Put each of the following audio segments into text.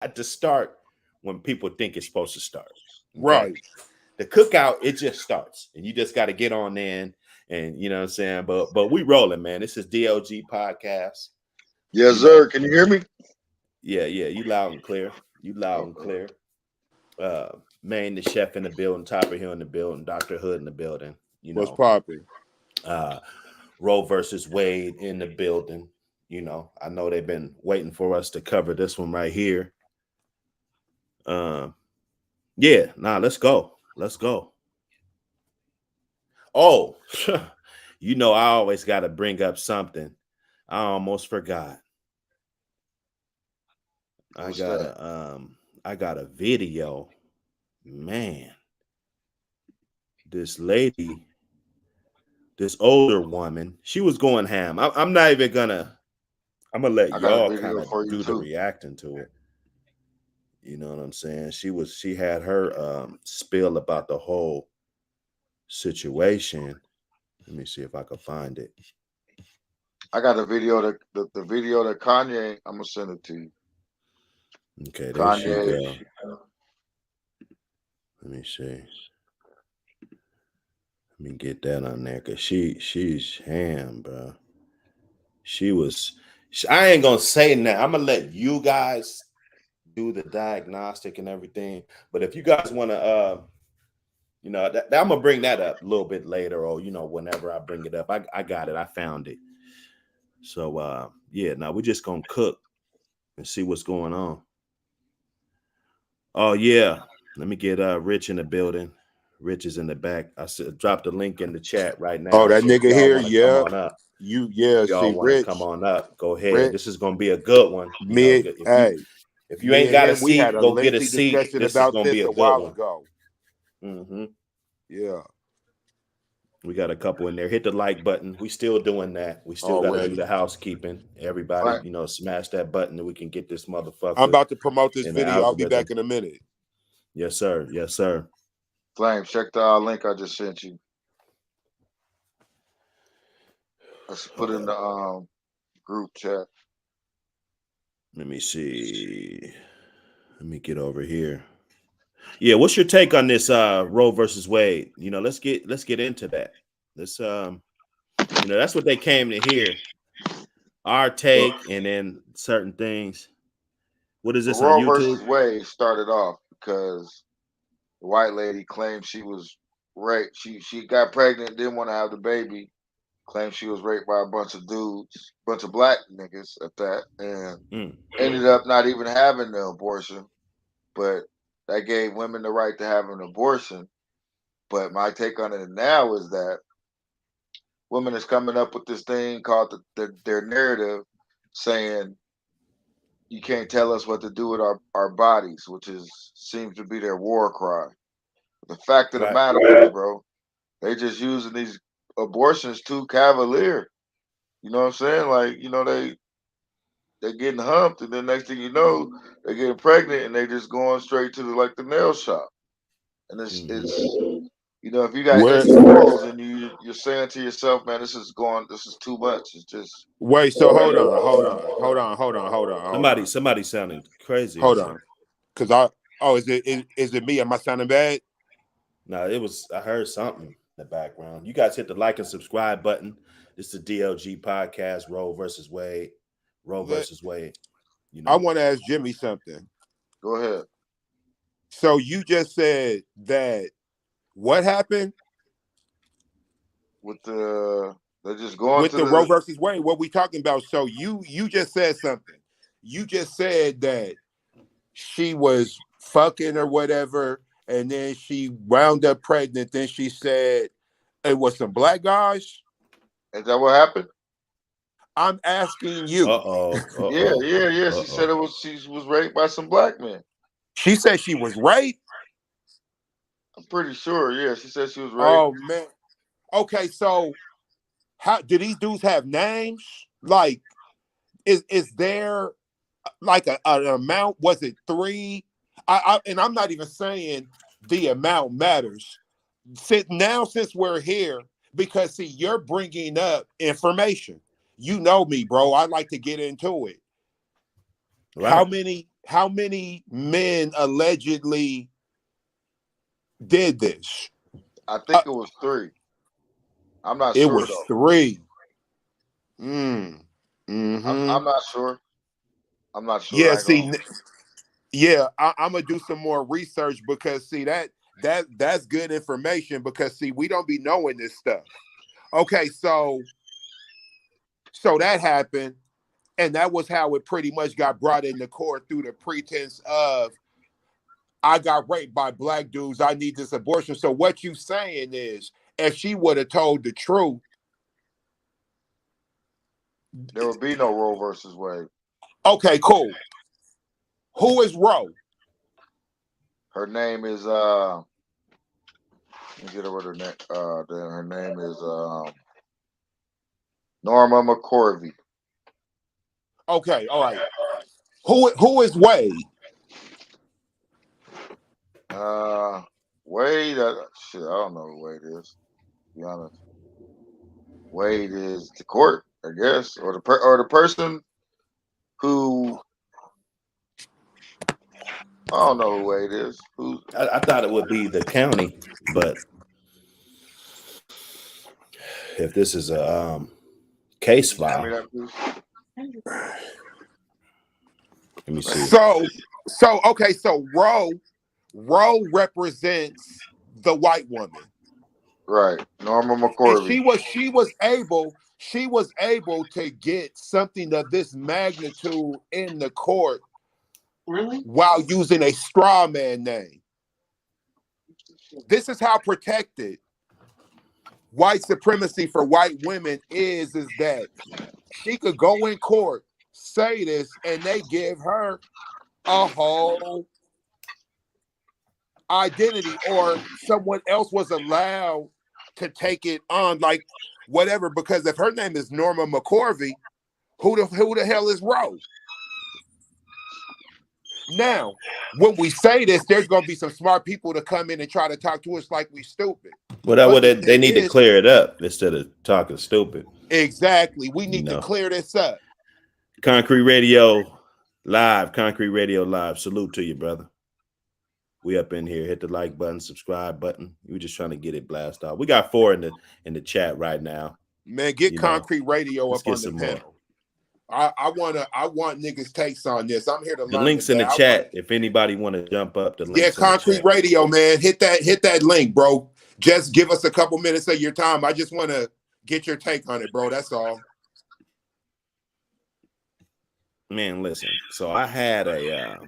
had to start when people think it's supposed to start. Okay. Right. The cookout, it just starts. And you just got to get on in and you know what I'm saying? But we rolling, man. This is DLG podcast. Yes, You know, sir. Can you hear me? yeah, you loud and clear. You loud and Okay. clear. Uh Man, the chef in the building, Topper Hill in the building, Dr. Hood in the building, you What's know. popping? Uh Roe versus Wade in the building. You know, I know they've been waiting for us to cover this one right here. Um, yeah, let's go. Let's go. Oh, you know, I always got to bring up something. I almost forgot. I What's got that? a video. Man, this lady, this older woman, she was going ham. I'm not even gonna. I'm gonna let I got a y'all kind video of for you do the too. reacting to it. You know what I'm saying? She had her spill about the whole situation. Let me see if I can find it. I got a video that the video that Kanye. I'm gonna send it to you. Okay, there she Kanye. go. Let me see. Let me get that on there because she's ham, bro. She was. I ain't gonna say that. I'm gonna let you guys do the diagnostic and everything. But if you guys want to, you know, I'm gonna bring that up a little bit later, or you know, whenever I bring it up. I got it. I found it. So yeah, now we're just gonna cook and see what's going on. Oh yeah, let me get Rich in the building. Rich is in the back. I said drop the link in the chat right Oh, now. that So if nigga y'all here, want to come yeah. on up, Yeah, if y'all see, want to come on up, go ahead. This Rich, is gonna be a good one. You know, me, if you hey, if you me ain't and got a him, we had seat, a go get a lengthy seat. discussion This is about gonna be this a a good while one. ago. Hmm Yeah, We got a couple in there. Hit the like button. We still doing that. We still got to do already. the housekeeping. Everybody, Flame, you know, smash that button and we can get this I'm motherfucker about to promote this in the video. I'll be algorithm. back in a minute. Yes, sir. Yes, sir. Flame, check the link I just sent you. I just put Hold in up. the group chat. Let me see. Let me get over here. Yeah, what's your take on this Roe versus Wade? You know, let's get into that. Let's you know, that's what they came to hear. Our Well, take and then certain things. What is the this on Roe YouTube? versus Wade started off because the white lady claimed she was raped. She got pregnant, didn't want to have the baby. Claimed she was raped by a bunch of dudes, bunch of black niggas at that, and Mm, ended up not even having the abortion. But that gave women the right to have an abortion. But my take on it now is that women is coming up with this thing called their narrative, saying you can't tell us what to do with our bodies, which is seems to be their war cry. The fact of the right. matter is, bro, they just using these abortions too cavalier. You know what I'm saying? Like, you know, they getting humped, and then next thing you know, they getting pregnant, and they just going straight to the nail shop. And Hmm it's you know, if you got Where? any morals and you're saying to yourself, man, this is too much. It's just Wait. So hold on. Somebody sounding crazy or Hold on. something. Cause is it me? Am I sounding bad? No, it was. I heard something in the background. You guys hit the like and subscribe button. This is the DLG podcast. Roe versus Wade. Roe Let, versus Wade. You I know. want to ask Jimmy something. go ahead. So you just said that what happened With they're just going with to the Roe the versus Wade? What we talking about? So you just said something. You just said that she was fucking or whatever, and then she wound up pregnant. Then she said it was some black guys. is that what happened? I'm asking you. Uh oh. Uh Yeah, oh. yeah, yeah. Uh She said oh. she was raped by some black men. She said she was raped. I'm pretty sure. Yeah, she said she was raped. Oh man. Okay, so how do these dudes have names? Like, is there like an amount? Was it three? And I'm not even saying the amount matters. Since we're here, because see, you're bringing up information. You know me, bro. I like to get into it. How Right. many? how many men allegedly did this? I Uh, think it was 3. I'm not it sure was though. 3. Mm. Mm-hmm. I'm not sure. I'm not sure. Yeah, I ain't gonna. see, yeah, I'm gonna do some more research because see that's good information because see we don't be knowing this stuff. Okay, so that happened, and that was how it pretty much got brought into court through the pretense of I got raped by black dudes. I need this abortion. So what you saying is, if she would have told the truth, There would be no Roe versus Wade. okay, cool. Who is Roe? Her name is let me get her what her name. Her name is Norma McCorvey. Okay, all right. Who is Wade? Uh, Wade. Shit, I don't know who Wade is. To be honest, Wade is the court, I guess, or the person who I don't know who Wade is. Who? I thought it would be the county, but if this is a case Hand me file, that, please. let me see. So okay, so Roe represents the white woman. Right, Norma And McCorvey. she was able to get something of this magnitude in the court while using a straw man name. This is how protected white supremacy for white women is that she could go in court, say this, and they give her a whole identity, or someone else was allowed to take it on, like whatever. Because if her name is Norma McCorvey, who the hell is Roe? Now, when we say this, there's gonna be some smart people to come in and try to talk to us like we stupid. Well, that But would the they thing need to is, clear it up instead of talking stupid. exactly, we You need to know, clear this up. Concrete Radio Live, Concrete Radio Live. Salute to you, brother. We up in here. Hit the like button, subscribe button. We were just trying to get it blast off. We got 4 in the chat right now. Man, get You know, Concrete Radio let's up get on the some more. panel. I want niggas takes on this. I'm here to The learn links in today. the chat. If anybody want to jump up, the Yeah, links in the Concrete chat. Radio, man. Hit that link, bro. Just give us a couple minutes of your time. I just want to get your take on it, bro. That's all. Man, listen. So I had a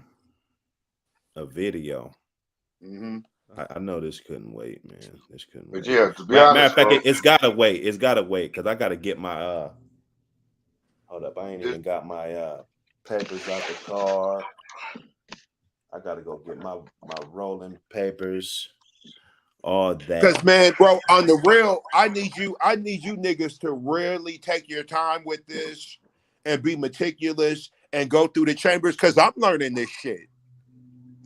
video. Mm-hmm. I know this couldn't wait, man. This couldn't But wait. yeah, to be Matter honest, of fact, bro, it's gotta wait. It's gotta wait because I gotta get my hold up. I ain't it, even got my papers out the car. I gotta go get my rolling papers. All that. Cause man, bro, on the real, I need you niggas to really take your time with this and be meticulous and go through the chambers because I'm learning this shit.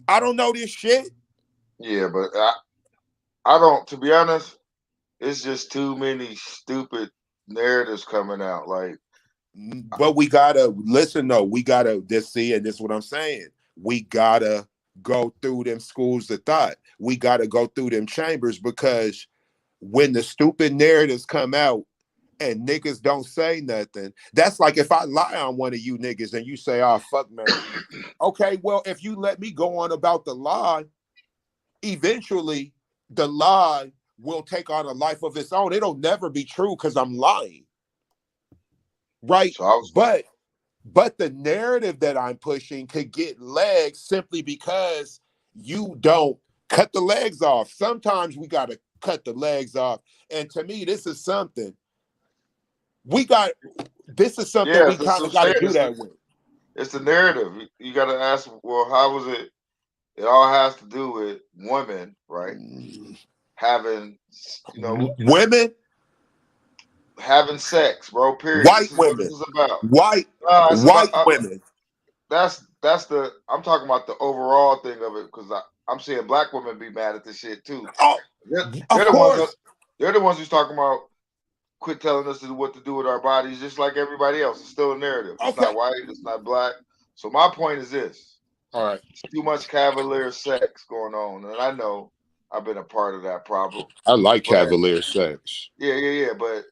I don't know this shit. yeah, but I don't. To be honest, it's just too many stupid narratives coming out. Like, But we gotta listen though. We gotta just see, and this is what I'm saying. We gotta go through them schools of thought. We gotta go through them chambers because when the stupid narratives come out and niggas don't say nothing, that's like if I lie on one of you niggas and you say, "Oh fuck, man." Okay, well, if you let me go on about the lie, eventually the lie will take on a life of its own. It'll never be true because I'm lying, right? so I was, But the narrative that I'm pushing could get legs simply because you don't cut the legs off. Sometimes we got to cut the legs off. And to me, this is something we got. This is something yeah, we that's kind what of I'm got saying. to do that with. It's the narrative. You got to ask, well, how was it? It all has to do with women, right? Having, you know, Women, having sex, bro. Period. white This is what this women, is about. white, It's about white women. that's the. I'm talking about the overall thing of it because I'm seeing black women be mad at this shit too. Oh, They're, of they're the ones that course. they're the ones who's talking about quit telling us what to do with our bodies, just like everybody else. It's still a narrative. It's Okay, not white. It's not black. So my point is this: All right. It's too much cavalier sex going on, and I know I've been a part of that problem. I like But cavalier sex. yeah. But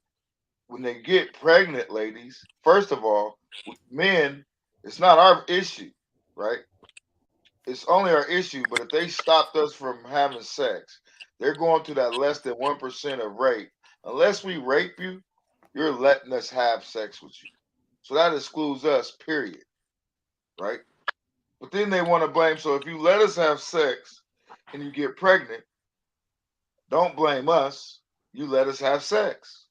when they get pregnant, ladies, first of all, men, it's not our issue, right? It's only our issue. But if they stopped us from having sex, they're going to that less than 1% of rape. Unless we rape you, you're letting us have sex with you. So that excludes us, period. Right? But then they want to blame. So if you let us have sex and you get pregnant, don't blame us. You let us have sex.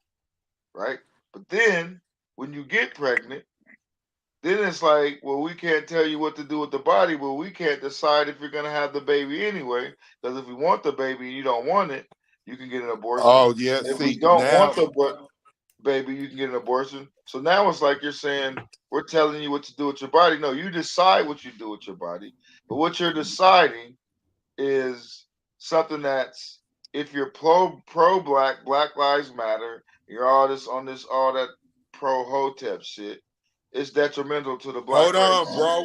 Right? But then when you get pregnant, then it's like, well, we can't tell you what to do with the body, but we can't decide if you're going to have the baby anyway. Because if we want the baby and you don't want it, you can get an abortion. Oh yeah. If we See don't now. want the baby, you can get an abortion. So now it's like you're saying we're telling you what to do with your body. No, you decide what you do with your body. But what you're deciding is something that's, if you're pro black, Black Lives Matter, you're all this on this all that pro hotep shit, it's detrimental to the Hold black on, race. bro.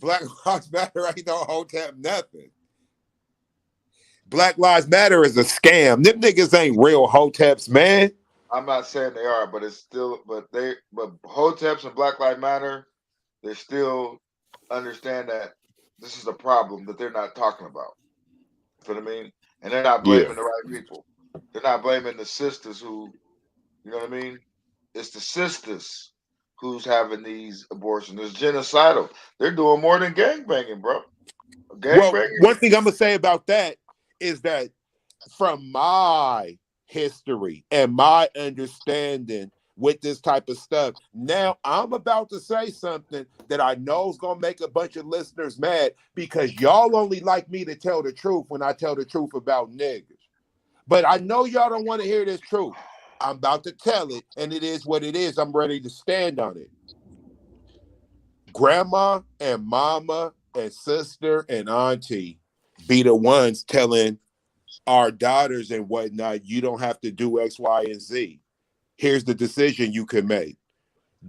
Black Lives Matter ain't no hotep nothing. Black Lives Matter is a scam. Them niggas ain't real hoteps, man. I'm not saying they are, but it's still, but hoteps and Black Lives Matter, they still understand that this is a problem that they're not talking about. You know what I mean? And they're not Yeah. blaming the right people. They're not blaming the sisters who, you know what I mean? It's the sisters who's having these abortions. It's genocidal. They're doing more than gangbanging, bro. Well, Gangbanging. one thing I'm gonna say about that is that from my history and my understanding with this type of stuff, now I'm about to say something that I know is gonna make a bunch of listeners mad because y'all only like me to tell the truth when I tell the truth about niggas. But I know y'all don't want to hear this truth. I'm about to tell it, and it is what it is. I'm ready to stand on it. Grandma and mama and sister and auntie be the ones telling our daughters and whatnot, you don't have to do X, Y, and Z. Here's the decision you can make.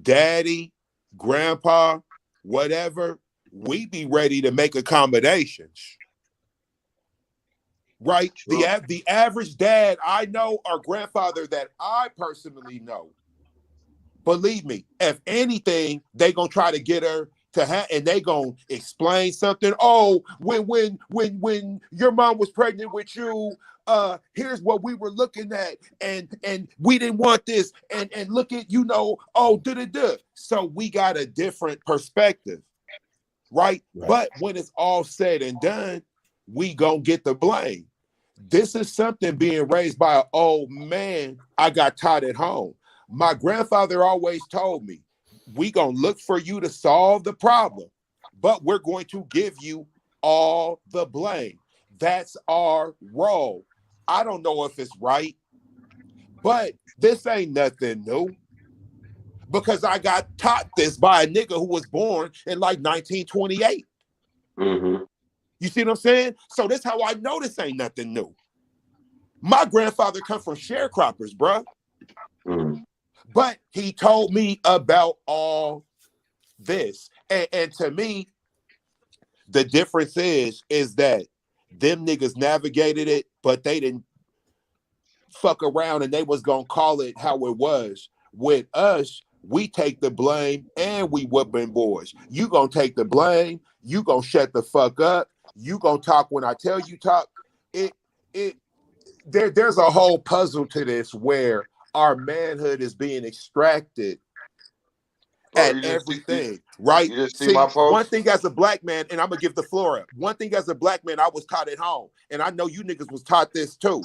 Daddy, grandpa, whatever, we be ready to make accommodations. Right? True. The average dad I know or grandfather that I personally know, believe me, if anything, they gonna try to get her to have, and they gonna explain something. Oh, when your mom was pregnant with you, here's what we were looking at, and we didn't want this, and look at oh da. So we got a different perspective, right? Right. But when it's all said and done, we gonna get the blame. This is something being raised by an old man I got taught at home. My grandfather always told me, we gonna look for you to solve the problem, but we're going to give you all the blame. That's our role. I don't know if it's right, but this ain't nothing new because I got taught this by a nigga who was born in like 1928. Mm-hmm. You see what I'm saying? So that's how I know this ain't nothing new. My grandfather come from sharecroppers, bruh. Mm-hmm. But he told me about all this. And to me, the difference is that them niggas navigated it, but they didn't fuck around and they was gonna call it how it was. With us, we take the blame and we whooping boys. You gonna take the blame, you gonna shut the fuck up, you gonna talk when I tell you talk. It it there's a whole puzzle to this where our manhood is being extracted Bro, at everything, right? you just see my See, one post? thing as a black man, and I'm gonna give the floor up. One thing as a black man, I was taught at home, and I know you niggas was taught this too.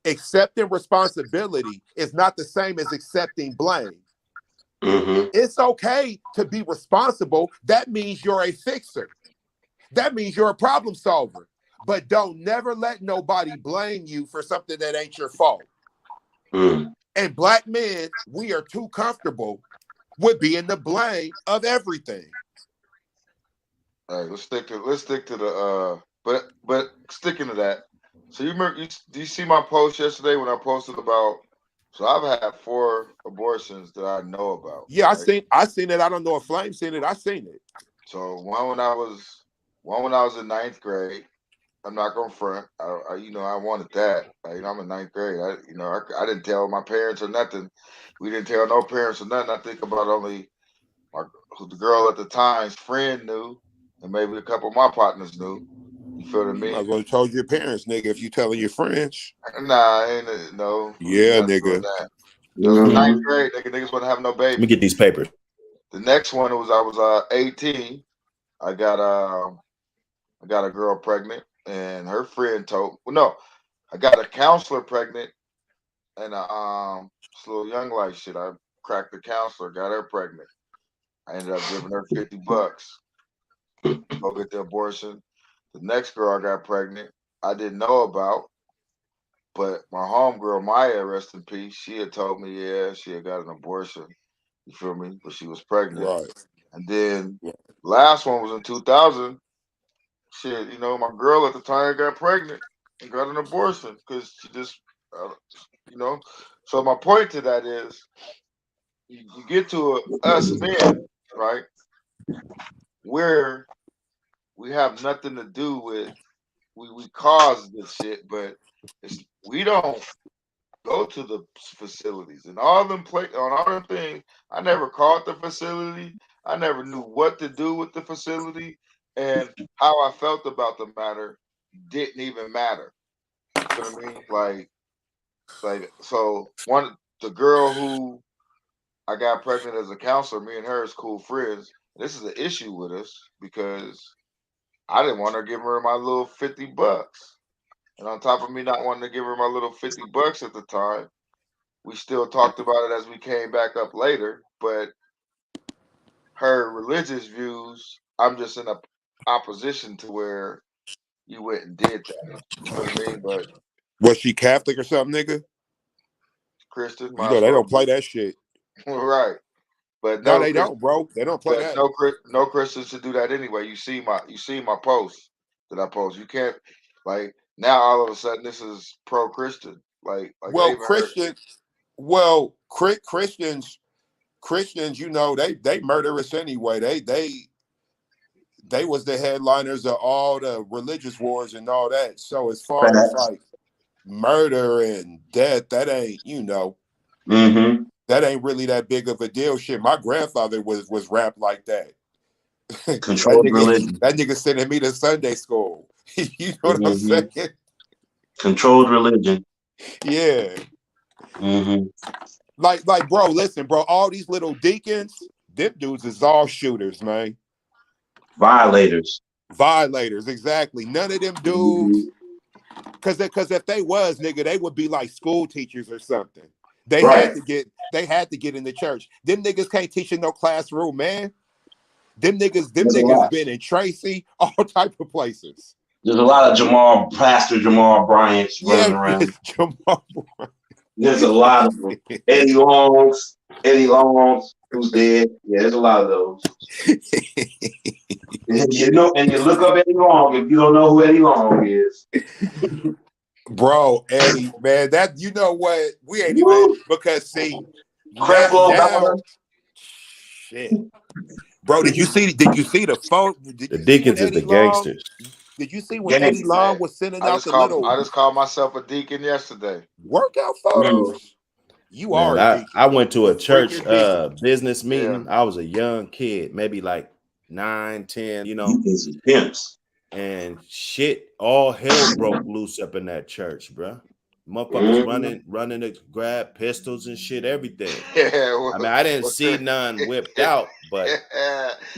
Accepting responsibility is not the same as accepting blame. Mm-hmm. It's okay to be responsible. That means you're a fixer. That means you're a problem solver. But don't never let nobody blame you for something that ain't your fault. Mm-hmm. And black men, we are too comfortable with being the blame of everything. All right, let's stick to the but sticking to that. So you remember, do you see my post yesterday when I posted about, so I've had 4 abortions that I know about, Yeah, right? I seen it. I don't know if Flame seen it. I seen it. So one when I was One when I was in ninth grade. I'm not gonna front. I wanted that. I'm in ninth grade. I didn't tell my parents or nothing. We didn't tell no parents or nothing. I think about only my who the girl at the time's friend knew, and maybe a couple of my partners knew. You feel what I You might as mean? well told your parents, nigga, if you telling your friends. Nah, no, we Yeah, not doing nigga. that. Because in ninth Mm-hmm. grade, niggas wouldn't have no Let me babies. get these papers. The next one was I was 18. I got I got a girl pregnant, and her friend told. Well, no, I got a counselor pregnant, and this little young life shit. I cracked the counselor, got her pregnant. I ended up giving her $50. Go get the abortion. The next girl I got pregnant, I didn't know about, but my homegirl Maya, rest in peace, she had told me, yeah, she had got an abortion. You feel me? But she was pregnant. Right. And then last one was in 2000. Shit, my girl at the time got pregnant and got an abortion because she just, uh, you know. So my point to that is, you get to us men, right? Where we have nothing to do with, we cause this shit, but we don't go to the facilities and all them on all them things. I never called the facility. I never knew what to do with the facility, and how I felt about the matter didn't even matter. You feel what I mean? So the girl who I got pregnant as a counselor, me and her is cool friends. This is an issue with us because I didn't want to give her my little $50. And on top of me not wanting to give her my little $50 at the time, we still talked about it as we came back up later. But her religious views, I'm just in a opposition to where you went and did that. You feel what I mean? But Was she Catholic or something, nigga? Christian You might know as they well don't play be. that shit. Right. But No, no they Christian don't, bro. They don't play but that. no Christians should do that anyway. You see my post that I post. You can't, like, now all of a sudden this is pro Christian. Like I Well, even heard. Christians, they murderous anyway. They was the headliners of all the religious wars and all that. So as far as Facts. like murder and death, Mm-hmm. that ain't really that big of a deal. Shit, my grandfather was rap like that. Controlled religion. That nigga sending me to Sunday school. You know what I'm Mm-hmm. saying? Controlled religion. Yeah. Mm-hmm. Like, bro, listen, bro, all these little deacons, them dudes is all shooters, man. Violators. Violators, exactly. None of them Mm-hmm. dudes, because if they was, nigga, they would be like school teachers or something. Right. They had to get in the church. Them niggas can't teach in no classroom, man. Them There's a niggas lot. been in Tracy, all type of places. There's a lot of Pastor Jamal Bryant's running Yeah, around. Jamal. There's a lot of them. Eddie Longs, who's dead. Yeah, there's a lot of those. And you look up Eddie Long if you don't know who Eddie Long is. Bro, Eddie, man, that, you know what? We ain't even, Woo! because see, Creflo now, Dollar. shit. Bro, did you see the phone? Did The you see when Deacons is the Eddie Long? gangsters. Did you see when Eddie Gang. Long Hey, was sending out the little I just called myself a deacon yesterday. workout Mm. photos? You are Man, a I deacon. went to You a a church freaking deacon. business Yeah. meeting. I was a young kid, maybe like 9, 10, Deacons is pimps. and shit, all hell broke loose up in that church, bro. Motherfuckers Mm-hmm. running to grab pistols and shit, everything. Yeah. I mean, I didn't Well, see none whipped out, but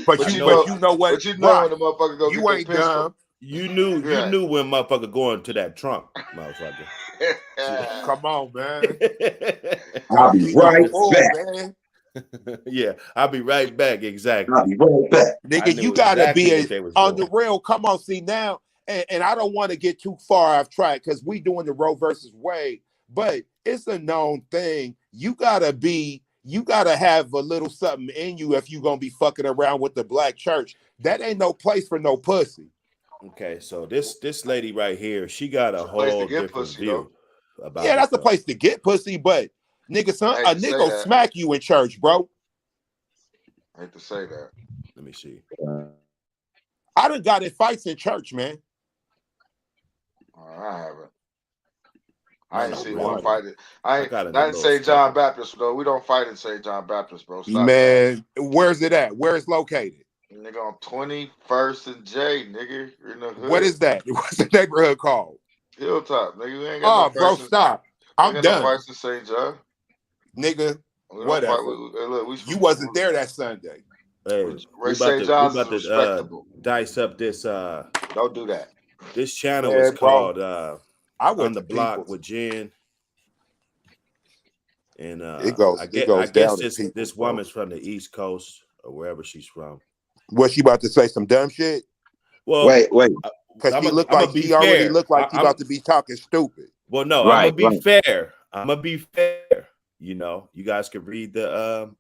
But I you know but you know what? when Right. the motherfucker go get You their ain't pistol. dumb. you Right. knew when motherfucker going to that trunk, motherfucker. Come on, man. I'll Don't be be no right fool, back. man. Yeah, I'll be right back. I'll Exactly. be right back. I Nigga, you knew gotta exactly be what they was on the doing. real. Come on, see now, and I don't want to get too far off track because we doing the Roe versus Wade, but it's a known thing. You gotta have a little something in you if you gonna be fucking around with the black church. That ain't no place for no pussy. Okay, so this lady right here, she got It's a a place to whole get different pussy though. view Yeah, about it that's the though. place to get pussy, but nigga, I son, hate a to say nigga that. smack you in church, bro. I hate to say that. Let me see. I done got in fights in church, man. I haven't. I No, ain't no, seen really. one fight. I I ain't got in a not in little St. John scuffle. Baptist though. We don't fight in St. John Baptist, bro. Stop playing. Man, where's it at? Where it's located? Nigga on 21st and J, nigga. You're in the What hood. is that? What's the neighborhood called? Hilltop, nigga. We ain't got no Oh, bro, fights in stop. we ain't I'm got no done. fights in St. John. Nigga, We don't fight. whatever. Hey, look, You wasn't there that Sunday. Hey, we about St. to we John's is about to respectable. dice up this Don't do that. this channel is Man, bro, called I On went the to Block People's. with Jen. And It I goes guess down at this People's, this bro. woman's from the East Coast or wherever she's from. Was she about to say some dumb shit? Well, Wait. Cause I'm she gonna looked I'm like gonna be she already fair. looked like she about to be talking stupid. Well, no, I'm Right, gonna be right. fair. I'm gonna be fair. You know, you guys can read The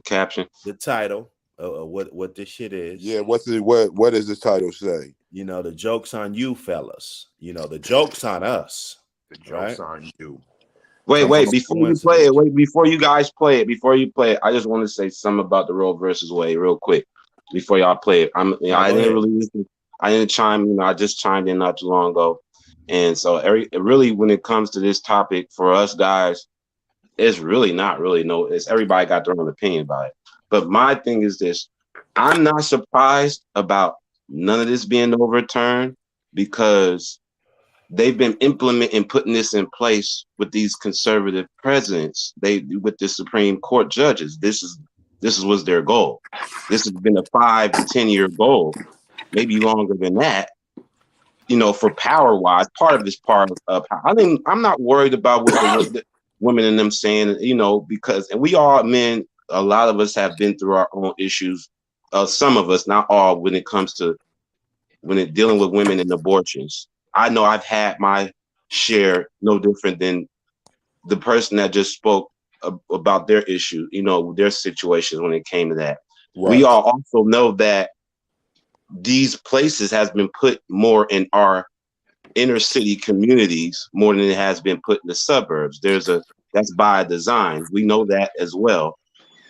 caption. the title of what this shit is. Yeah, what does the title say? You know, the joke's on you, fellas. You know, the joke's on us. The joke's Right? on you. Some Wait. Before you play coincidence. it, before you guys play it, I just want to say something about the Roe versus Wade real quick before y'all play it. No, I go didn't ahead. really listen. I didn't chime. I just chimed in not too long ago, and so really, when it comes to this topic for us guys, it's really not really no. It's everybody got their own opinion about it. But my thing is this: I'm not surprised about none of this being overturned because they've been implementing putting this in place with these conservative presidents. With the Supreme Court judges. This was their goal. This has been a 5 to 10 year goal, maybe longer than that. For power wise, part of this part of I'm not worried about what the women and them saying, because and we all men, a lot of us have been through our own issues. Some of us, not all, when it comes to dealing with women and abortions. I know I've had my share, no different than the person that just spoke about their issue, their situations when it came to that. We Right. all also know that these places has been put more in our inner city communities more than it has been put in the suburbs. That's by design. We know that as well.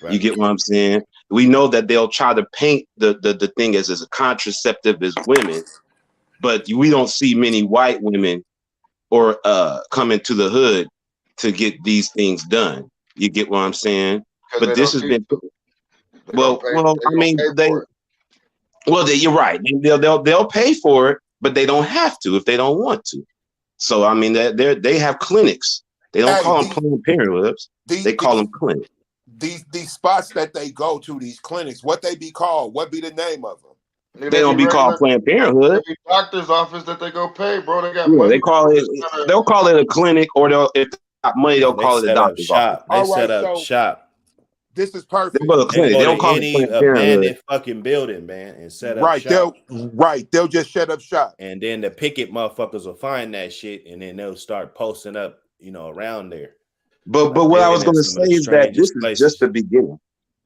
You Right. get what I'm saying? We know that they'll try to paint the thing as a contraceptive as women, but we don't see many white women or coming to the hood to get these things done. You get what I'm saying? Because But they this don't has need been to. They gonna pay. They I gonna mean, pay for it. you're right. They'll pay for it, but they don't have to if they don't want to. So I mean, they have clinics. They don't Hey, call them Planned Parenthoods. these They call them clinics. these spots that they go to, these clinics, what they be called? What be the name of them? Nigga, They they don't be be called regular. Planned They Parenthood. be doctor's office that they go pay, bro. They got Yeah, they money. call it. They'll call it a clinic, or if they got money, they'll Yeah, they call it a set up doctor's office. shop. They All set right, up so shop. this is They perfect. go to a They clinic. go They to don't call it any Planned Parenthood. abandoned fucking building, man, and set up Right, shop. they'll just shut up shop. And then the picket motherfuckers will find that shit, and then they'll start posting up, around there. But Like what I living was in going to some say of the is that this strangest is just places. the beginning.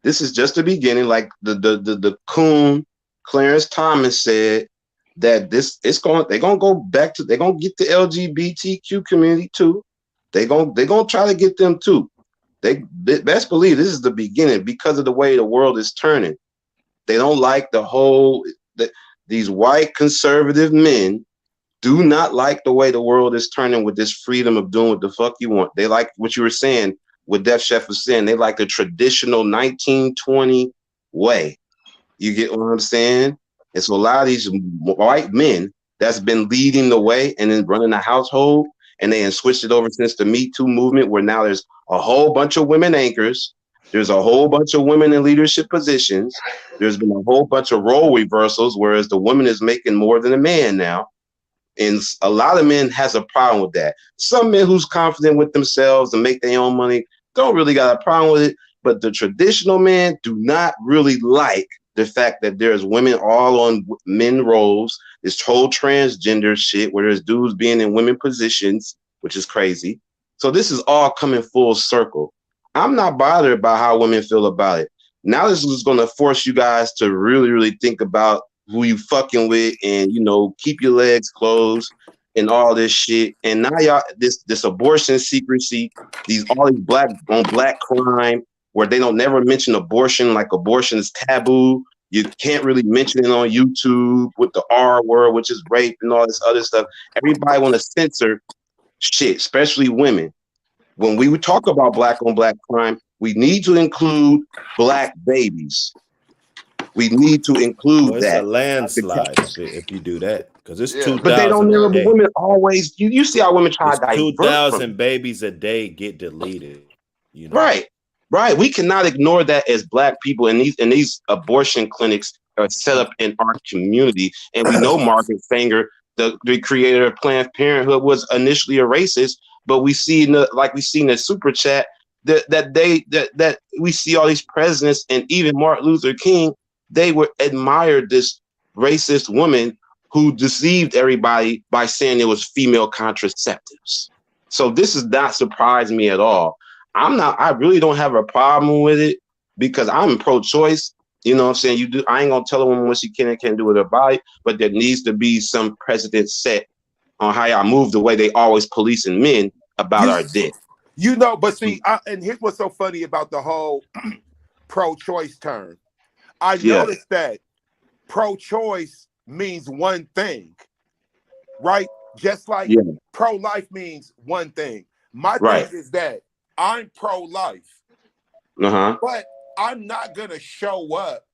This is just the beginning. Like the coon Clarence Thomas said that they're gonna go back to they're gonna get the LGBTQ community too. They're gonna try to get them too. They best believe this is the beginning because of the way the world is turning. They don't like these white conservative men do not like the way the world is turning with this freedom of doing what the fuck you want. They like what you were saying, what Def Chef was saying. They like the traditional 1920 way. You get what I'm saying? And so a lot of these white men that's been leading the way and then running the household, and they have switched it over since the Me Too movement, where now there's a whole bunch of women anchors. There's a whole bunch of women in leadership positions. There's been a whole bunch of role reversals, whereas the woman is making more than a man now. And a lot of men has a problem with that. Some men who's confident with themselves and make their own money don't really got a problem with it. But the traditional men do not really like the fact that there's women all on men roles, this whole transgender shit where there's dudes being in women positions, which is crazy. So this is all coming full circle. I'm not bothered about how women feel about it. Now this is going to force you guys to really, really think about who you fucking with and, keep your legs closed and all this shit. And now y'all, this abortion secrecy, all these black on black crime, where they don't never mention abortion, like abortion is taboo. You can't really mention it on YouTube with the R word, which is rape and all this other stuff. Everybody want to censor shit, especially women. When we would talk about black on black crime, we need to include black babies. We need to include It's a that. landslide if you do that, because it's Yeah, But they don't 2,000 a never, but day. women always, you see how women try It's to divert from 2,000 babies a day get deleted. You know, Right. Right. We cannot ignore that as black people, and these abortion clinics are set up in our community. And we know Margaret Sanger, the creator of Planned Parenthood, was initially a racist, but we see like we see in the super chat that we see all these presidents and even Martin Luther King, they were admired this racist woman who deceived everybody by saying it was female contraceptives. So this does not surprise me at all. I really don't have a problem with it because I'm pro-choice. You know what I'm saying? I ain't gonna tell a woman what she can and can't do with her body, but there needs to be some precedent set on how y'all move the way they always policing men about our dick. You know, but see, and here's what's so funny about the whole pro-choice term. I noticed that pro-choice means one thing, right? Just like pro-life means one thing. My thing is that I'm pro-life, but I'm not gonna show up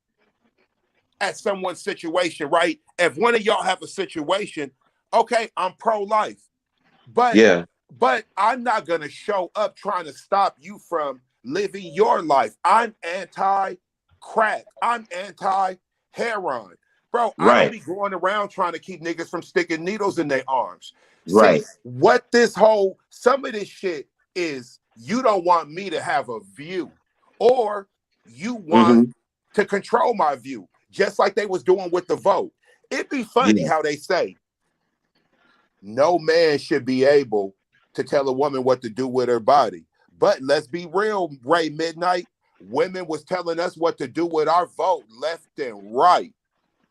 at someone's situation, right? If one of y'all have a situation, okay, I'm pro-life, but I'm not gonna show up trying to stop you from living your life. I'm anti-crack. I'm anti-heroin. Bro, I don't be going around trying to keep niggas from sticking needles in their arms. See, what some of this shit is, you don't want me to have a view, or you want to control my view, just like they was doing with the vote. It'd be funny how they say, no man should be able to tell a woman what to do with her body. But let's be real, Ray Midnight, women was telling us what to do with our vote left and right.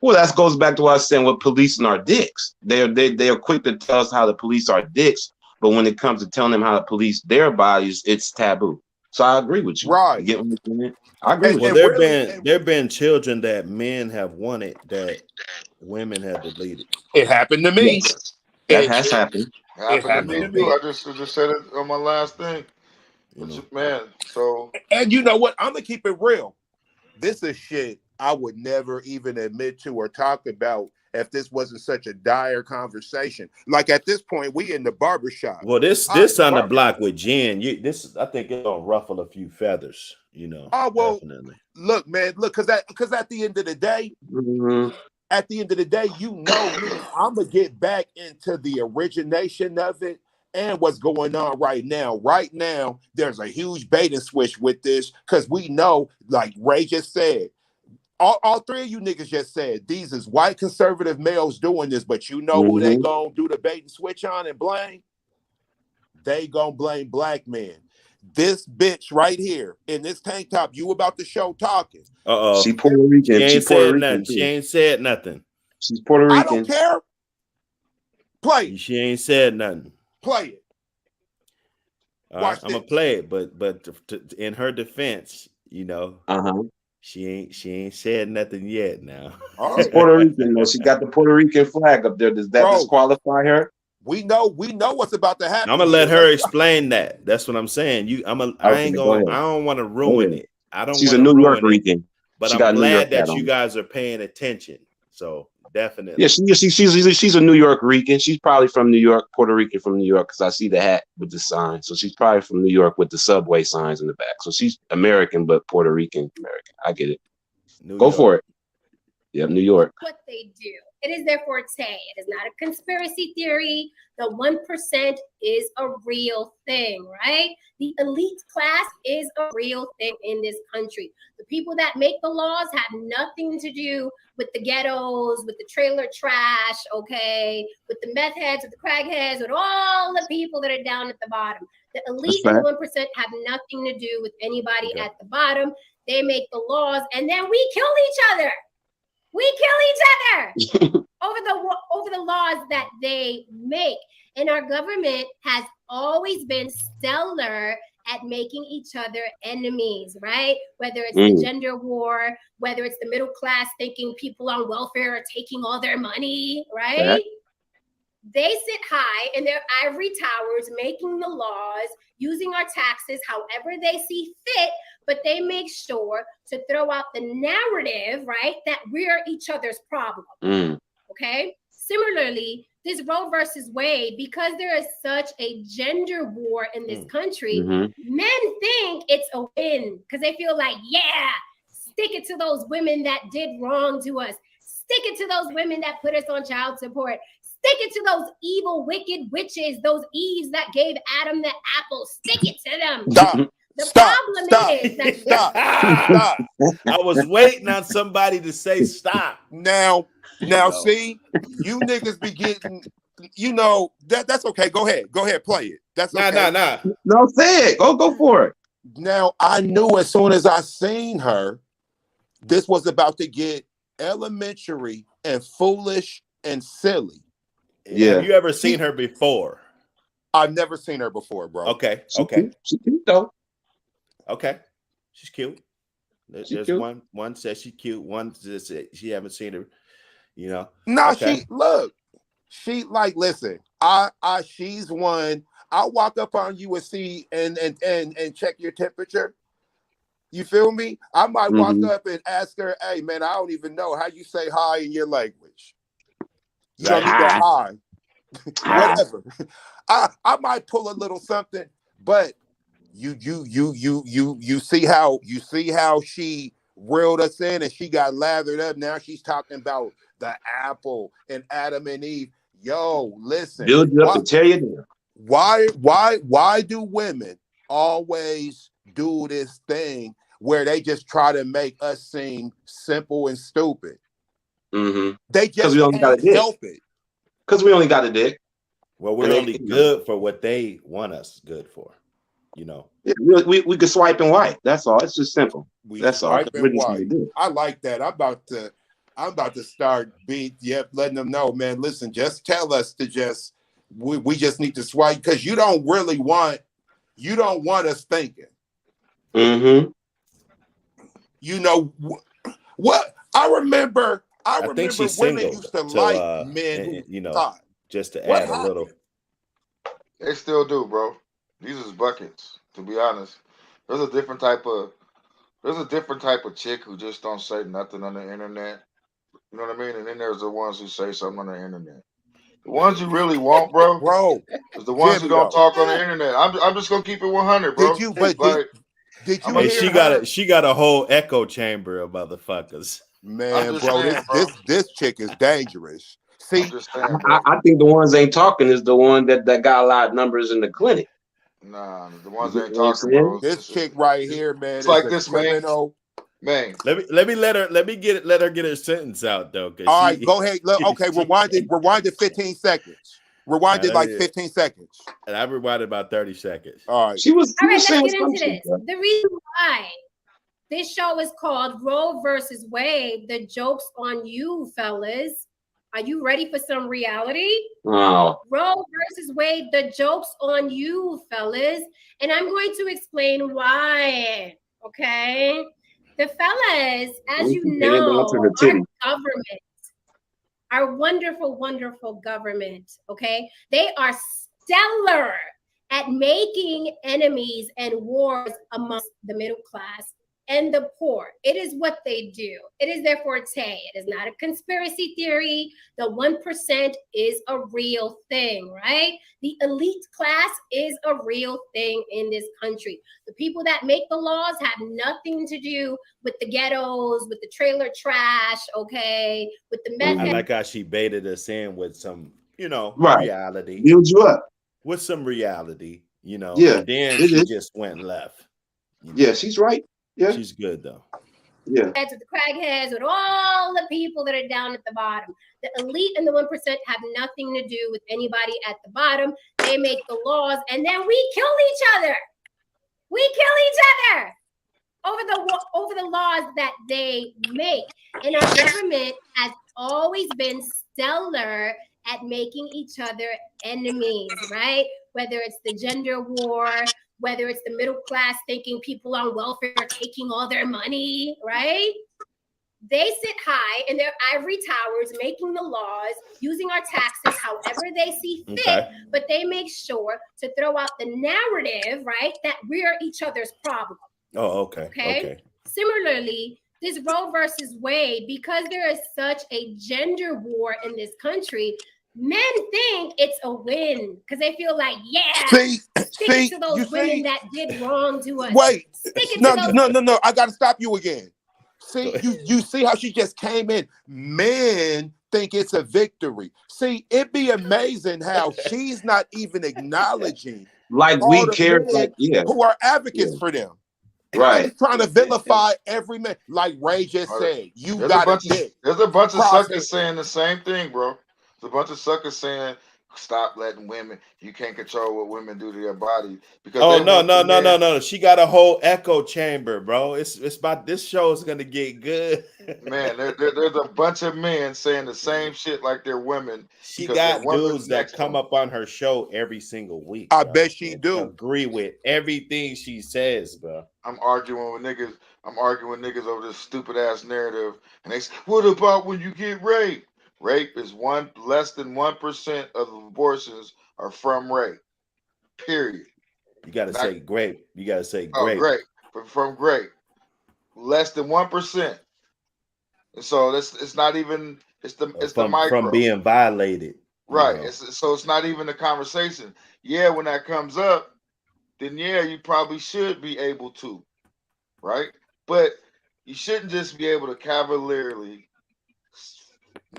Well, that goes back to what I was saying with policing our dicks. They're quick to tell us how to police our dicks, but when it comes to telling them how to police their bodies, it's taboo. So I agree with you. Right. You get what I'm saying? I agree with you. Well, there been children that men have wanted that women have deleted. It happened to me. Yes. That has happened. It happened to me. I just said it on my last thing. Man, so. And you know what? I'm gonna keep it real. This is shit I would never even admit to or talk about if this wasn't such a dire conversation. Like at this point, we in the barbershop. Well, this on the block with Jen. I think it's gonna ruffle a few feathers. You know. Oh well, definitely. Look, man, because at the end of the day, you know me, I'm gonna get back into the origination of it and what's going on right now. Right now, there's a huge bait and switch with this because we know, like Ray just said, all three of you niggas just said, these is white conservative males doing this, but you know who they gonna do the bait and switch on and blame? They gonna blame black men. This bitch right here in this tank top, you about to show talking. She Puerto Rican. She ain't said nothing. She ain't said nothing. She's Puerto Rican. I don't care. Play it. She ain't said nothing. Play it. I'm gonna play it, but in her defense, you know, she ain't said nothing yet. Now she's Puerto Rican. Though she got the Puerto Rican flag up there. Does that disqualify her? We know what's about to happen. I'm gonna let her explain that. That's what I'm saying. I don't want to ruin it. I don't. She's a New York Rican, but I'm glad that you guys are paying attention. So definitely. Yeah, she's a New York Rican. She's probably from New York, Puerto Rican from New York, because I see the hat with the sign. So she's probably from New York with the subway signs in the back. So she's American, but Puerto Rican American. I get it. Go for it. Yeah, New York. What they do. It is their forte. It is not a conspiracy theory. The 1% is a real thing, right? The elite class is a real thing in this country. The people that make the laws have nothing to do with the ghettos, with the trailer trash, okay, with the meth heads, with the crack heads, with all the people that are down at the bottom. The elite and the 1% have nothing to do with anybody at the bottom. They make the laws, and then we kill each other. We kill each other over the laws that they make. And our government has always been stellar at making each other enemies, right? Whether it's the gender war, whether it's the middle class thinking people on welfare are taking all their money, right? They sit high in their ivory towers, making the laws, using our taxes however they see fit, but they make sure to throw out the narrative, right, that we're each other's problem. Okay? Similarly, this Roe versus Wade, because there is such a gender war in this country, men think it's a win because they feel like, yeah, stick it to those women that did wrong to us. Stick it to those women that put us on child support. Stick it to those evil, wicked witches, those Eves that gave Adam the apple. Stick it to them. Stop. The problem is that Stop. I was waiting on somebody to say stop. Now, see, you niggas be getting, that's okay. Go ahead, play it. That's okay. Nah. No, say it. Go for it. Now, I knew as soon as I seen her, this was about to get elementary and foolish and silly. Yeah. Have you ever seen her before? I've never seen her before, bro. Okay. She's cute though. Okay. She's cute. There's cute. one says she's cute. One says she haven't seen her. No, okay. She listen. She's one. I walk up on you and see and check your temperature. You feel me? I might walk up and ask her, "Hey, man, I don't even know how you say hi in your language." You don't need to hi. Whatever. I might pull a little something, but you see how she reeled us in and she got lathered up. Now she's talking about the apple and Adam and Eve. Yo, listen. Build you up and tear you down. Why do women always do this thing where they just try to make us seem simple and stupid? They just can't help it. Because we only got a dick. Well, we're only good for what they want us good for. Yeah, we could swipe and wipe. That's all. It's just simple. That's all. I like that. I'm about to start letting them know, man. Listen, just tell us to we just need to swipe because you don't want us thinking. What I remember think she's women single used to like men who thought. Just to add a little. They still do, bro. These is buckets. To be honest, there's a different type of chick who just don't say nothing on the internet. You know what I mean? And then there's the ones who say something on the internet. The ones you really want, bro, is the ones who don't talk on the internet. I'm just gonna keep it 100, bro. Did you? She got a whole echo chamber of motherfuckers. Man, bro, this chick is dangerous. See, I think the ones ain't talking is the one that got a lot of numbers in the clinic. Nah, the ones ain't talking, bro. This chick right here, man, it's like this, criminal. Man. Let her get her sentence out though. All right, go ahead. Okay, rewind it 15 seconds. Rewind it like 15 seconds. And I rewinded about 30 seconds. All right. All right, let's get into this. The reason why this show is called Roe versus Wade, the joke's on you, fellas. Are you ready for some reality? Wow. Roe versus Wade, the joke's on you, fellas. And I'm going to explain why, okay? The fellas, as you know, our government, our wonderful, wonderful government, okay? They are stellar at making enemies and wars amongst the middle class and the poor. It is what they do. It is their forte. It is not a conspiracy theory. The 1% is a real thing, right? The elite class is a real thing in this country. The people that make the laws have nothing to do with the ghettos, with the trailer trash, okay, with the meth. I like how she baited us in with some, reality. Build you up. With some reality, Yeah. And then she just went left. Yeah, she's right. Yeah, she's good though. Yeah, with the crackheads, with all the people that are down at the bottom. The elite and the 1% have nothing to do with anybody at the bottom. They make the laws, and then we kill each other. We kill each other over the laws that they make. And our government has always been stellar at making each other enemies, right? Whether it's the gender war, whether it's the middle class thinking people on welfare are taking all their money, right? They sit high in their ivory towers making the laws, using our taxes however they see fit, Okay. but they make sure to throw out the narrative, right, that we're each other's problem. Oh, okay. Okay. Okay. Similarly, this Roe versus Wade, because there is such a gender war in this country, men think it's a win because they feel like, yeah, stick it to those women that did wrong to us. Wait, stick it no, to those. no. I got to stop you again. See, you see how she just came in. Men think it's a victory. See, it'd be amazing how she's not even acknowledging like all we the care, men like who are advocates for them. Right. She's trying to vilify every man. Like Ray just said, you There's got a bunch a dick. there's a bunch of Process. suckers saying the same thing, bro. There's a bunch of suckers saying, stop letting women. You can't control what women do to their body because Oh they no, want no, the no, no, man- no. She got a whole echo chamber, bro. It's about this show is gonna get good. Man, there's a bunch of men saying the same shit like they're women She because their got woman's dudes that next to come them. up on her show every single week. I bro, bet she and do. agree with everything she says, bro. I'm arguing with niggas. I'm arguing with niggas over this stupid ass narrative, and they say, "What about when you get raped? Rape is less than 1% of abortions are from rape. Period. You gotta Not say grape. You gotta say oh grape great from grape, less than 1%. And so it's not even it's the from micro, being violated. You right? know, It's not even a conversation. Yeah, when that comes up, then yeah, you probably should be able to, right? But you shouldn't just be able to cavalierly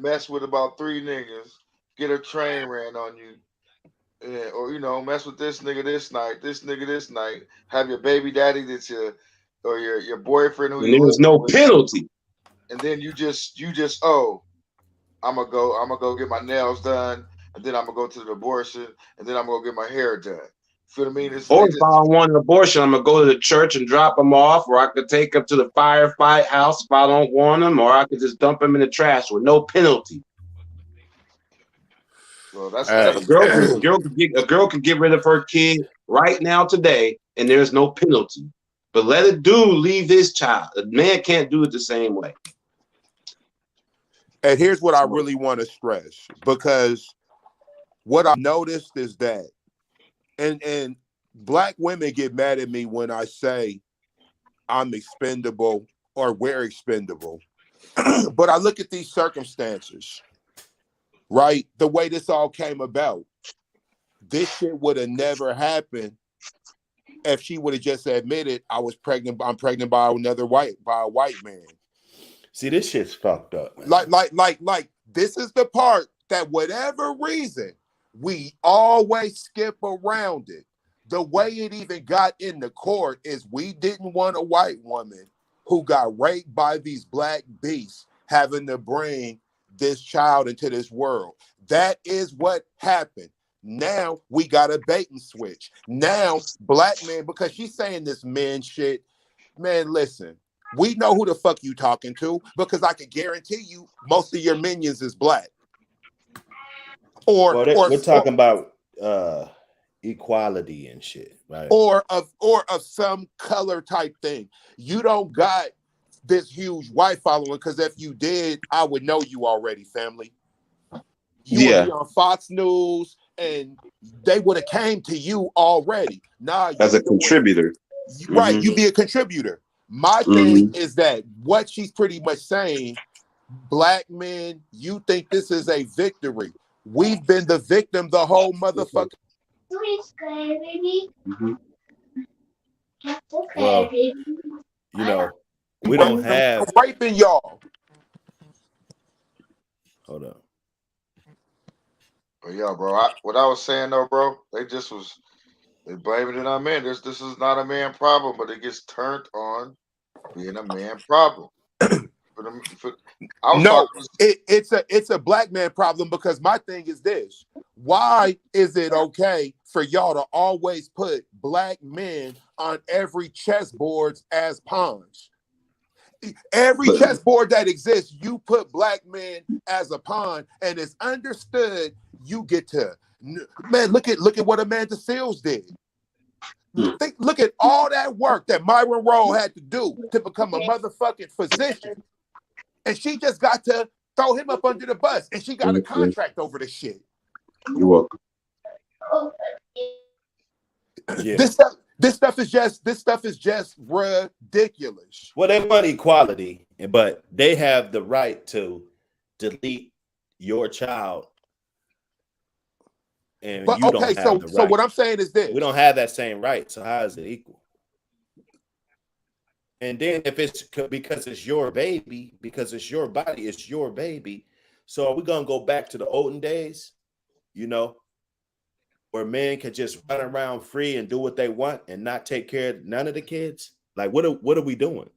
mess with about 3 niggas, get a train ran on you, or mess with this nigga this night, this nigga this night, have your baby daddy that's your boyfriend who And you there was living no with, penalty. and then you just I'm gonna go get my nails done, and then I'm gonna go to the abortion, and then I'm gonna get my hair done. Feel what I mean? Or if I want an abortion, I'm gonna go to the church and drop them off, or I could take them to the firefight house if I don't want them, or I could just dump them in the trash with no penalty. Well, that's Hey. A girl could get rid of her kid right now today, and there's no penalty. But let a dude leave his child. A man can't do it the same way. And here's what I really want to stress, because what I've noticed is that, and black women get mad at me when I say I'm expendable or we're expendable. But I look at these circumstances, right? The way this all came about. This shit would have never happened if she would have just admitted I'm pregnant by a white man. see, this shit's fucked up, man. Like this is the part that whatever reason we always skip around it. The way it even got in the court is we didn't want a white woman who got raped by these black beasts having to bring this child into this world. That is what happened. Now we got a bait and switch. Now black men, because she's saying this man shit, man, listen, we know who the fuck you talking to, because I can guarantee you most of your minions is black. We're talking about equality and shit, right? Or of some color type thing. You don't got this huge white following, because if you did, I would know you already, family. You would be on Fox News, and they would have came to you already. Nah, As a contributor. Right, you be a contributor. My thing is that what she's pretty much saying, black men, you think this is a victory. We've been the victim the whole motherfucker. Well, you know, we don't have raping y'all. Hold up. But yeah, bro. What I was saying though, bro, they blaming it on men. This is not a man problem, but it gets turned on being a man problem. It's a black man problem, because my thing is this: why is it okay for y'all to always put black men on every chessboard as pawns? Every But- chessboard that exists, you put black men as a pawn, and it's understood you get to. Man, look at what Amanda Seals did. Look at all that work that Myron Rowe had to do to become a motherfucking physician, and she just got to throw him up under the bus, and she got a contract over this shit. You're welcome. Yeah. This stuff is just ridiculous. Well, they want equality, but they have the right to delete your child. And But you don't okay, have the so right. what I'm saying is this: We don't have that same right. So how is it equal? And then if it's because it's your baby, because it's your body, it's your baby. So are we gonna go back to the olden days, where men could just run around free and do what they want and not take care of none of the kids? Like, what are we doing?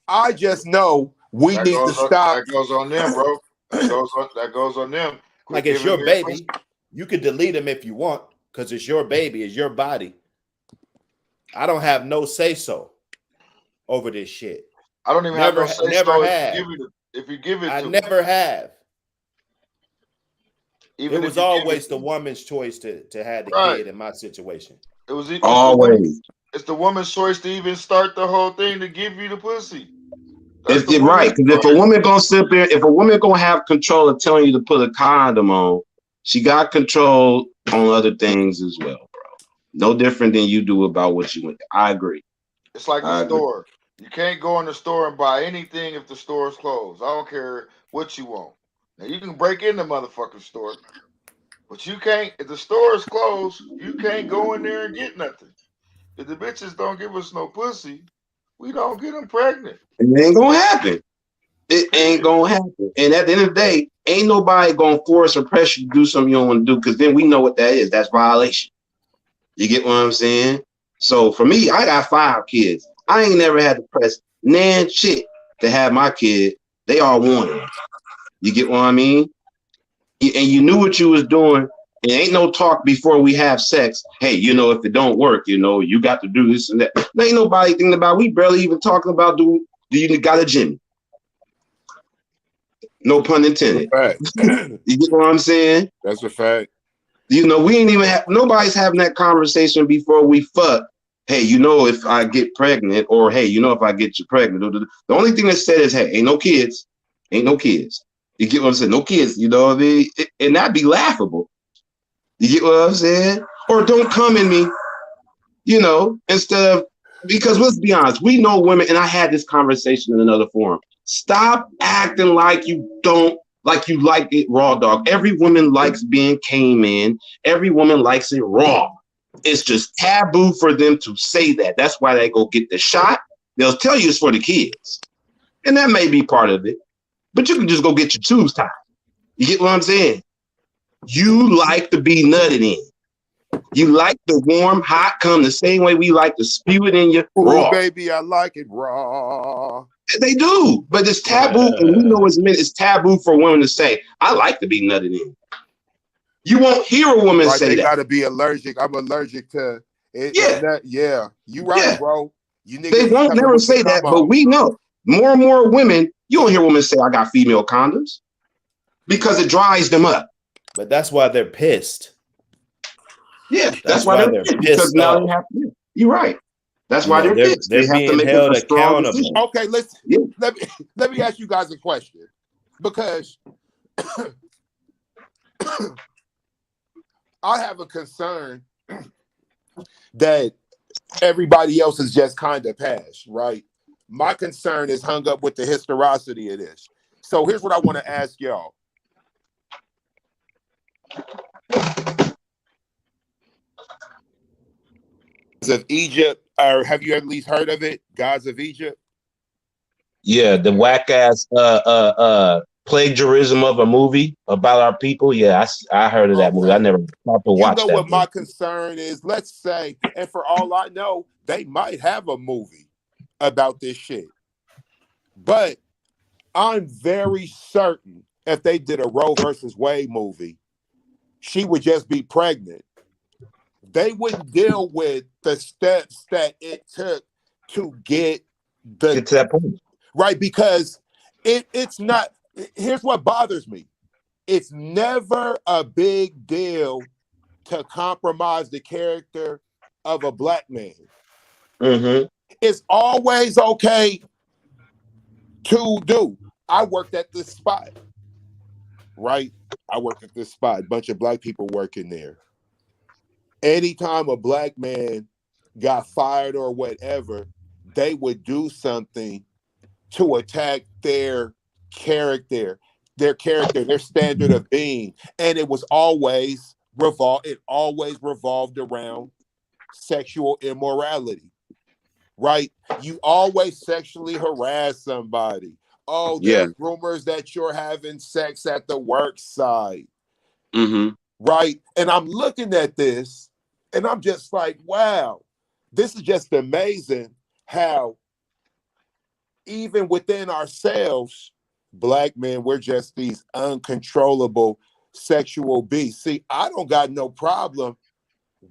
I just know we That need to goes on, stop. that goes on them, bro. That goes on them. Like, Quit it's your giving baby. You could delete him if you want, because it's your baby, it's your body. I don't have no say-so over this shit. I don't even have no say never so have. if you give it I to never have. even It was always the woman's choice to have the kid in my situation. It was Always. It's the woman's choice to even start the whole thing to give you the pussy. It's right, because if a woman gonna sit there, if a woman gonna have control of telling you to put a condom on, she got control on other things as well, bro. No different than you do about what you want. I agree. It's like the store. You can't go in the store and buy anything if the store is closed. I don't care what you want. Now you can break in the motherfucking store, but you can't. If the store is closed, you can't go in there and get nothing. If the bitches don't give us no pussy, we don't get them pregnant. It ain't gonna happen. It ain't gonna happen. And at the end of the day, ain't nobody gonna force or pressure you to do something you don't want to do, because then we know what that is. That's violation. You get what I'm saying? So for me, I got 5 kids. I ain't never had to press nan shit to have my kid. They all wanted it. You get what I mean? And you knew what you was doing. It ain't no talk before we have sex. Hey, if it don't work, you got to do this and that. There ain't nobody thinking about. We barely even talking about do you got a Jimmy? No pun intended. You get what I'm saying? That's a fact. We ain't even nobody's having that conversation before we fuck. Hey, if I get pregnant, or hey, if I get you pregnant. The only thing that's said is, hey, ain't no kids. Ain't no kids. You get what I'm saying? No kids, you know what I mean? And that'd be laughable. You get what I'm saying? Or don't come in me, instead of, because let's be honest, we know women, and I had this conversation in another forum. Stop acting like you like it raw, dog. Every woman likes being came in. Every woman likes it raw. It's just taboo for them to say that. That's why they go get the shot. They'll tell you it's for the kids. And that may be part of it. But you can just go get your tubes tied. You get what I'm saying? You like to be nutted in. You like the warm, hot cum the same way we like to spew it in you raw. Ooh, baby, I like it raw. They do, but it's taboo, and we know as men, it's taboo for women to say, I like to be nutted in. You won't hear a woman say they that. Got to be allergic. I'm allergic to it. Yeah. You right, bro. You niggas they won't never say that, but we know more and more women, you don't hear women say, I got female condoms, because it dries them up. But that's why they're pissed. Yeah, that's why they're pissed. Because now they have to. You're right. That's why they're pissed. They're being held accountable. Okay, let me ask you guys a question, because I have a concern that everybody else is just kind of past, right? My concern is hung up with the historicity of this. So here's what I want to ask y'all. Of Egypt, or have you at least heard of it? Gods of Egypt? Yeah, the whack ass plagiarism of a movie about our people. Yeah, I heard of that movie. I never thought to watch that. You know what my concern is? Let's say, and for all I know, they might have a movie about this shit. But I'm very certain if they did a Roe versus Wade movie, she would just be pregnant. They wouldn't deal with the steps that it took to get the Get to that point. right, because it's not. Here's what bothers me. It's never a big deal to compromise the character of a black man. Mm-hmm. It's always okay to do. I worked at this spot, right? I worked at this spot, a bunch of black people working there. Anytime a black man got fired or whatever, they would do something to attack character, their standard of being. And it was always revolved around sexual immorality, right? You always sexually harass somebody. Oh, Yeah. there's rumors that you're having sex at the work site, Mm-hmm. right? And I'm looking at this and I'm just like, wow, this is just amazing how even within ourselves, black men, we're just these uncontrollable sexual beasts. See, I don't got no problem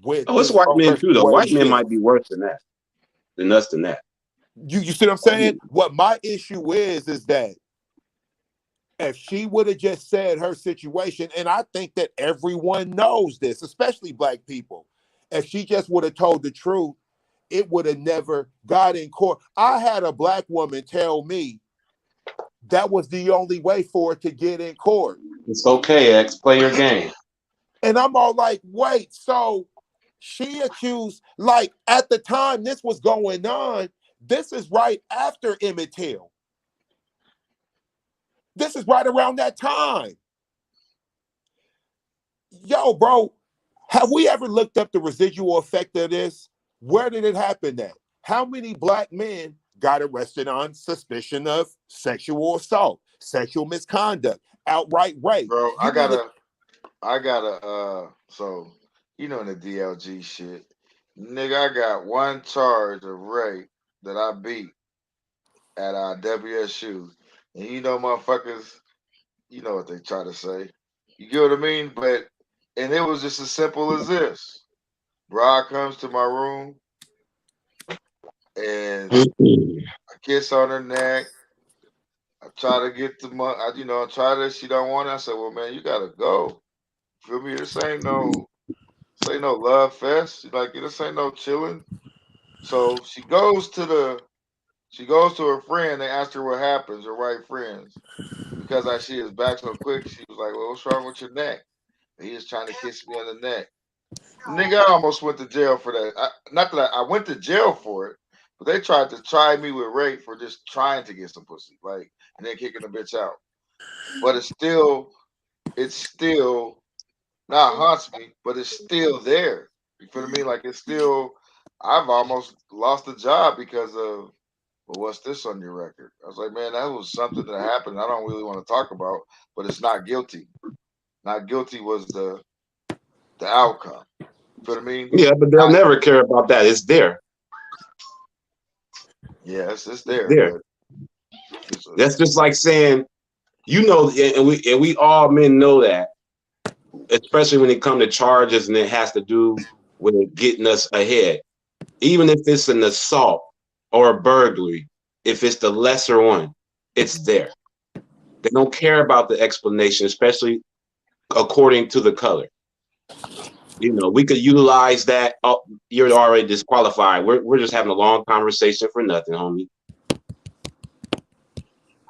with Oh, it's this white Roe men versus too, though. Wade White men shit. might be worse than that, than us than that. You see what I'm saying? What my issue is that if she would have just said her situation, and I think that everyone knows this, especially black people, if she just would have told the truth, it would have never got in court. I had a black woman tell me that was the only way for it to get in court. It's okay, X. Play your game. And I'm all like, wait, so she accused, like at the time this was going on, this is right after Emmett Till. This is right around that time. Yo, bro, have we ever looked up the residual effect of this? Where did it happen at? How many black men got arrested on suspicion of sexual assault, sexual misconduct, outright rape? Bro, You need to, so you know in the DLG shit, nigga, I got one charge of rape that I beat at WSU, and you know, motherfuckers, you know what they try to say. You get what I mean? And it was just as simple as this. Broad comes to my room and I kiss on her neck. I try to get the money, I try to, she don't want it. I said, well, man, you gotta go. Feel me? This ain't no love fest. Like, this ain't no chilling. So she goes to her friend. They asked her what happens, her right friends. Because I see his back so quick, she was like, well, what's wrong with your neck? And he was trying to kiss me on the neck. Nigga, I almost went to jail for that. Not that I went to jail for it, but they tried to try me with rape for just trying to get some pussy, like, and then kicking the bitch out. But it still not haunts me, but it's still there. You feel me? Like, it's still, I've almost lost a job because of, well, what's this on your record? I was like, man, that was something that happened I don't really want to talk about, but it's not guilty. Not guilty was the outcome. You feel what I mean? Yeah, but they'll never care about that. It's there. Yeah, it's there. There. But That's just like saying, you know, and we all men know that, especially when it comes to charges and it has to do with getting us ahead. Even if it's an assault or a burglary, if it's the lesser one, it's there. They don't care about the explanation, especially according to the color. You know, we could utilize that. Oh, you're already disqualified. We're just having a long conversation for nothing, homie.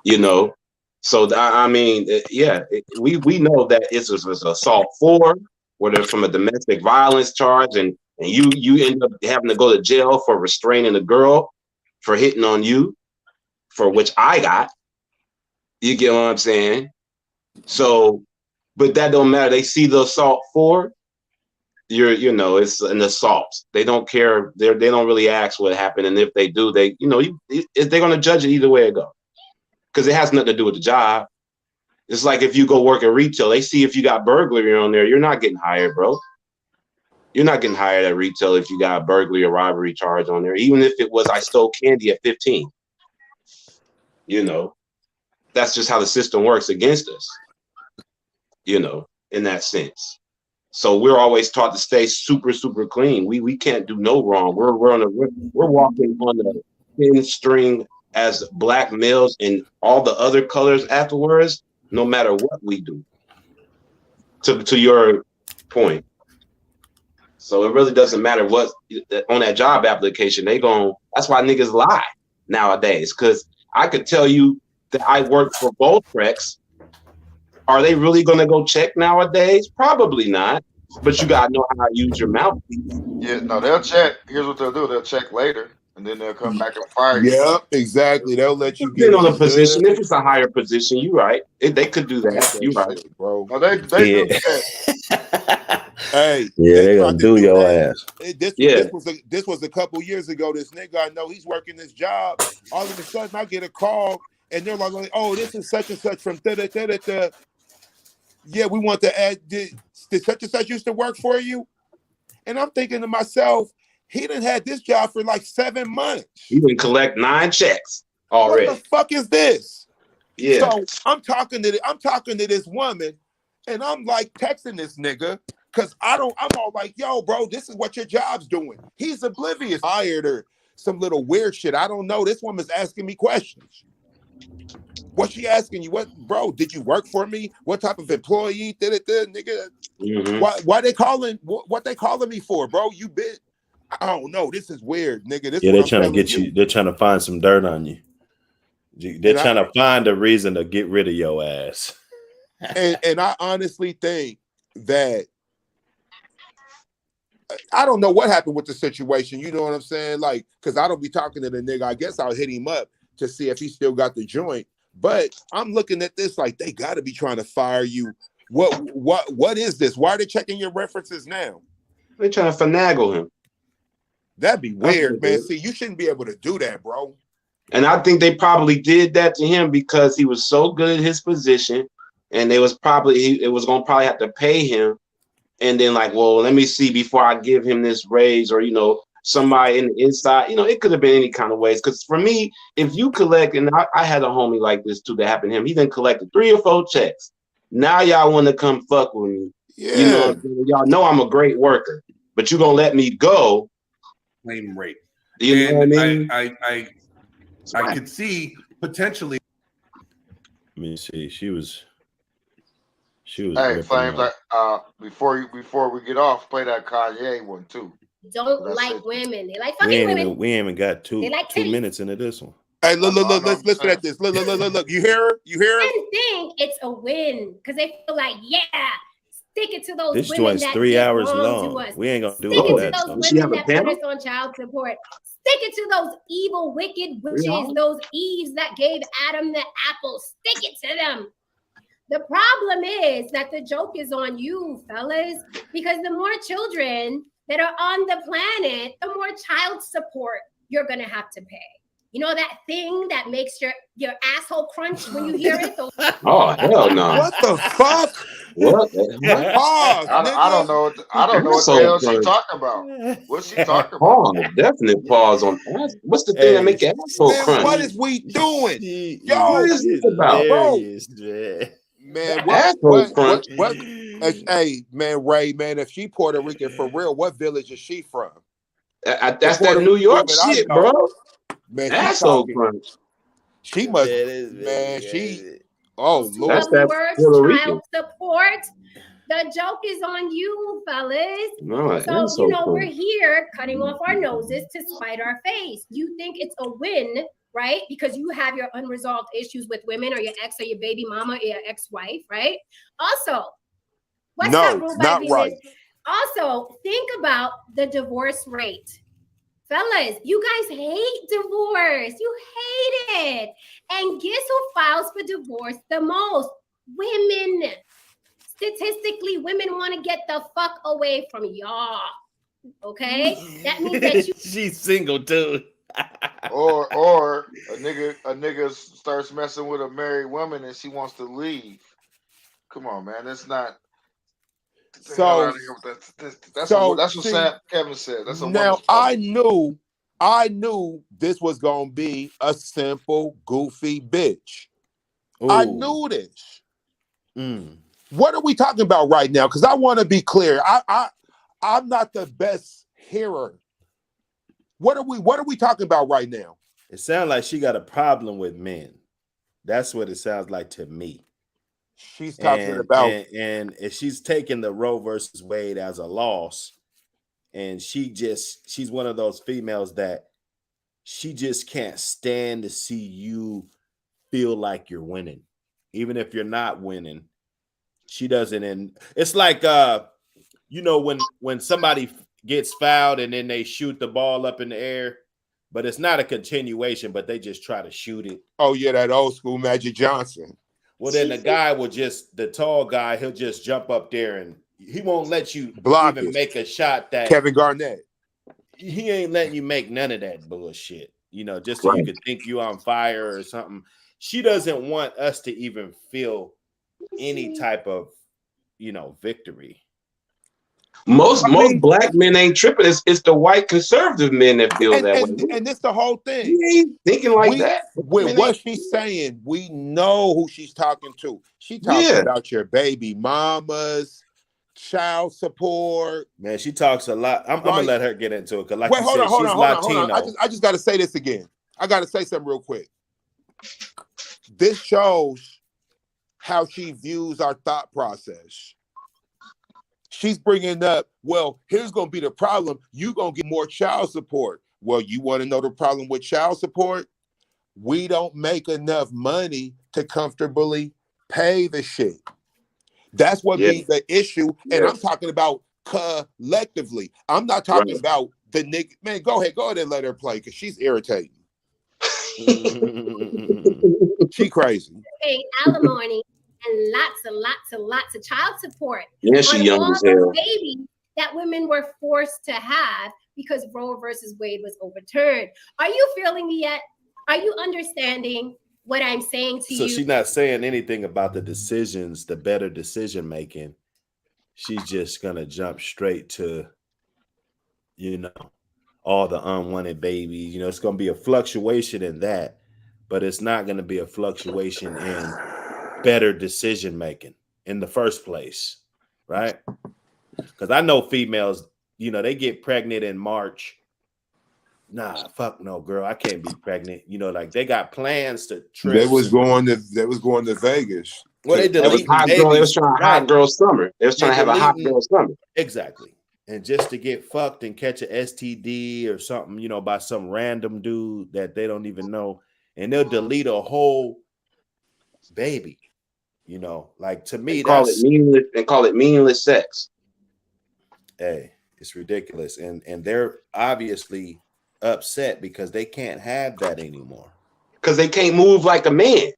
You know, so I mean, yeah, we know that it's assault 4, whether from a domestic violence charge, and you end up having to go to jail for restraining a girl for hitting on you, for which I got. You get what I'm saying? So, but that don't matter. They see the assault 4. You know, it's an assault. They don't care. They don't really ask what happened, and if they do, they're going to judge it either way it goes, because it has nothing to do with the job. It's like if you go work at retail, they see if you got burglary on there, you're not getting hired, bro. You're not getting hired at retail if you got a burglary or robbery charge on there, even if it was I stole candy at 15. You know, that's just how the system works against us, you know, in that sense. So we're always taught to stay super, super clean. We can't do no wrong. We're walking on thin string as black males and all the other colors afterwards, no matter what we do. To your point. So it really doesn't matter what on that job application, that's why niggas lie nowadays. Cause I could tell you that I work for Voltrex. Are they really gonna go check nowadays? Probably not. But you gotta know how to use your mouthpiece. Yeah, no, they'll check. Here's what they'll do: they'll check later, and then they'll come back and fire you. Yeah, exactly. They'll let you get Depending on in the position, good. if it's a higher position, you're right. They could do Hate that. that You're right. shit, bro. No, they do that. Hey, Yeah, they gonna tried to do your that. ass. This was a couple years ago. This nigga I know, he's working this job. All of a sudden, I get a call, and they're like, "Oh, this is such and such from da. Yeah, we want to add. Did such and such used to work for you?" And I'm thinking to myself, he done had this job for like 7 months. You can collect 9 checks already. What the fuck is this? Yeah. So I'm talking to this woman, and I'm like texting this nigga because I'm all like, "Yo, bro, this is what your job's doing." He's oblivious. Hired her some little weird shit. I don't know. This woman's asking me questions. What's she asking you? What, bro? Did you work for me? What type of employee? Nigga. Mm-hmm. Why they calling? What they calling me for, bro? You bit. I don't know. This is weird, nigga. This Yeah, what they're I'm trying to telling get you. They're trying to find some dirt on you. They're And trying to find a reason to get rid of your ass. and I honestly think that I don't know what happened with the situation. You know what I'm saying? Like, because I don't be talking to the nigga. I guess I'll hit him up to see if he still got the joint. But I'm looking at this like they got to be trying to fire you. What is this? Why are they checking your references now? They're trying to finagle him. That'd be weird, man. Weird. See, you shouldn't be able to do that, bro. And I think they probably did that to him because he was so good at his position, and it was probably have to pay him. And then like, well, let me see before I give him this raise, or somebody in the inside. It could have been any kind of ways. Because for me, if you collect, and I had a homie like this too that happened to him. He then collected 3 or 4 checks. Now y'all want to come fuck with me. Yeah. Y'all know I'm a great worker, but you're gonna let me go. Claim rate. You know what I mean? I could see potentially. Let me see. She was. Hey, Flames! Before we get off, play that Kanye one too. Don't like women. They like fucking women. We ain't even got two like 2 titties. minutes into this one. Hey, look, listen at this. Look. You hear her? You hear her? I think it's a win because they feel like, yeah, stick it to those This women joint's that 3 did hours wrong long. to us. We ain't gonna do Stick all it to that. those Stuff. women that put us on child support. Stick it to those evil, wicked witches, those Eves that gave Adam the apple. Stick it to them. The problem is that the joke is on you, fellas, because the more children that are on the planet, the more child support you're going to have to pay. You know that thing that makes your asshole crunch when you hear it? Oh, hell no. What the fuck? What? Pause, I don't know. I don't know what the hell she talking about. What's she talking about? Pause. Definite pause on. What's the thing that make your asshole Man, crunch? what is we doing? Yo, what is this about, bro? Man. Man, what? Hey, man, Ray, man, if she Puerto Rican for real, what village is she from? That's that New York shit, bro. Man, asshole crunch. She must, man. She. Oh Lord, that's that Puerto child support. The joke is on you, fellas. No, so we're here cutting off our noses to spite our face. You think it's a win, right? Because you have your unresolved issues with women or your ex or your baby mama or your ex-wife, right? Also, what's that rule by Venus? Also, think about the divorce rate. Fellas, you guys hate divorce. You hate it. And guess who files for divorce the most? Women. Statistically, women want to get the fuck away from y'all. Okay? That means that you she's single too. or a nigga starts messing with a married woman and she wants to leave. Come on, man. That's not. So that's what Sam Kevin said. That's a now I knew this was gonna be a simple, goofy bitch. Ooh. I knew this. What are we talking about right now? Because I want to be clear. I'm not the best hearer. What are we talking about right now? It sounds like she got a problem with men. That's what it sounds like to me. She's talking And about and and if she's taking the Roe versus Wade as a loss, and she's one of those females that she just can't stand to see you feel like you're winning, even if you're not winning. She doesn't, and it's like when somebody gets fouled and then they shoot the ball up in the air, but it's not a continuation, but they just try to shoot it. oh yeah, that old school Magic Johnson. Well, then the tall guy, he'll just jump up there and he won't let you Block even it. make a shot that Kevin Garnett. he ain't letting you make none of that bullshit, just so you Right. could think you on fire or something. She doesn't want us to even feel any type of, victory. Most I mean, black men ain't tripping. It's the white conservative men that feel and that and way. and this the whole thing. He ain't thinking like We that. with Man, what she's saying, we know who she's talking to. She talking Yeah. about your baby mamas, child support. Man, she talks a lot. I'm gonna Right? let her get into it because, like Wait, you hold said, on, hold she's on, hold on, hold on. Latino. I just got to say this again. I got to say something real quick. This shows how she views our thought process. She's bringing up, well, here's going to be the problem. You're going to get more child support. Well, you want to know the problem with child support? We don't make enough money to comfortably pay the shit. That's what Yeah. be the issue. And Yeah. I'm talking about collectively. I'm not talking Right. about the nigga. Man, go ahead and let her play because she's irritating. She crazy. Paying alimony and lots of child support Yeah, she on young all as those hell. babies that women were forced to have because Roe versus Wade was overturned. Are you feeling me yet? Are you understanding what I'm saying to So you? she's not saying anything about the decisions, the better decision making. She's just gonna jump straight to, all the unwanted babies. It's gonna be a fluctuation in that, but it's not gonna be a fluctuation in better decision making in the first place, right? Because I know females, they get pregnant in March. Nah, fuck no, girl, I can't be pregnant. Like they got plans to They trips. was going to Vegas. Well, they It was deleting hot girl. They was babies, trying to right? hot girl summer. They was trying They're to have a hot deleting girl summer. exactly, and just to get fucked and catch a STD or something, by some random dude that they don't even know, and they'll delete a whole baby. Like to me, Call it meaningless sex. hey, it's ridiculous, and they're obviously upset because they can't have that anymore. Because they can't move like a man.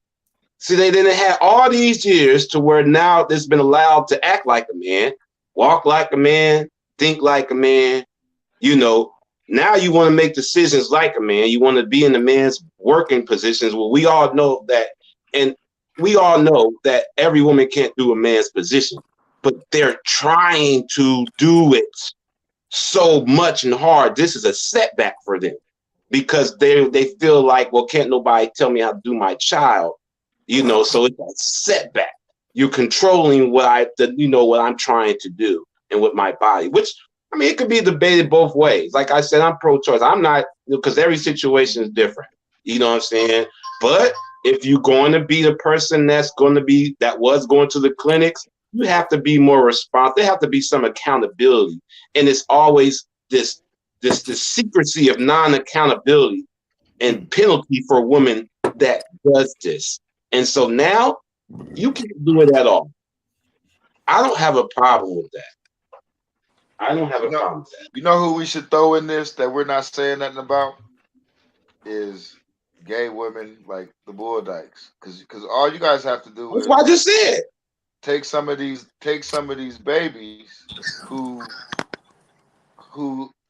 See, they didn't have all these years to where now it's been allowed to act like a man, walk like a man, think like a man. Now you want to make decisions like a man. You want to be in the man's working positions. Well, we all know that, and we all know that every woman can't do a man's position, but they're trying to do it so much and hard. This is a setback for them because they feel like, well, can't nobody tell me how to do my child, so it's a setback. You're controlling what I'm trying to do and with my body, which I mean, it could be debated both ways. Like I said, I'm pro-choice. I'm not, because every situation is different. You know what I'm saying? But if you're going to be the person that was going to the clinics, you have to be more responsible. There have to be some accountability. And it's always this secrecy of non-accountability and penalty for a woman that does this. And so now you can't do it at all. I don't have a problem with that. I don't have a problem with that. You know who we should throw in this that we're not saying nothing about is gay women like the Bull Dykes, because all you guys have to do That's what I is just said. take some of these babies who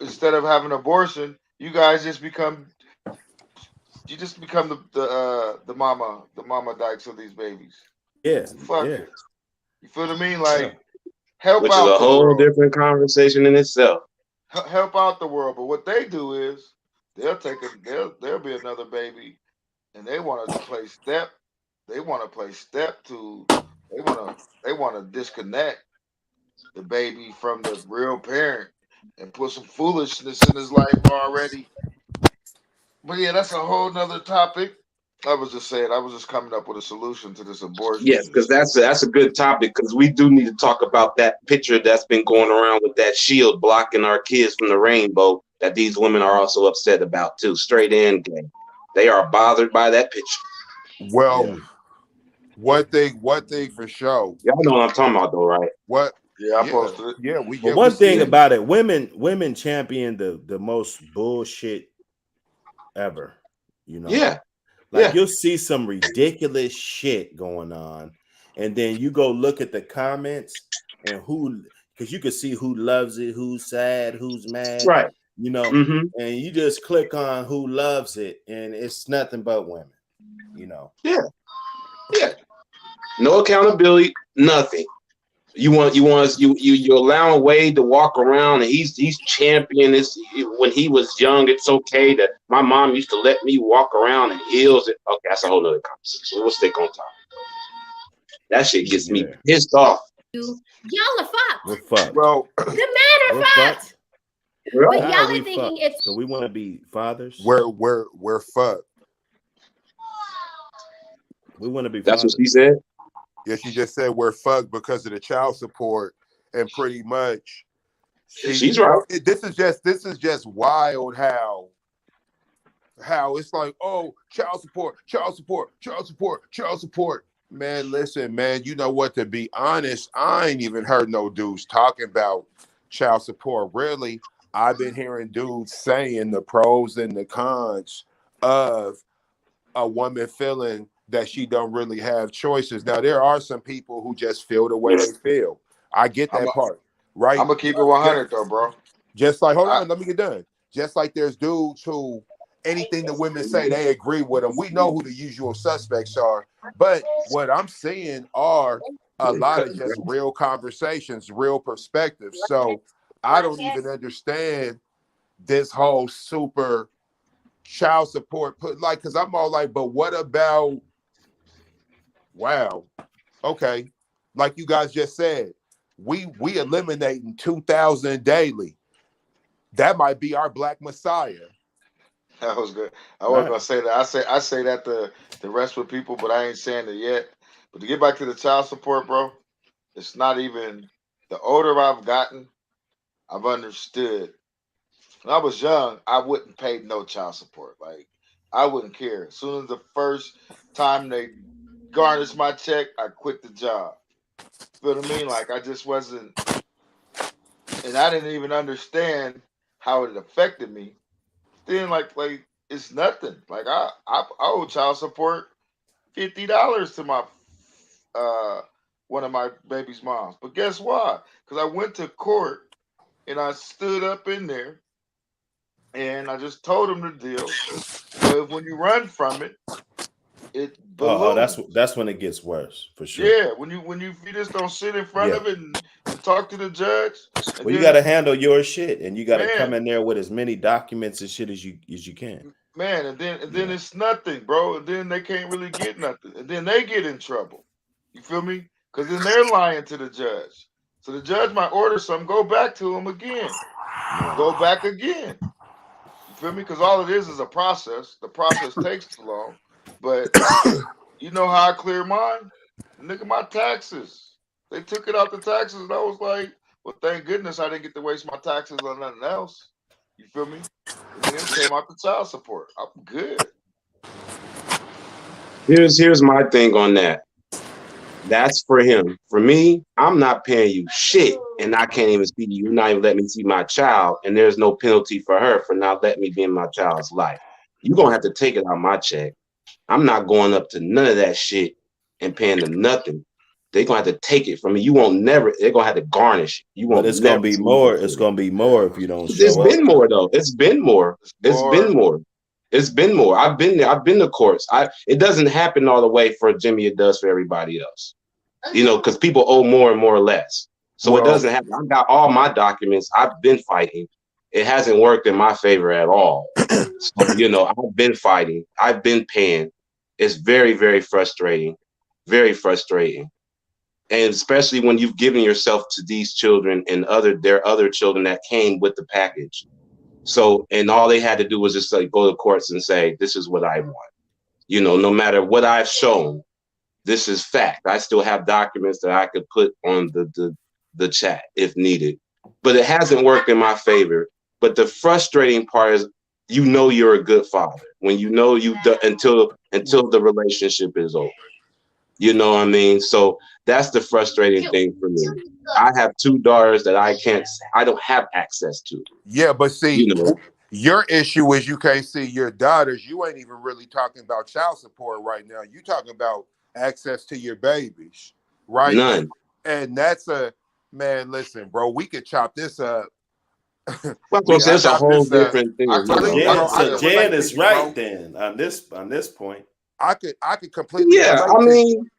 instead of having abortion, you guys just become the mama dykes of these babies. Yeah, Fuck yeah. it. You feel what I mean? Like Yeah. help Which is out a the whole world. different conversation in itself. Help out the world. But what they do is there'll be another baby and they want to play step. They want to play step to they want to disconnect the baby from the real parent and put some foolishness in his life already. But yeah, that's a whole nother topic. I was just saying, I was just coming up with a solution to this Yes, abortion. because that's a good topic because we do need to talk about that picture that's been going around with that shield blocking our kids from the rainbow that these women are also upset about too. Straight and gay. They are bothered by that picture. Well, Yeah. one thing for sure. Y'all know what I'm talking about though, right? What? Yeah, I Yeah, posted it. But we one see thing it. about it, women champion the most bullshit ever. You know, Yeah, like yeah, you'll see some ridiculous shit going on, and then you go look at the comments and who, because you can see who loves it, who's sad, who's mad, right. you know, Mm-hmm. and you just click on who loves it, and it's nothing but women, you know. Yeah, yeah. No accountability, nothing. You're allowing Wade to walk around and he's champion. This when he was young, it's okay that my mom used to let me walk around in heels. Okay, that's a whole nother conversation. We'll stick on top. That shit gets me Yeah, pissed off. Y'all are we're fucked. fucked. Well, The men We're are fucked. fucked. But How y'all are are we thinking fucked? it's Because we want to be fathers. we're fucked. We want to be That's what she fathers. said. Yeah, she just said we're fucked because of the child support, and pretty much She's right. this is just wild how it's like, oh, child support, child support, child support, child support. Man, listen, man, you know what? To be honest, I ain't even heard no dudes talking about child support. Really, I've been hearing dudes saying the pros and the cons of a woman feeling that she don't really have choices. Now, there are some people who just feel the way they feel. I get I'm that part, right? gonna keep it 100 though, bro. Just like, hold I on, let me get done. Just like there's dudes who anything the women say, they agree with them. We know who the usual suspects are, but what I'm seeing are a lot of just real conversations, real perspectives. So I don't even understand this whole super child support put like, because I'm all like, but what about, wow, okay, like you guys just said, we eliminating 2,000 daily. That might be our black messiah. that was good. I wasn't Right. gonna say that. I say that to the rest of people, but I ain't saying it yet. But to get back to the child support, bro, it's not even the older I've gotten, I've understood. When I was young, I wouldn't pay no child support. Like I wouldn't care. As soon as the first time they garnished my check, I quit the job. Feel what I mean? Like I just wasn't, and I didn't even understand how it affected me. Then like it's nothing. Like I owe child support $50 to my uh one of my baby's moms. But guess why? Because I went to court and I stood up in there and I just told them the deal. Well, when you run from it, it Oh, balloons. that's when it gets worse for sure. Yeah, when you if you just don't sit in front Yeah. of it and talk to the judge, and Well, you got to then handle your shit, and you got to come man, in there with as many documents and shit as you can. man, and then Yeah. it's nothing, bro. And then they can't really get nothing, and then they get in trouble. You feel me? Because then they're lying to the judge. So the judge might order something, go back to him again, Right. go back again. You feel me? Because all it is a process. The process takes too long. But you know how I clear mine? Nigga, my taxes. They took it out the taxes, and I was like, well, thank goodness I didn't get to waste my taxes on nothing else. You feel me? And then it came out the child support. I'm good. Here's my thing on that. That's for him. For me, I'm not paying you shit, and I can't even see you. You're not even letting me see my child, and there's no penalty for her for not letting me be in my child's life. You're gonna have to take it out my check. I'm not going up to none of that shit and paying them nothing. They're gonna have to take it from me. You won't never, they're gonna have to garnish it. You But won't it's gonna never be see me more. It's again. gonna be more if you don't It's show up, been though. more though. It's been more. It's It's been more. more. It's been more. I've been there. I've been to courts. It doesn't happen all the way for Jimmy. It does for everybody else. Because people owe more and more or less. So it Well, doesn't happen. I've got all my documents. I've been fighting. It hasn't worked in my favor at all. So, I've been fighting. I've been paying. It's very, very frustrating. Very frustrating. And especially when you've given yourself to these children and their other children that came with the package. So, and all they had to do was just like go to courts and say, this is what I want. You know, no matter what I've shown, this is fact. I still have documents that I could put on the chat if needed. But it hasn't worked in my favor. But the frustrating part is, you know, you're a good father when you know until the relationship is over. You know what I mean? So that's the frustrating thing for me. I have 2 daughters that I don't have access to. Yeah, but see, You know, your issue is you can't see your daughters. You ain't even really talking about child support right now. You talking about access to your babies, right? none. And that's man. Listen, bro, we could chop this up. Well, We Yeah, could it's a chop whole this up. different thing. I You totally, know? Bro, I So could Jen relate to is you, right bro. then on this point. I could completely Yeah, relate I to you. mean,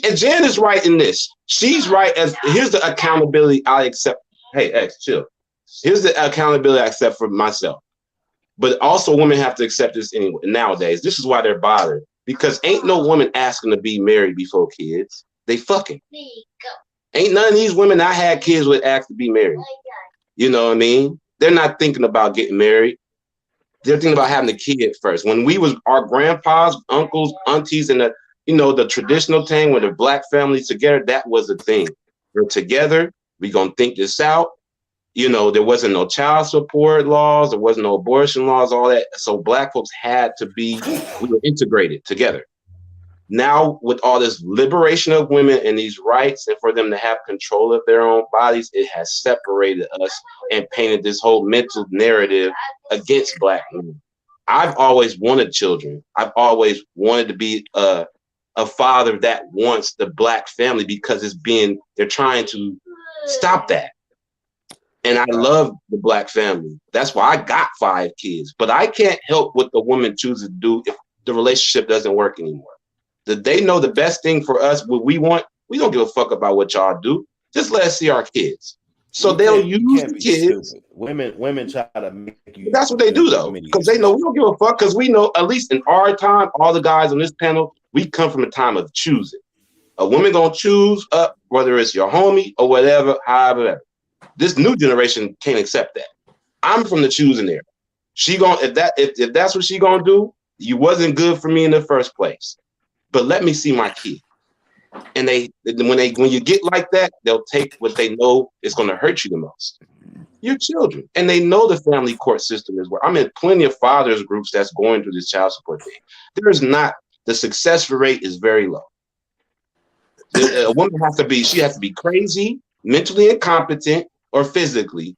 and Jan is right in this. She's right here's the accountability I accept. Hey, X, chill. Here's the accountability I accept for myself. But also women have to accept this anyway nowadays. This is why they're bothered. Because ain't no woman asking to be married before kids. They fucking. Ain't none of these women I had kids with ask to be married. You know what I mean? They're not thinking about getting married. They're thinking about having a kid first. When we was our grandpas, uncles, aunties, and the traditional thing when the black families together, that was the thing. We're together. We gonna think this out. You know, there wasn't no child support laws. There wasn't no abortion laws. All that. So black folks had to be. We were integrated together. Now, with all this liberation of women and these rights, and for them to have control of their own bodies, it has separated us and painted this whole mental narrative against black women. I've always wanted children. I've always wanted to be a father that wants the black family because they're trying to stop that. And I love the black family. That's why I got 5 kids. But I can't help what the woman chooses to do if the relationship doesn't work anymore. They know the best thing for us, what we want. We don't give a fuck about what y'all do. Just let us see our kids. So they'll use the kids. Stupid. Women try to make you. That's what they do though, because they know we don't give a fuck. Because we know, at least in our time, all the guys on this panel, we come from a time of choosing. A woman gonna choose up, whether it's your homie or whatever, however. This new generation can't accept that. I'm from the choosing era. She gonna if that's what she gonna do, you wasn't good for me in the first place. But let me see my kid. And when you get like that, they'll take what they know is going to hurt you the most. Your children. And they know the family court system is where I'm in plenty of fathers groups that's going through this child support thing. The success rate is very low. A woman has to be crazy, mentally incompetent, or physically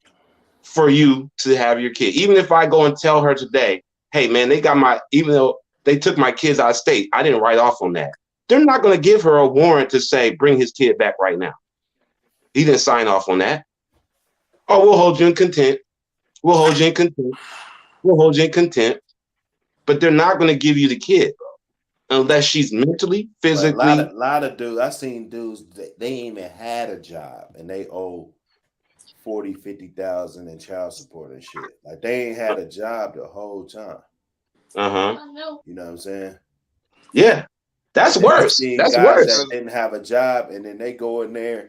for you to have your kid. Even if I go and tell her today, hey man, even though they took my kids out of state, I didn't write off on that. They're not going to give her a warrant to say, bring his kid back right now. He didn't sign off on that. Oh, we'll hold you in contempt. We'll hold you in contempt. We'll hold you in contempt. But they're not going to give you the kid, bro, unless she's mentally, physically. A lot of dudes, I seen dudes, they ain't even had a job and they owe 40, 50,000 in child support and shit. Like they ain't had a job the whole time. Uh-huh. You know what I'm saying? Yeah. That's worse. That's guys worse. that didn't have a job and then they go in there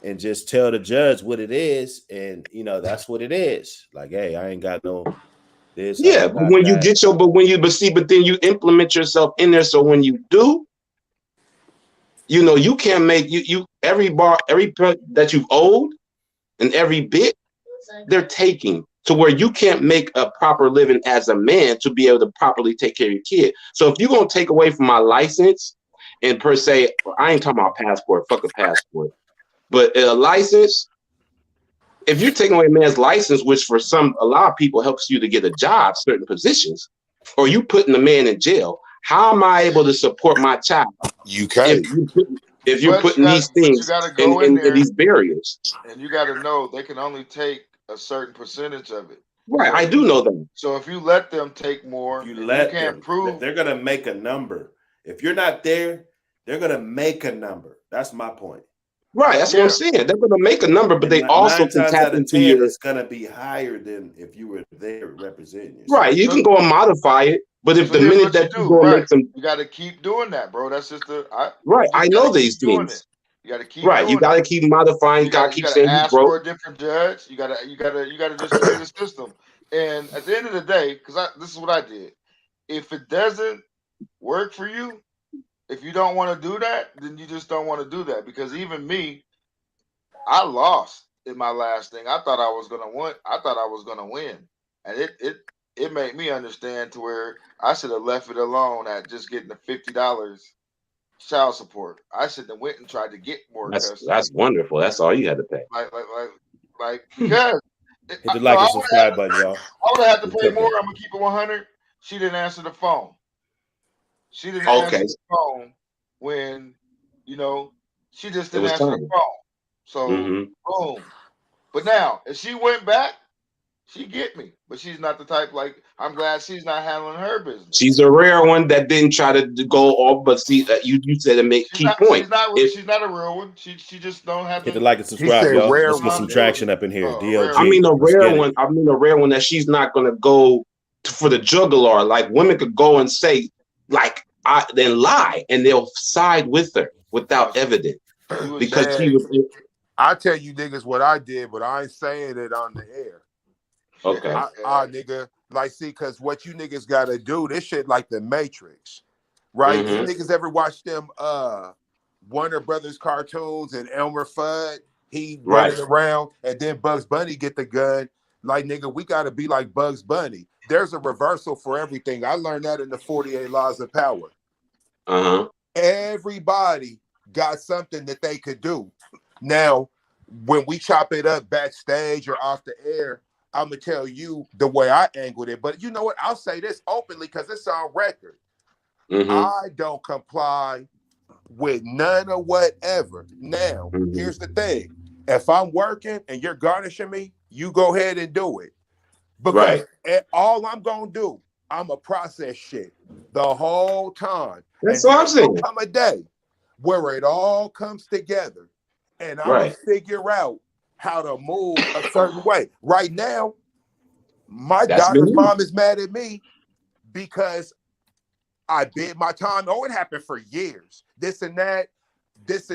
and just tell the judge what it is, and that's what it is. Like, hey, I ain't got no this. Yeah, but when you get but then you implement yourself in there. So when you do, you can't make every that you've owed and every bit they're taking to where you can't make a proper living as a man to be able to properly take care of your kid. So if you're going to take away from my license and per se, I ain't talking about passport, fuck a passport, but a license, if you're taking away a man's license, which for a lot of people helps you to get a job, certain positions, or you putting a man in jail, how am I able to support my child? You can't. If you're putting these things in these barriers. And you got to know they can only take a certain percentage of it. Right, so I do know that. So if you let them take more, you can't prove they're gonna make a number. If you're not there, they're gonna make a number. That's my point. Right, that's what I'm saying. They're gonna make a number, but they also can tap into your. It's gonna be higher than if you were there representing yourself. Right, you can go and modify it, but if the minute that you go make some, you got to keep doing that, bro. That's just right. I know these things. You got to keep right. You got to keep modifying. You got to keep saying ask for a different judge. You got to just play the system. And at the end of the day, because this is what I did. If it doesn't work for you, if you don't want to do that, then you just don't want to do that. Because even me, I lost in my last thing. I thought I was gonna win. I thought I was gonna win, and it made me understand to where I should have left it alone at just getting the $50 child support. I should have went and tried to get more custody. That's wonderful. That's all you had to pay. Like because Hit the no, like and subscribe button, y'all. I would have had to It's pay okay. more. I'm gonna keep it 100. She didn't answer the phone. She didn't answer the phone when she just didn't answer the phone. So boom. But now, if she went back, she get me. But she's not the type like I'm glad she's not handling her business. She's a rare one that didn't try to go off, but see, you said to make key point. She's not a real one. She just don't have Hit to the like and subscribe, y'all. Let's get some one. traction up in here. DLG. I mean a rare one that she's not gonna go for the jugular. Like women could go and say, like, then lie, and they'll side with her without evidence because she was. I tell you niggas what I did, but I ain't saying it on the air. Okay. Nigga, like, see, because what you niggas gotta do, this shit like the Matrix, right? You niggas ever watch them Warner Brothers cartoons and Elmer Fudd? He running around, and then Bugs Bunny get the gun. Like, nigga, we gotta be like Bugs Bunny. There's a reversal for everything. I learned that in the 48 Laws of Power. Everybody got something that they could do. Now, when we chop it up backstage or off the air, I'm gonna tell you the way I angled it. But you know what? I'll say this openly because it's on record. I don't comply with none of whatever. Now, here's the thing. If I'm working and you're garnishing me, you go ahead and do it. Because all I'm gonna do, I'm a process shit the whole time. That's what I'm saying. There's gonna come a day where it all comes together, and I'm gonna figure out how to move a certain way. Right now, my daughter's mom is mad at me because I bid my time. Oh, it happened for years. This and that.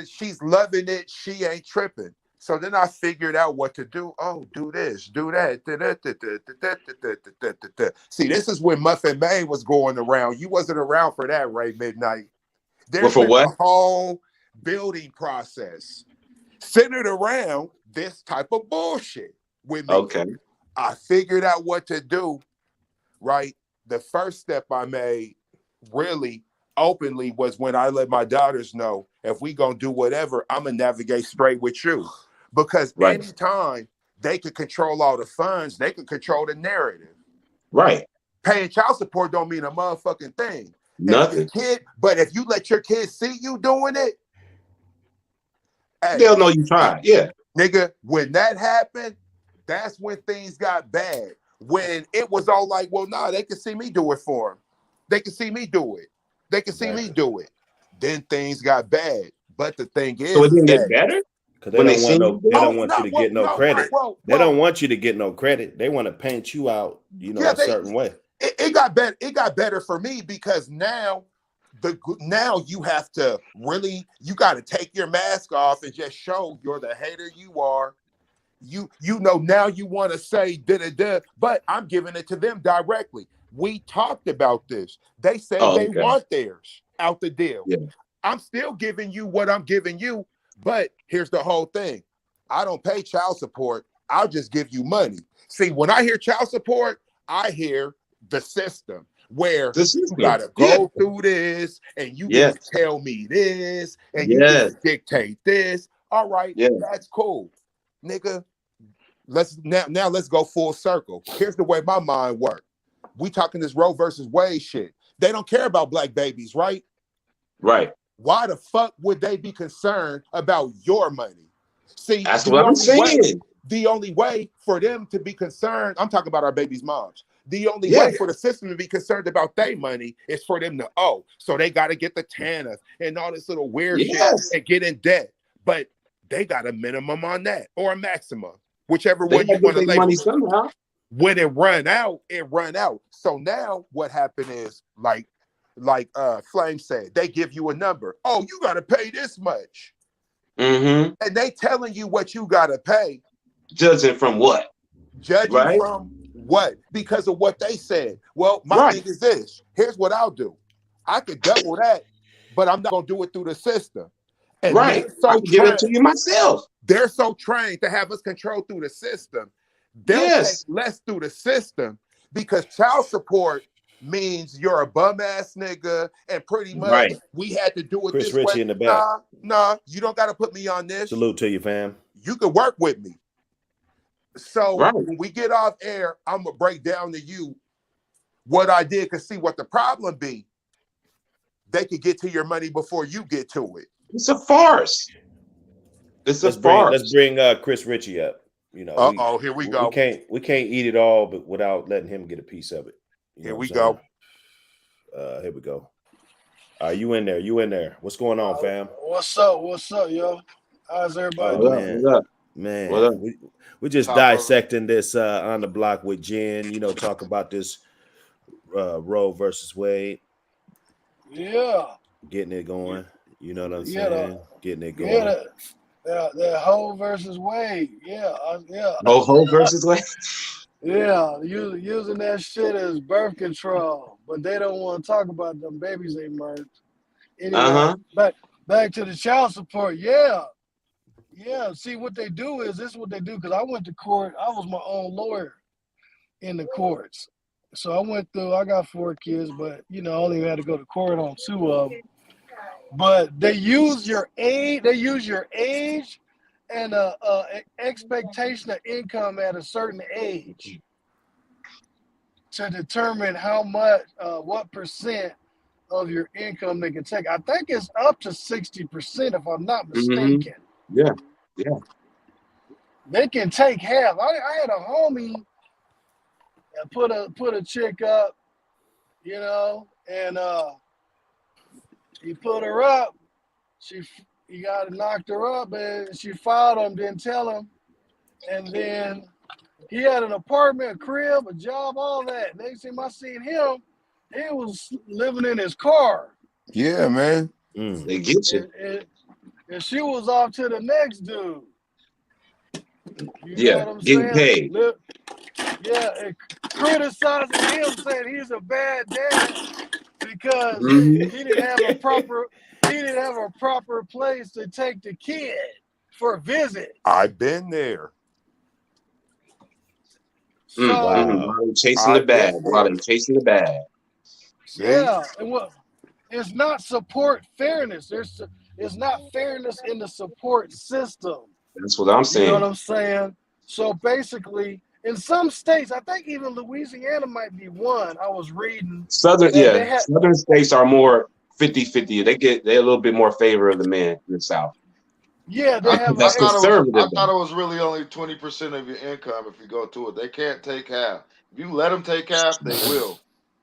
She's loving it. She ain't tripping. So then I figured out what to do. Oh, do this, do that. See, this is when Muffin Man was going around. You wasn't around for that, Ray Midnight. There's been a whole building process centered around this type of bullshit with me. Okay. I figured out what to do, right? The first step I made really openly was when I let my daughters know if we gonna do whatever, I'm gonna navigate straight with you. Because anytime they could control all the funds, they could control the narrative. Right. Paying child support don't mean a motherfucking thing. Nothing. But if you let your kids see you doing it, they'll know you tried. Yeah. Nigga, when that happened, that's when things got bad. When it was all like, well, nah, they can see me do it for them. They can see me do it. They can see me do it. Then things got bad. But the thing is, so it didn't get better? Because they don't want you to get no credit. They don't want you to get no credit. They want to paint you out, a certain way. It got better. It got better for me because now you have to really, you got to take your mask off and just show you're the hater you are. Now you want to say da-da-da, but I'm giving it to them directly. We talked about this. They say they want theirs out the deal. Yeah. I'm still giving you what I'm giving you, but here's the whole thing. I don't pay child support. I'll just give you money. See, when I hear child support, I hear the system where you gotta go through this and you can tell me this and you can dictate this. All right, that's cool. Nigga, let's go full circle. Here's the way my mind works. We talking this Roe versus Wade shit. They don't care about black babies, right? Right. Why the fuck would they be concerned about your money? See, that's what I'm saying. The only way for them to be concerned, I'm talking about our babies' moms. The only way for the system to be concerned about their money is for them to owe. So they got to get the TANF and all this little weird shit and get in debt. But they got a minimum on that or a maximum, whichever one you want to label. Money somehow. When it run out, it run out. So now what happened is like Flame said, they give you a number. Oh, you got to pay this much. And they telling you what you got to pay. Judging from what? Judging from What? Because of what they said. Well, my Right. thing is this. Here's what I'll do. I could double that, but I'm not gonna do it through the system. And Right. I can give it to you myself. they're so trained to have us control through the system. They'll take Yes. less through the system because child support means you're a bum ass nigga, and pretty much Right. we had to do it Chris this Ritchie way. in the back. Nah, you don't got to put me on this. Salute to you, fam. You can work with me. So Right. when we get off air, I'm gonna break down to you what I did, cause see what the problem be. They could get to your money before you get to it. It's a farce. It's a farce. Let's bring Chris Ritchie up. You know, Here we go. We can't eat it all, but without letting him get a piece of it. Here we go. Here we go. You in there? You in there? What's going on, fam? What's up? What's up, yo? How's everybody Oh, doing? man. What up? Man, What up? we just Top dissecting this on the block with Jen. You know, talk about this Roe versus Wade, Yeah. getting it going. You know what I'm Yeah, saying? Getting it going. Yeah, that Ho versus Wade. Yeah, yeah. Ho versus Wade. Yeah, using that shit as birth control, but they don't want to talk about them babies they murdered. Anyway, back to the child support. Yeah. See, what they do is this is what they do, because I went to court. I was my own lawyer in the courts. So I went through, I got 4 kids, but I only had to go to court on 2 of them. But they use your age, and expectation of income at a certain age to determine how much, what percent of your income they can take. I think it's up to 60%, if I'm not mistaken. Yeah. They can take half. I had a homie that put a chick up, and he put her up. He got knocked her up, and she filed him, didn't tell him. And then he had an apartment, a crib, a job, all that. Next time I seen him, he was living in his car. Yeah, man. They get you. And she was off to the next dude. Yeah, getting paid. And criticizing him, saying he's a bad dad because Mhm. he didn't have a proper place to take the kid for a visit. I've been there. So Wow. Chasing the bag. Chasing the bag. See? yeah, and it's not support fairness. It's not fairness in the support system. That's what I'm saying. You know what I'm saying? So basically, in some states, I think even Louisiana might be one. I was reading. Southern states are more 50-50. They're a little bit more favor of the man in the South. Yeah, they have. That's conservative. I thought it was really only 20% of your income if you go to it. They can't take half. If you let them take half, they will.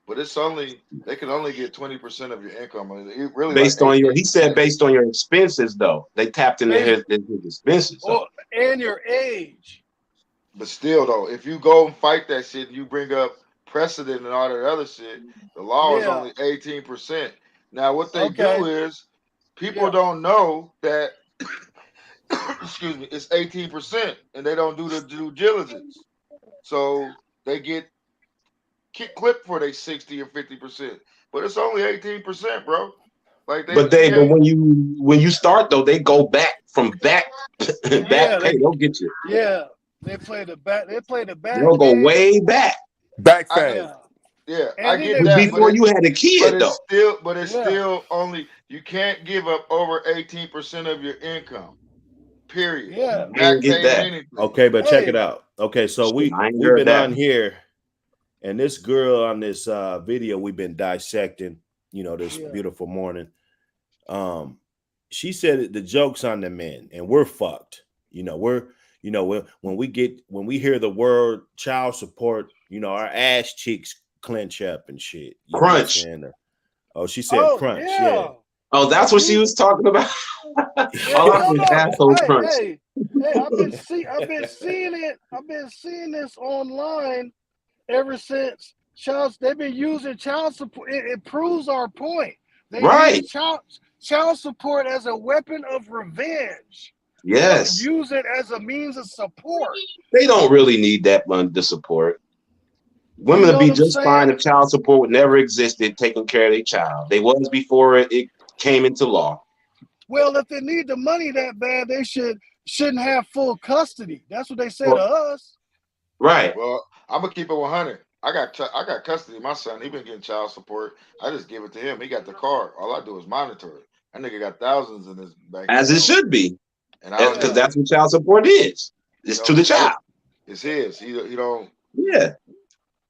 But they can only get 20% of your income. I mean, it really based on he said based on your expenses, though. They tapped into his expenses. Well, and your age. But still, though, if you go and fight that shit and you bring up precedent and all that other shit, the law is only 18%. Now, what they do is people don't know that, excuse me, it's 18%, and they don't do the due diligence. So they get clipped for their 60 or 50%. But it's only 18%, bro. Like but when you start though, they go back from back pay. They'll get you. Yeah. They play the back. They'll go way back. Back fast. Yeah, and I get that. Before you had a kid, though. It's still only, you can't give up over 18% of your income. Period. Yeah. Back pay anything. Okay, but check it out. Okay, so we've been on here, and this girl on this video we've been dissecting, this beautiful morning. She said the joke's on the men, and we're fucked. When we hear the word child support, our ass cheeks clench up and shit. Crunch. Oh, she said crunch. Yeah. Oh, that's what she was talking about. Asshole crunch. Hey, I've been seeing it. I've been seeing this online ever since they've been using child support. It proves our point. They use child support as a weapon of revenge. Yes. Use it as a means of support. They don't really need that money to support. Women know would be what I'm just fine saying? if child support would never existed, taking care of their child. They was before it came into law. Well, if they need the money that bad, they shouldn't have full custody. That's what they say to Well, us. right. Well, I'm gonna keep it 100. I got custody of my son. He been getting child support. I just give it to him. He got the car. All I do is monitor it. That nigga got thousands in his bank As it account, should be. and I don't Because Yeah, even, that's what child support is. It's to the child. it's his. He don't, Yeah.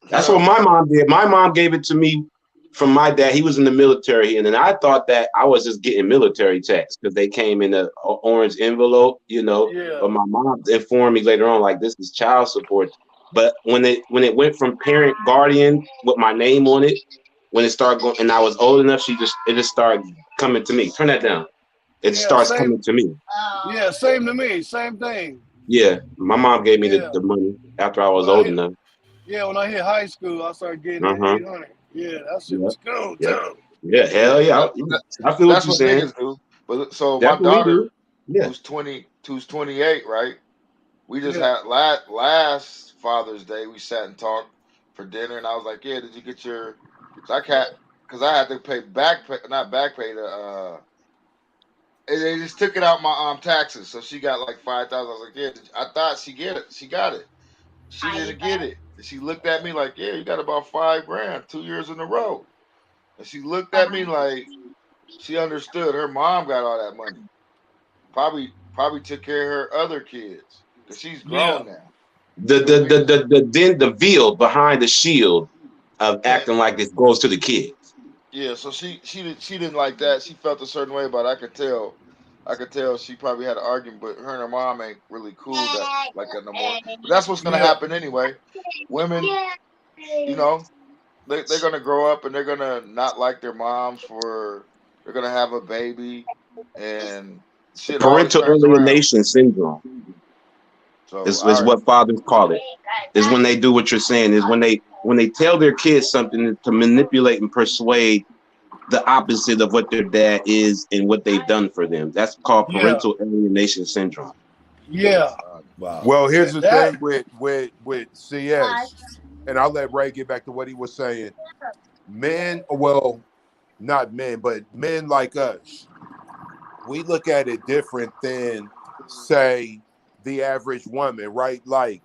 you That's what know. my mom did. My mom gave it to me from my dad. He was in the military, and then I thought that I was just getting military checks because they came in an orange envelope, yeah, But my mom informed me later on, like, this is child support. But when it went from parent guardian with my name on it, when it started going, and I was old enough, it just started coming to me. Turn that down. It yeah. starts coming to me. Yeah, same to me. Same thing. Yeah, my mom gave me Yeah. the money after I was When I old hit, enough. yeah, when I hit high school, I started getting Uh that huh. 800. Yeah, that shit Yeah. was cool Yeah. too. Yeah. Hell yeah. I feel what That's you're what saying. niggas do. But so my That's what we daughter, do. Yeah. who's 28, right? We just Yeah. had last Father's Day. We sat and talked for dinner, and I was like, "Yeah, did you get your?" So I can't, because I had to pay back pay, not back pay to. And they just took it out my taxes, so she got like 5,000. I was like, "Yeah, I thought she get it. She got it. She didn't get it." And she looked at me like, "Yeah, you got about 5 grand, 2 years in a row." And she looked at me like she understood. Her mom got all that money. Probably took care of her other kids because she's Yeah. grown now. The You know the what I mean? the the the veil behind the shield of Yeah, acting like this goes to the kids. yeah. So she didn't like that. She felt a certain way about it. I could tell. I could tell she probably had an argument, but her and her mom ain't really cool that like that no more. But that's what's gonna Yeah. happen anyway. Women, you know, they're gonna grow up and they're gonna not like their moms for they're gonna have a baby and shit always Parental turns around. alienation syndrome So is what fathers call it. Is when they do what you're saying. Is when they tell their kids something to manipulate and persuade the opposite of what their dad is and what they've done for them. That's called Yeah. parental alienation syndrome. Yeah. Wow. Well, here's the That. thing with CS, and I'll let Ray get back to what he was saying. Men, well, not men, but men like us, we look at it different than, say, the average woman, right? Like,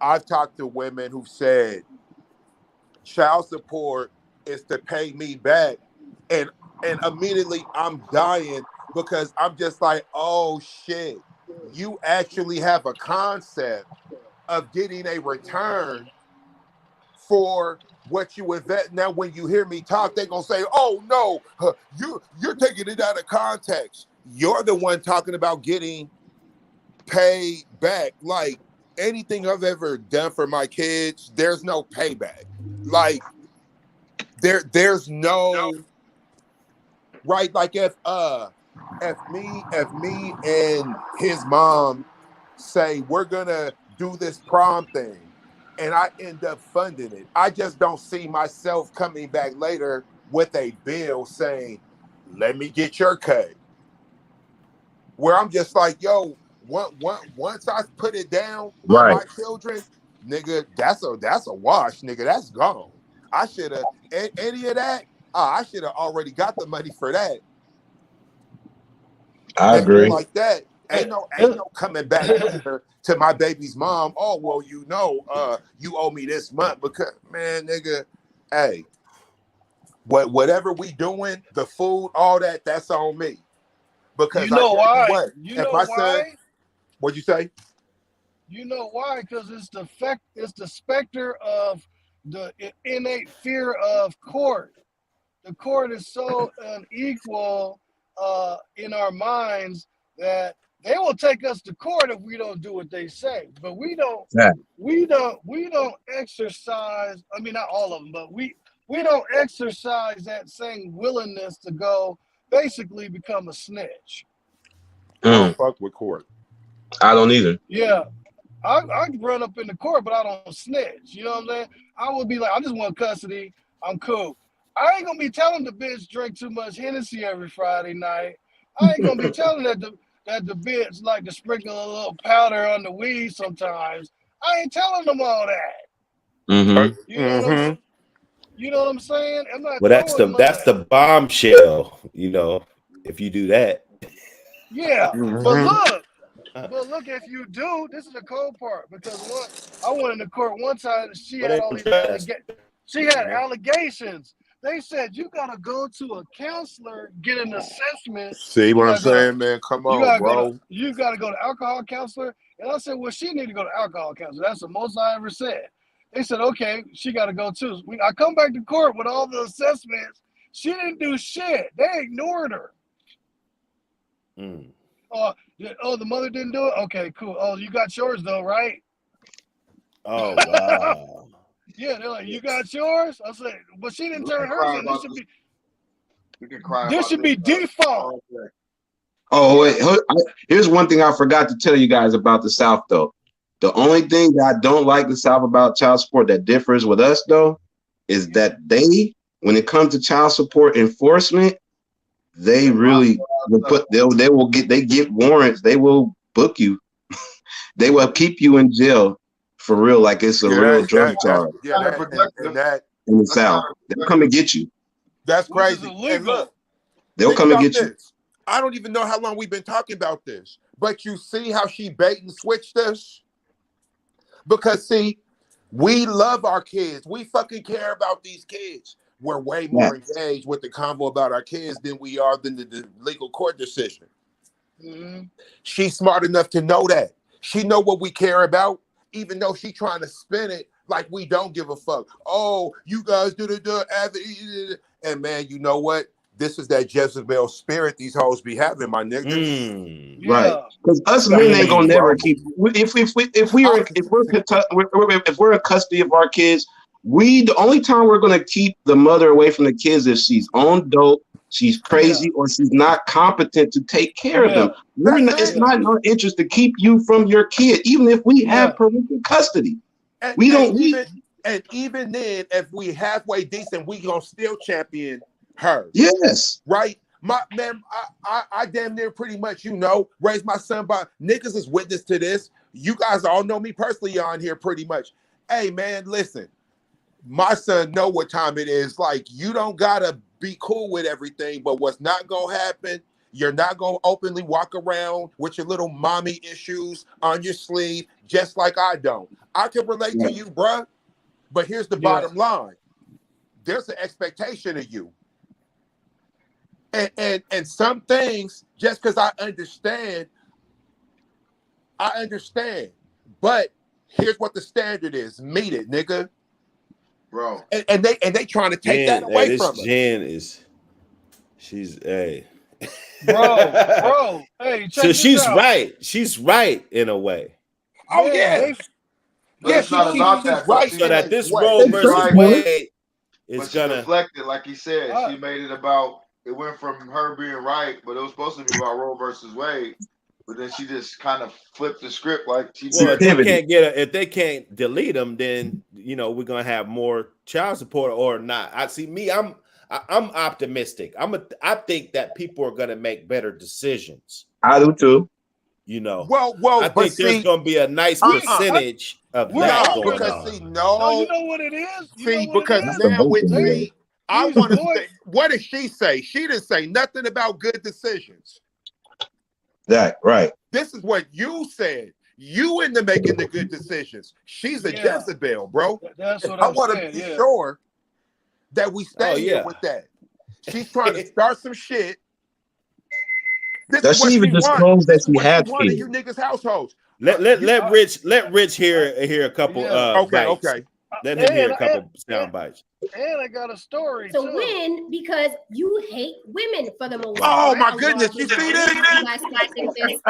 I've talked to women who said child support is to pay me back, and immediately I'm dying because I'm just like, oh shit, you actually have a concept of getting a return for what you invest. Now, when you hear me talk, they're gonna say, "Oh no, you're taking it out of context. You're the one talking about getting paid back. Like anything I've ever done for my kids, there's no payback. Like there's no right. Like if me and his mom say we're gonna do this prom thing and I end up funding it, I just don't see myself coming back later with a bill saying, let me get your cut. Where I'm just like, yo, once I put it down on Right. my children, nigga, that's a wash, nigga. That's gone. I should have any of that. I should have already got the money for that. I And then agree. like that, ain't no coming back later to my baby's mom. Oh well, you owe me this month because man, nigga, hey, whatever we doing, the food, all that, that's on me. You Because I know tell you why? what, You if know my son, why? what'd you say? You know why? Because it's the specter of the innate fear of court. The court is so unequal in our minds that they will take us to court if we don't do what they say. But Yeah. we don't exercise. I mean, not all of them, but we don't exercise that same willingness to go basically become a snitch. I don't Mm, fuck with court. I don't either. Yeah, I run up in the court, but I don't snitch. You know what I'm saying? I would be like, I just want custody. I'm cool. I ain't gonna be telling the bitch drink too much Hennessy every Friday night. I ain't gonna be telling that the bitch like to sprinkle a little powder on the weed sometimes. I ain't telling them all that. Mm-hmm. You know what I'm, you know what I'm saying? I'm not Well, throwing that's mud. the bombshell. If you do that. Yeah, but Mhm. look, if you do, this is the cold part because I went into court one time and she What had ain't all these just, she had allegations. They said you gotta go to a counselor, get an assessment. See You what I'm gotta go to saying, man? Come on, bro. you gotta go to alcohol counselor. And I said, well, she need to go to alcohol counselor. That's the most I ever said. They said, okay, she gotta go too. I come back to court with all the assessments. She didn't do shit. They ignored her. mm. The mother didn't do it? Okay, cool. Oh, you got yours though, right? Oh wow. Yeah, they're like, you got yours? I said, but she didn't We turn can hers cry in. about this. We can cry This about should this be default. all day. Oh, wait. Here's one thing I forgot to tell you guys about the South, though. The only thing that I don't like the South about child support that differs with us, though, is that when it comes to child support enforcement, they really will they get warrants. They will book you. They will keep you in jail for real, like it's a Yeah, real drug that's charge yeah, Kind of that and protective. that in the That's South. kind They'll of come and get you. that's Which is crazy. And illegal. look, They'll think come and about get you. this. I don't even know how long we've been talking about this, but you see how she bait and switched this? Because see, we love our kids. We fucking care about these kids. We're way more Yes. engaged with the convo about our kids than we are than the legal court decision. Mhm. She's smart enough to know that. She know what we care about, even though she trying to spin it like we don't give a fuck. Oh, you guys do and man, you know what? This is that Jezebel spirit these hoes be having, my nigga. Mm. Right, Yeah. because us That's men ain't gonna Mm. never bro. keep. If we're in custody of our kids, the only time we're gonna keep the mother away from the kids if she's on dope, she's Yeah. crazy, or she's not competent to take care of Yeah. them. That's It's it. Yeah. not in our interest to keep you from your kid, even if we have Yeah. parental custody. And, We and don't. even and even then, if we halfway decent, we gonna still champion her. Yes. Right? My man, I damn near pretty much, raised my son by niggas is witness to this. You guys all know me personally on here pretty much. Hey man, listen, my son know what time it is. Like, you don't gotta be cool with everything, but what's not gonna happen, you're not gonna openly walk around with your little mommy issues on your sleeve, just like I don't. I can relate to you, bruh, but here's the Yeah. bottom line. There's an expectation of you. And some things, just because I understand. But here's what the standard is. Meet it, nigga. bro. And they trying to take that Jen, hey, away this from us. Jen she's hey. Bro. Hey, check So this she's out. right. She's right in a way. Oh Man, yeah. But it's not about She's that. But right see, So in that a this way. Roe she's versus right. Wade is But she gonna. deflected, like he said. I, She made it about. It went from her being right, but it was supposed to be about Roe versus Wade. But then she just kind of flipped the script, like she Well, did. if they can't delete them, then we're gonna have more child support or not. I'm optimistic. I think that people are gonna make better decisions. I do too. Well, I but think there's see, gonna be a nice percentage of we're that nah, going older. because on. see, No, you no. know what it is? You know See, what it because That's is? the now voting with They, me, I these want to boys, say, what did she say? She didn't say nothing about good decisions. right. This is what you said. You into making the good decisions. She's a yeah, Jezebel, bro. that's And what I I'm want to saying. be Yeah. sure that we Oh stay here yeah. with that. She's trying to start some shit. This is Does she what even she want. disclose that This is she what she had want in kids? you niggas' households. Let Rich hear a couple Okay, bites. okay. Let him hear a And, couple sound bites. and I got a story To too. win because you hate women for the most Oh part. my A goodness, lot you of see times. this? You guys practice this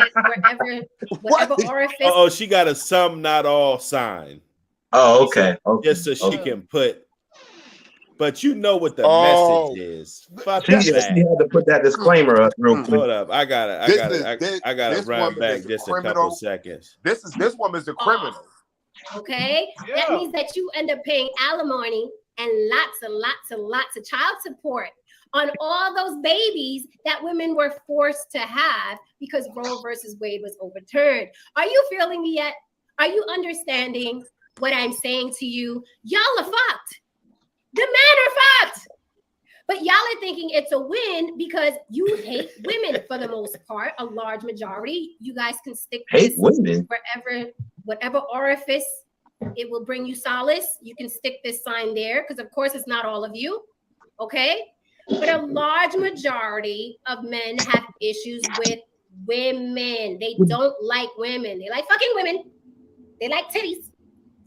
whatever What? orifice. Oh, she got a some not all sign. Oh, okay. Just so she Yeah. can put. But you know what the message Oh, is. Fuck She that, had that. to put that disclaimer up real quick. Hold up. I this is this, gotta this run woman back is a just a couple criminal. seconds. This woman's a criminal. Okay? Yeah. That means that you end up paying alimony and lots of child support on all those babies that women were forced to have because Roe versus Wade was overturned. Are you feeling me yet? Are you understanding what I'm saying to you, y'all are fucked. The men are fucked. But y'all are thinking it's a win because you hate women for the most part, a large majority. You guys can stick Hate this women. wherever, whatever orifice it will bring you solace. You can stick this sign there because, of course, it's not all of you. Okay? But a large majority of men have issues with women. They don't like women. They like fucking women. They like titties.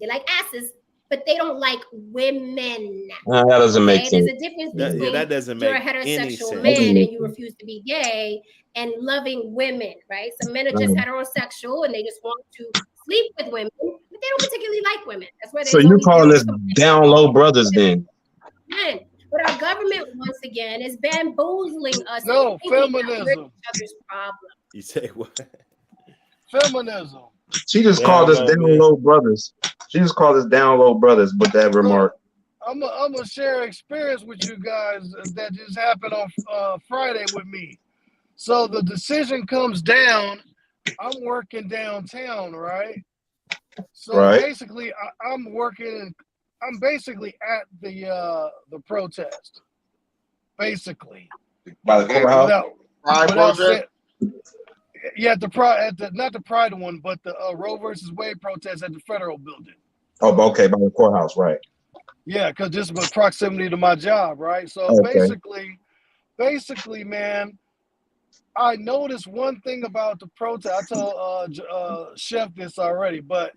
They like asses. But they don't like women. That doesn't make sense. There's a difference between that doesn't you're a make any heterosexual sense. man and you refuse to be gay and loving women, right? Some men are just heterosexual and they just want to sleep with women, but they don't particularly like women. That's why So you calling this down low brothers then? Men. But our government, once again, is bamboozling us. No, thinking that we're feminism. each other's problem. You say what? Feminism. She just called us down low brothers. She just called us down low brothers with that remark. I'm gonna share an experience with you guys that just happened on Friday with me. So the decision comes down. I'm working downtown, right? So basically, I'm working. I'm basically at the protest. Basically, by the courthouse. Yeah, not the Pride one, but the Roe versus Wade protest at the Federal Building. Oh, okay, by the courthouse, right? Yeah, because this was proximity to my job, right? So basically, man, I noticed one thing about the protest. I told Chef this already, but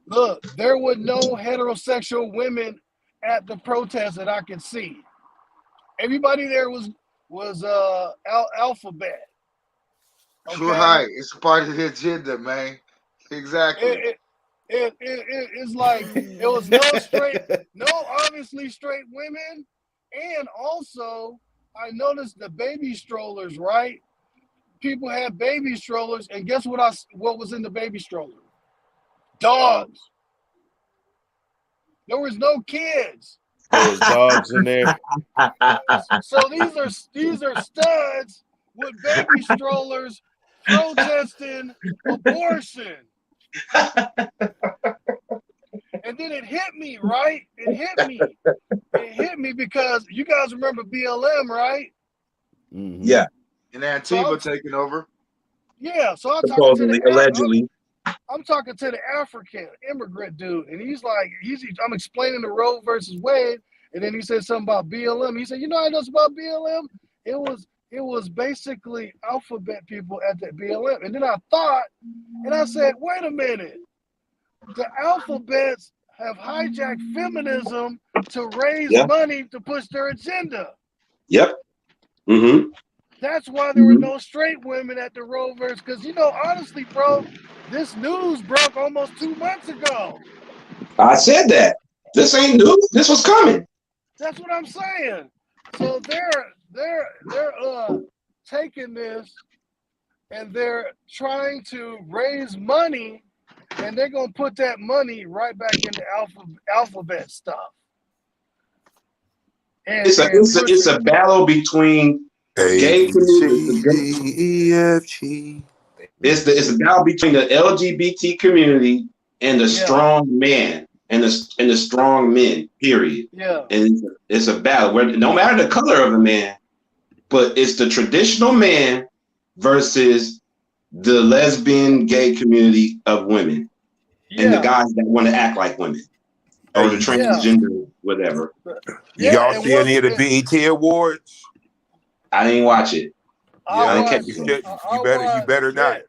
look, there were no heterosexual women at the protest that I could see. Everybody there was alphabet. Okay. Right, it's part of the agenda, man. Exactly. It's like it was obviously straight women, and also I noticed the baby strollers. Right, people had baby strollers, and guess what was in the baby stroller? Dogs. There was no kids. There was dogs in there. So these are studs with baby strollers protesting abortion. And then it hit me, right? It hit me because you guys remember BLM, right? Mm-hmm. Yeah. And Antifa taking over. Yeah, so I'm talking to the African immigrant dude, and he's like, I'm explaining the Roe versus Wade, and then he said something about BLM. He said, you know what I know about BLM? It was basically alphabet people at that BLM. And then I thought, and I said, wait a minute. The alphabets have hijacked feminism to raise money to push their agenda. Yep. Mm-hmm. That's why there were no straight women at the Roe versus, because, honestly, bro, this news broke almost 2 months ago. I said that. This ain't new. This was coming. That's what I'm saying. So they're taking this and they're trying to raise money, and they're gonna put that money right back into alphabet stuff. And it's a battle between gay community. It's a battle between the LGBT community and the strong man and the strong men. Period. Yeah. And it's a battle where no matter the color of the man, but it's the traditional man versus the lesbian gay community of women and the guys that want to act like women or the transgender whatever. Y'all see any of the BET awards? I didn't watch it. You better not.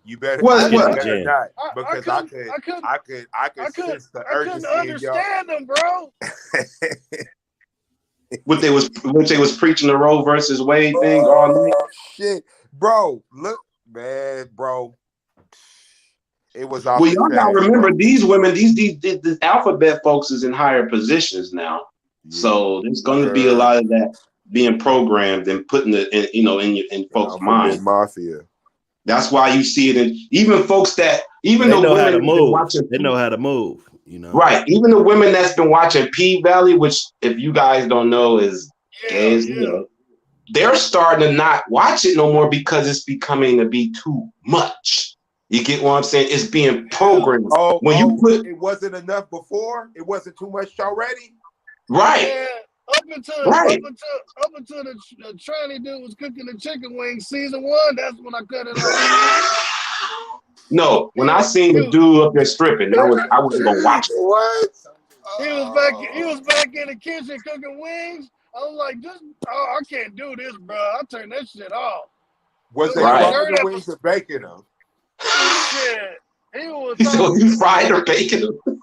You better what? Not because I could sense the urgency in y'all. I couldn't understand them, bro. What they was preaching the Roe versus Wade thing all night. Shit, bro. Look, man, bro. It was. Well, y'all gotta remember these women. These alphabet folks is in higher positions now, so there's going to be a lot of that being programmed and putting it in folks' minds. Mafia. That's why you see it in even folks that they know how to move. They know how to move. Right. Even the women that's been watching P Valley, which if you guys don't know is gay as hell, they're starting to not watch it no more because it's becoming to be too much. You get what I'm saying? It's being programmed. When you put it wasn't enough before. It wasn't too much already. Right. Yeah, up until the tranny dude was cooking the chicken wings season 1, that's when I cut it off. No, when I seen the dude up there stripping, I wasn't gonna watch it. What? He was back in the kitchen cooking wings. I was like, I can't do this, bro. I turned that shit off. Was they frying the wings or baking them? Shit. He was so you fried or baking them? No.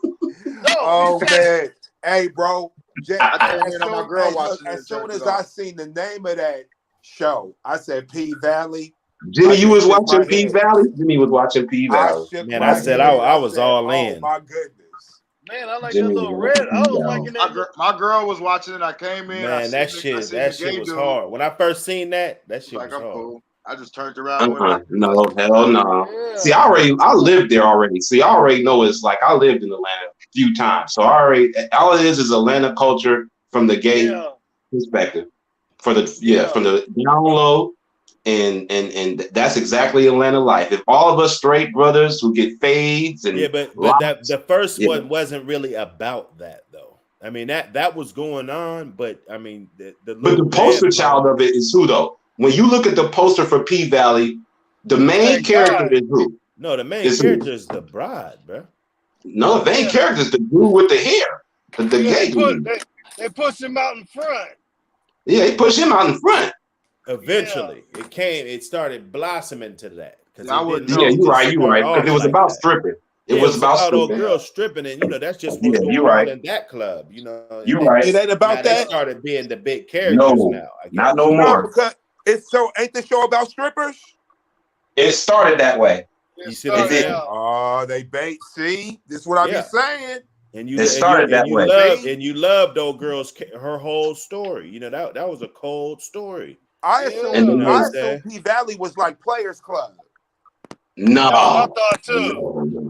Oh man. Hey, bro. As soon as I seen the name of that show, I said P Valley. Jimmy, you was watching P Valley? Jimmy was watching P Valley. Man, I said I was all in. Oh my goodness. Man, I like that little red. I was liking that. My girl was watching it. I came in. Man, that shit was hard. When I first seen that shit was hard. Cool. I just turned around. No, hell no. Yeah. See, I lived there already. See, I already know it's like I lived in Atlanta a few times. So all it is Atlanta culture from the gay perspective. From the down low. And that's exactly Atlanta life. If all of us straight brothers who get fades and but the first one wasn't really about that though. I mean that was going on, but I mean the poster child of it is who though? When you look at the poster for P Valley, the main character is who? No, the main character is the bride, bro. No, the main character is the dude with the hair, the gay dude. They push him out in front. Yeah, they push him out in front. Eventually, it started blossoming to that. You're right. Because it was about stripping. It was about stripping. Old girls stripping, and that's just what's going on in that club. You're right. It ain't about that. They started being the big characters now. Not no more. Because ain't the show about strippers? It started that way. You see what I'm saying? Oh, they bait. See, this is what I be saying. And it started that way. And you loved old girl's her whole story. That was a cold story. I assume P Valley was like Players Club. No. I thought too.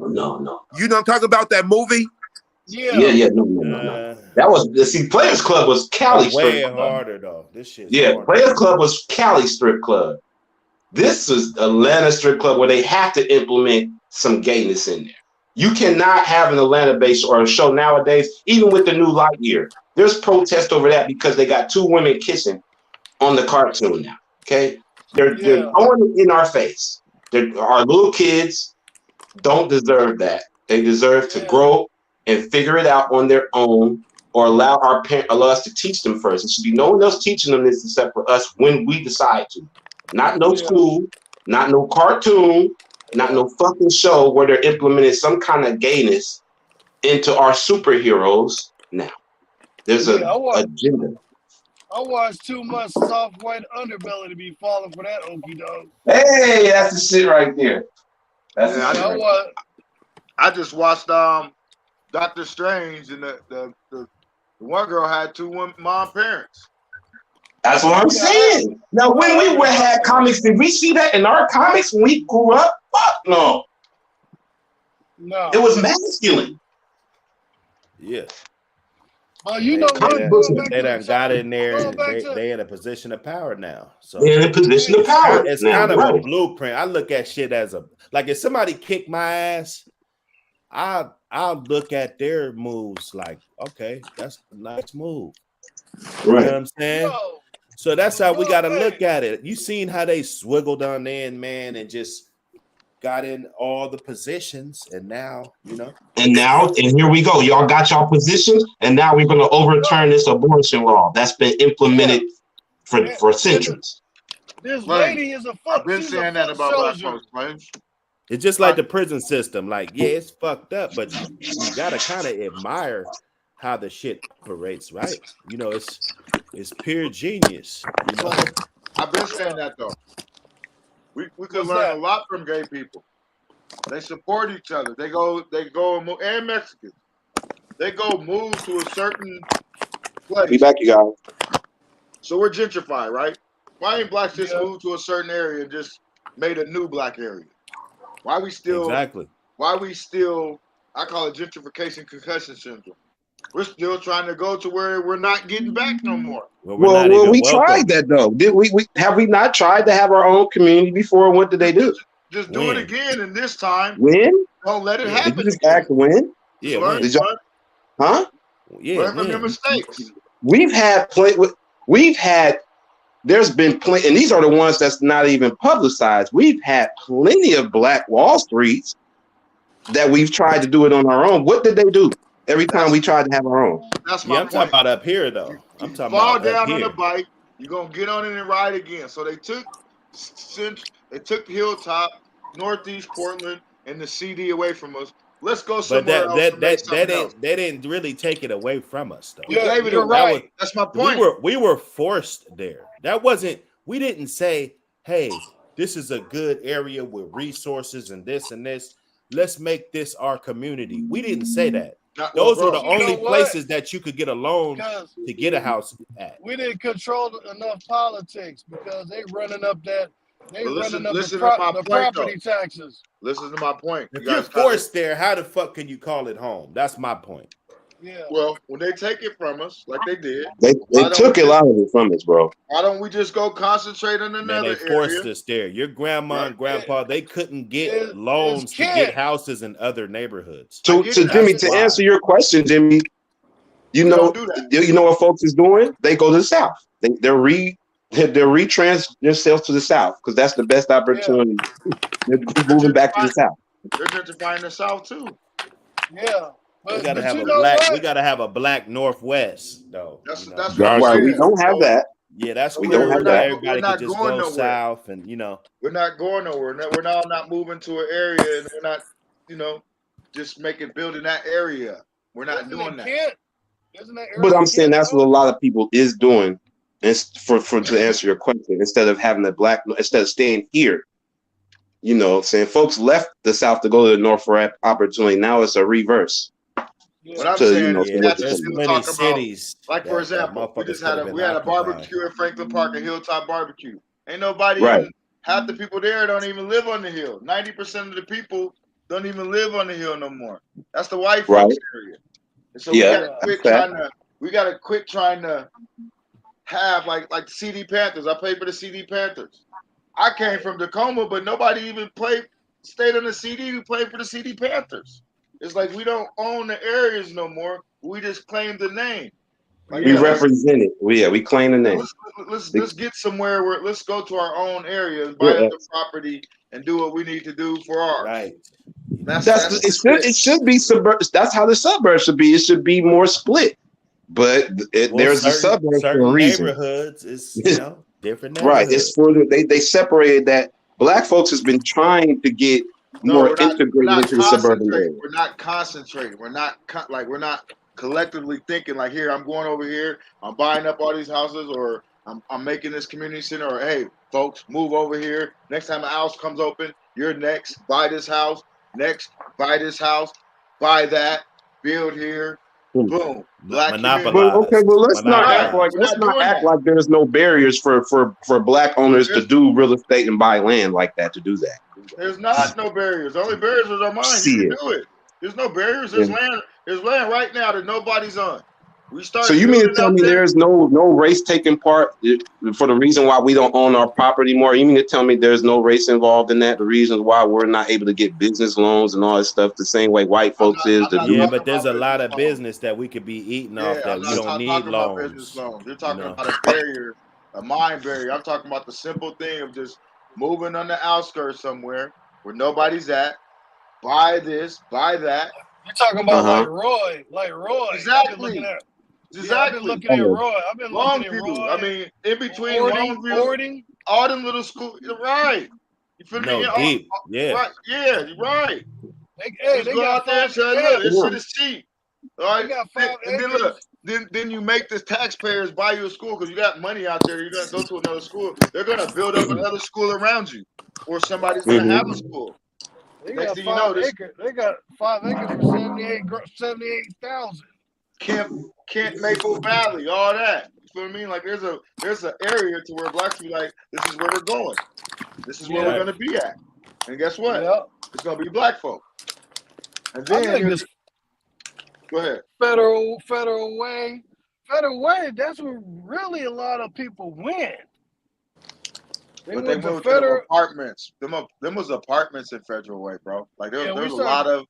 No. You know I'm talking about that movie? Yeah. No. That was Players Club was Cali way strip club. Harder though. This shit. Players Club was Cali strip club. This is Atlanta strip club where they have to implement some gayness in there. You cannot have an Atlanta-based or a show nowadays, even with the new Lightyear. There's protest over that because they got 2 women kissing on the cartoon now. Okay, they're throwing it in our face. Our little kids don't deserve that. They deserve to grow and figure it out on their own, or allow us to teach them first. It should be no one else teaching them this except for us when we decide to. Not no school, not no cartoon, not no fucking show where they're implementing some kind of gayness into our superheroes now. There's an agenda. I watched too much soft white underbelly to be falling for that okie dog. Hey, that's the shit right there. I just watched Doctor Strange, and the one girl had 2 mom parents. That's what I'm saying. Now, when we had comics, did we see that in our comics when we grew up? Fuck no. No. It was masculine. Yeah. You know they done got in there. They in a position of power now. So they're in a position of power. It's kind of a blueprint. I look at shit as if somebody kicked my ass, I'll look at their moves like, okay, that's a nice move. Right. You know what I'm saying? So that's how we got to look at it. You seen how they swiggled on in, man, and just got in all the positions, and now, And here we go. Y'all got y'all positions, and now we're going to overturn this abortion law that's been implemented for centuries. This lady is a fuck. I've been saying that about black folks, man. It's just like the prison system. Like, it's fucked up, but you got to kind of admire how the shit operates, right? It's pure genius. I've been saying that though. We could learn a lot from gay people. They support each other. They go and move, and Mexicans. They go move to a certain place. Be back, you guys. So we're gentrified, right? Why ain't blacks just moved to a certain area and just made a new black area? Why we still I call it gentrification concussion syndrome. We're still trying to go to where we're not getting back no more. Well, we tried that though. Did we have we not tried to have our own community before? What did they do? Just do it When? again, and this time, When? don't let it Yeah. Did happen you just again. ask when? Yeah, learn, when? Did y'all? learn, Huh? Yeah, learn from your when? mistakes. We've had there's been plenty, and these are the ones that's not even publicized. We've had plenty of Black Wall Streets that we've tried to do it on our own. What did they do every time we That's tried to have our own? that's Yeah, my I'm talking point. about up here though. You, I'm you talking fall about up down on the here. bike, you're gonna get on it and ride again. So they took Hilltop, Northeast Portland, and the CD away from us. Let's go But somewhere else and make something else. they didn't really take it away from us though. We Yeah, gave it you're away. That was right. That's my we point. were forced there. That wasn't we didn't say, hey, this is a good area with resources and this and this. Let's make this our community. We didn't say that. Well, Those were bro, the You know only what? places that you could get a loan Because to get a house at. we didn't control enough politics because they running up but listen to my the point though. property taxes. Listen to my point. You If you're guys got it. forced there, how the fuck can you call it home? That's my point. Yeah. Well, when they take it from us, like they did, They why don't took we a just lot of it from us, bro. why don't we just go concentrate on Man, another they forced area? us there. Your grandma Right. and grandpa, they couldn't get It's loans to get Kent. houses in other neighborhoods. I To get to it. Jimmy, That's to why. answer your question, Jimmy, you We don't know, do that. you know what folks is doing? They go to the South. They're retrans themselves to the South because that's the best Yeah. opportunity. They're They're moving back to the gentrifying. South. They're gentrifying the South too. Yeah. We gotta But have you a know black. what? We gotta have a black Northwest, though. That's You know. that's what I'm Gotcha. Right, we saying. don't have So, that. Yeah, that's so We cool. don't have we're that. we're Everybody could not just going go nowhere. south, and you know. We're not going nowhere. We're now not moving to an area, and we're not, just building that area. We're not Isn't doing it that. Kent? Isn't that But area I'm saying Kent that's what a though? lot of people is doing. And for to answer your question, instead of having instead of staying here, saying folks left the South to go to the North for opportunity. Now it's a reverse Yeah. What I'm to saying is Yeah, we what have but to you're there's talking still about. plenty talk about, cities like for that example, motherfuckers could have been we had a occupied. barbecue in Franklin Park, a Hilltop barbecue. Ain't nobody Right. even half the people there don't even live on the hill. 90% of the people don't even live on the hill no more. That's the white Right. folks area. And so Yeah. Yeah. we gotta quit trying to have like the CD Panthers. I played for the CD Panthers. I came from Tacoma, but nobody even stayed on the CD who played for the CD Panthers. It's like we don't own the areas no more. We just claim the name. Like, We Yeah. represent it. We claim the name. let's get somewhere where let's go to our own area and buy Yeah. up the property and do what we need to do for ours. Right. You know, That's It should be suburbs. That's how the suburbs should be. It should be more split. But well, there's a suburb for a certain reason. neighborhoods is different Right. neighborhoods. It's for they separated that. Black folks has been trying to get No, more we're integrated not into the suburban concentrating. area. We're not concentrating. We're not collectively thinking like, here, I'm going over here, I'm buying up all these houses, or I'm making this community center, or hey, folks, move over here. Next time a house comes open, you're next. Buy this house. Next, buy this house. Buy that. Build here. Boom. Black community. But okay, Monopolized. well let's not act Right. like We're Monopolized. not doing that. there's no barriers for black owners to There's, do real estate and buy land like that to do that. there's not no barriers. The only barriers is our mind. You See can it. do it. There's no barriers. Yeah. There's land right now that nobody's on. We So start you mean to building tell out me there. there's no race taking part for the reason why we don't own our property more? You mean to tell me there's no race involved in that? The reasons why we're not able to get business loans and all this stuff the same way white folks I'm to not Yeah, do? talking but there's about a lot business of loans. business that we could be eating off Yeah, that I'm we not don't need talking about business loans. loans. You're You talking know, about a barrier, a mind barrier. I'm talking about the simple thing of just moving on the outskirts somewhere where nobody's at. Buy this, buy that. You're talking about Uh-huh. like Roy. Exactly. I've been looking at Oh, Roy. I've been looking at Longview. I Roy. mean, in between Hoarding, Longview, hoarding. all them little schools. You're right. You feel me? no deep. Yeah. Right. Yeah, you're right. Hey, Just they go got out there and 5 say, look, this shit yeah. is cheap. All right. They got 5 And then acres. look, then you make the taxpayers buy you a school because you got money out there. You're gonna go to another school. They're gonna build up another school around you, or somebody's gonna have a school. They Next got thing you know, 5 this acres. They got 5 acres for 78,000. Kent Maple Valley, all that. You feel what I mean? Like there's an area to where blacks be like, this is where we're going. This is where Yeah. we're gonna be at. And guess what? Yeah. It's gonna be black folk. And I then think this go ahead. federal way. That's where really a lot of people win. But they moved to them apartments. Them was apartments in Federal Way, bro. Like there was a lot of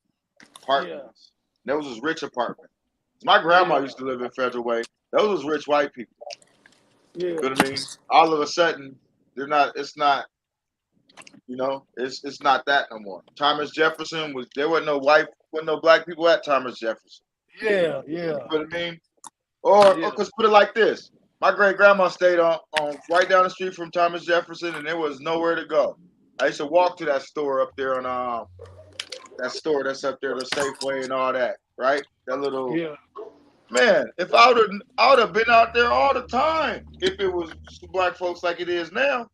apartments. There was this rich apartment. My grandma used to live in Federal Way. Those was rich white people. Yeah. You know what I mean? All of a sudden, they're not. It's not. You know, it's not that no more. Thomas Jefferson there wasn't no black people at Thomas Jefferson. Yeah. You know what I mean? Or let's put it like this: my great grandma stayed on right down the street from Thomas Jefferson, and there was nowhere to go. I used to walk to that store up there on that store that's up there, the Safeway and all that, right? That little man. If I would have been out there all the time if it was black folks like it is now.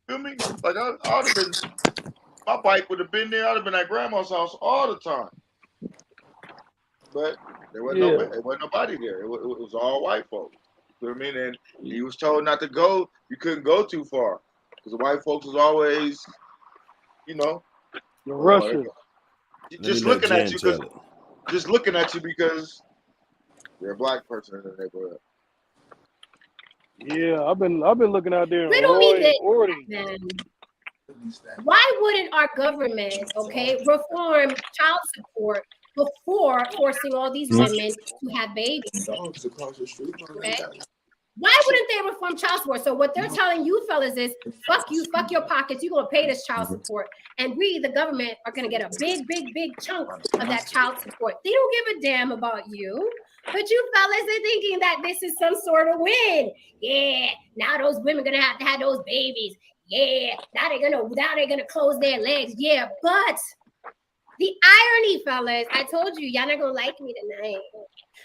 Feel me? Like I would have been. My bike would have been there. I'd have been at grandma's house all the time. But there wasn't nobody there. It was all white folks. You know what I mean? And he was told not to go. You couldn't go too far because the white folks was always, you know, the Russians. Just looking at you because you're a black person in the neighborhood. Yeah, I've been looking out there. Riddle me this, then. Why wouldn't our government, reform child support before forcing all these women to have babies? Okay? Why wouldn't they reform child support? So what they're telling you fellas is, fuck you, fuck your pockets. You're gonna pay this child support, and we, the government, are gonna get a big chunk of that child support. They don't give a damn about you. But you fellas are thinking that this is some sort of win. Yeah, now those women gonna have to have those babies. Yeah, now they're gonna close their legs. Yeah, but the irony, fellas, I told you, y'all not gonna like me tonight.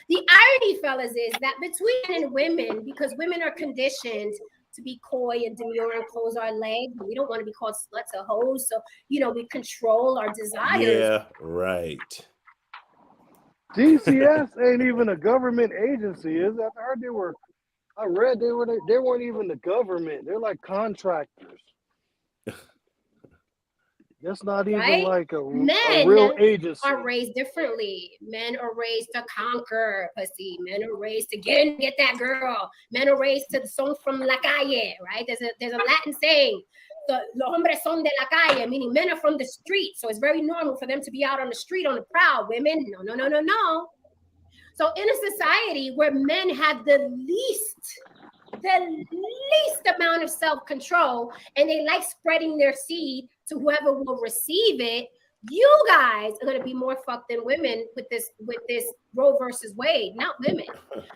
The irony, fellas, is that between men and women, because women are conditioned to be coy and demure and close our legs, we don't want to be called sluts or hoes, so we control our desires. Yeah, right. DCS ain't even a government agency, is it? I read they weren't even the government. They're like contractors. That's not even like a real agency. Men are raised differently. Men are raised to conquer pussy. Men are raised to get that girl. Men are raised to the song from La Calle, right? There's a Latin saying, los hombres son de la calle, meaning men are from the street. So it's very normal for them to be out on the street on the prowl. Women, no. So in a society where men have the least amount of self-control, and they like spreading their seed to whoever will receive it, you guys are going to be more fucked than women with this Roe versus Wade, not women.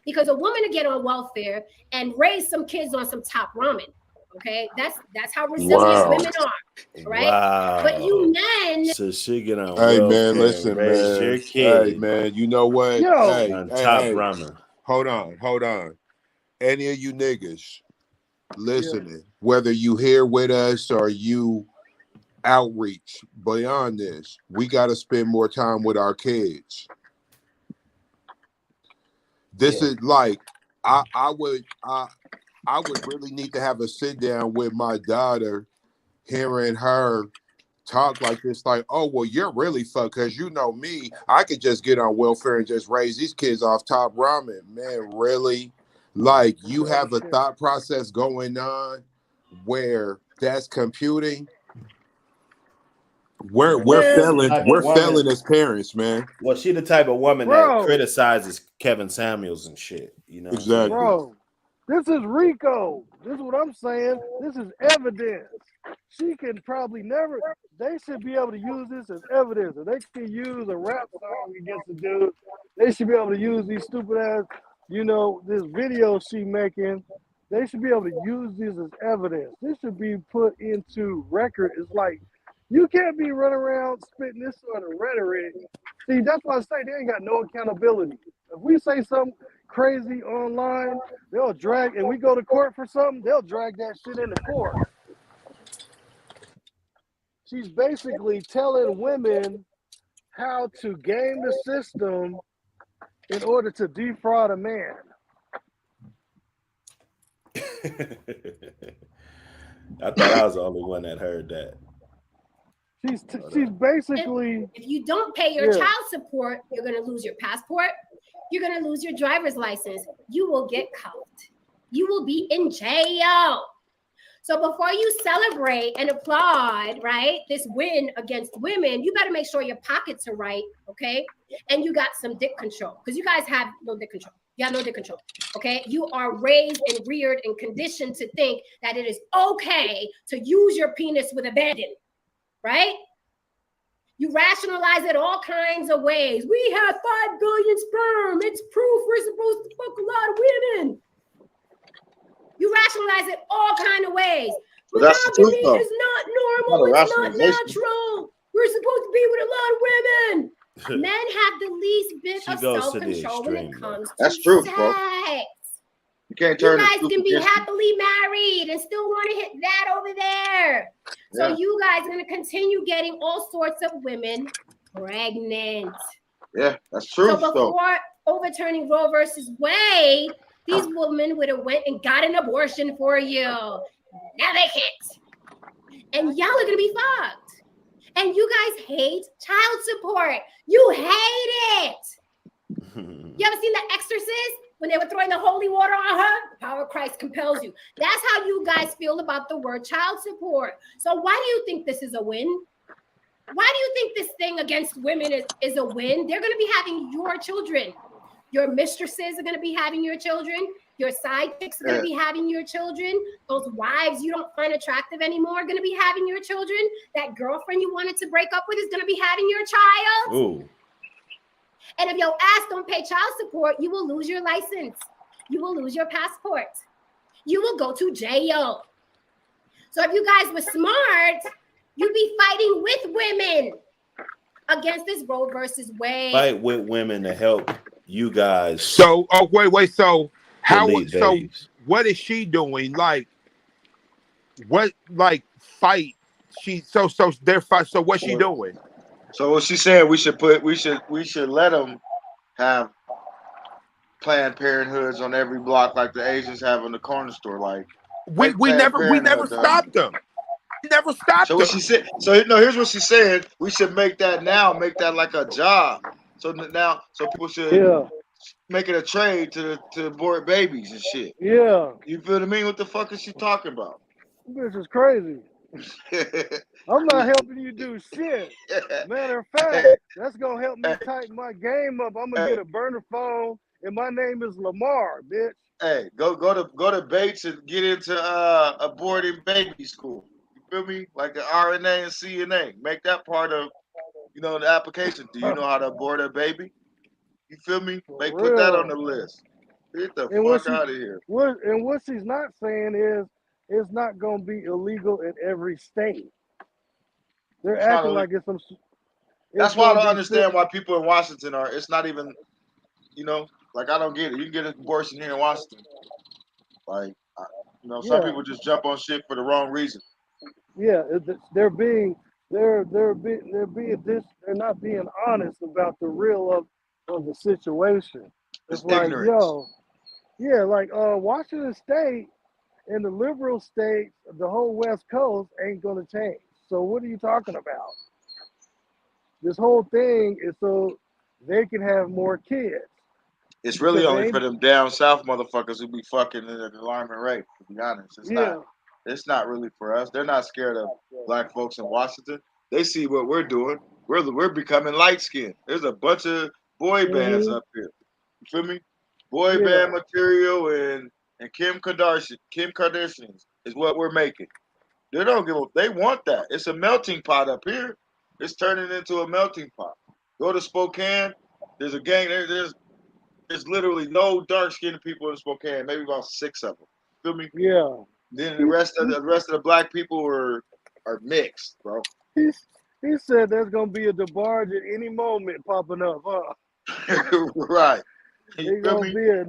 Because a woman to get on welfare and raise some kids on some top ramen. Okay, that's how resilient women are, right? Wow. But you men, so she get on. Hey man, listen, raise man. Your kid Hey man, you know what? on top ramen. Hold on. Any of you niggas listening, whether you here with us or you outreach beyond this, we got to spend more time with our kids. This is like I would really need to have a sit down with my daughter, hearing her talk like this, like, oh, well, you're really fucked because you know me. I could just get on welfare and just raise these kids off top ramen. Man, really? Like, you have a thought process going on where that's computing. We're failing as parents, man. Well, she the type of woman that criticizes Kevin Samuels and shit, Exactly. Bro, this is RICO. This is what I'm saying. This is evidence. She can probably never. They should be able to use this as evidence. If they can use a rap song against the dude, they should be able to use these stupid ass, this video she making. They should be able to use this as evidence. This should be put into record. It's like, you can't be running around spitting this sort of rhetoric. See, that's why I say they ain't got no accountability. If we say something crazy online, they'll drag, and we go to court for something, they'll drag that shit into court. She's basically telling women how to game the system in order to defraud a man. I thought I was the only one that heard that. She's basically. If you don't pay your child support, you're going to lose your passport. You're going to lose your driver's license. You will get caught. You will be in jail. So before you celebrate and applaud, right, this win against women, you better make sure your pockets are right, okay? And you got some dick control, because you guys have no dick control. You have no dick control, okay? You are raised and reared and conditioned to think that it is okay to use your penis with abandon, right? You rationalize it all kinds of ways. We have 5 billion sperm. It's proof we're supposed to fuck a lot of women. You rationalize it all kind of ways. But that's the truth, Monogamy though. is not Not normal. a It's not rationalization. natural. We're supposed to be with a lot of women. Men have the least bit She of goes to the self-control when it extreme, though. comes That's to true, sex. bro. You can't You turn the guys truth can be against you. happily married and still want to hit that over there. So Yeah. you guys are going to continue getting all sorts of women pregnant. Yeah, that's So true. So before overturning Roe versus Wade, these women would have went and got an abortion for you. Now they can't. And y'all are going to be fucked. And you guys hate child support. You hate it. You ever seen The Exorcist? When they were throwing the holy water on her, the power of Christ compels you. That's how you guys feel about the word child support. So why do you think this is a win? Why do you think this thing against women is a win? They're going to be having your children. Your mistresses are going to be having your children. Your side chicks are going to be having your children. Those wives you don't find attractive anymore are going to be having your children. That girlfriend you wanted to break up with is going to be having your child. Ooh. And if your ass don't pay child support, you will lose your license. You will lose your passport. You will go to jail. So if you guys were smart, you'd be fighting with women against this Roe versus Wade. Fight with women to help you guys. So, oh wait. So how? delete So babies. what is she doing? Like what? Like fight? She so they're fight. So what's she doing? So what she said, we should let them have Planned Parenthoods on every block like the Asians have in the corner store. Like We Planned never Parenthood does. stopped them. We never stopped So them. what she said. So no, here's what she said. We should make that like a job. So now, so people should Yeah, make it a trade to abort babies and shit. yeah. You feel what I mean? What the fuck is she talking about? This is crazy. I'm not helping you do shit. Matter of fact, that's gonna help me tighten my game up. I'm gonna get a burner phone, and my name is Lamar, bitch. Hey, go to Bates and get into aborting baby school. You feel me? Like the RNA and CNA. Make that part of the application. Do you know how to abort a baby? You feel me? For Put that on the real. list. Get the And what fuck out of here. what she's not saying is it's not gonna be illegal in every state. They're It's not acting illegal. like it's some. That's why I don't understand why people in Washington are. It's not even, like I don't get it. You can get an abortion here in Washington. Like, some people just jump on shit for the wrong reason. Yeah, they're not being honest about the real of the situation. It's like, ignorance. like Washington State and the liberal states, the whole West Coast ain't gonna change. So what are you talking about? This whole thing is so they can have more kids. It's really Because only for them down south motherfuckers who be fucking in an alarming rate. To be honest, it's not. It's not really for us. They're not scared of black folks in Washington. They see what we're doing. We're becoming light skinned. There's a bunch of boy bands up here. You feel me? Boy band material and Kim Kardashians is what we're making. They don't give a. They want that. It's a melting pot up here. It's turning into a melting pot. Go to Spokane. There's a gang. There's literally no dark skinned people in Spokane. Maybe about 6 of them. Feel me? Yeah. Then the rest of the black people are mixed, bro. He said there's gonna be a DeBarge at any moment popping up, huh? Right. There's gonna be a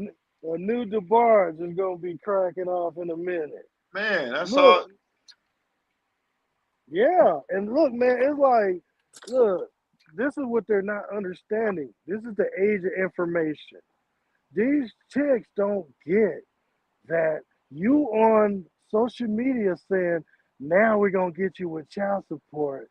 new DeBarge is gonna be cracking off in a minute. Man, that's all. Yeah, and look, man, it's like, look, this is what they're not understanding. This is the age of information. These chicks don't get that you on social media saying, now we're going to get you with child support.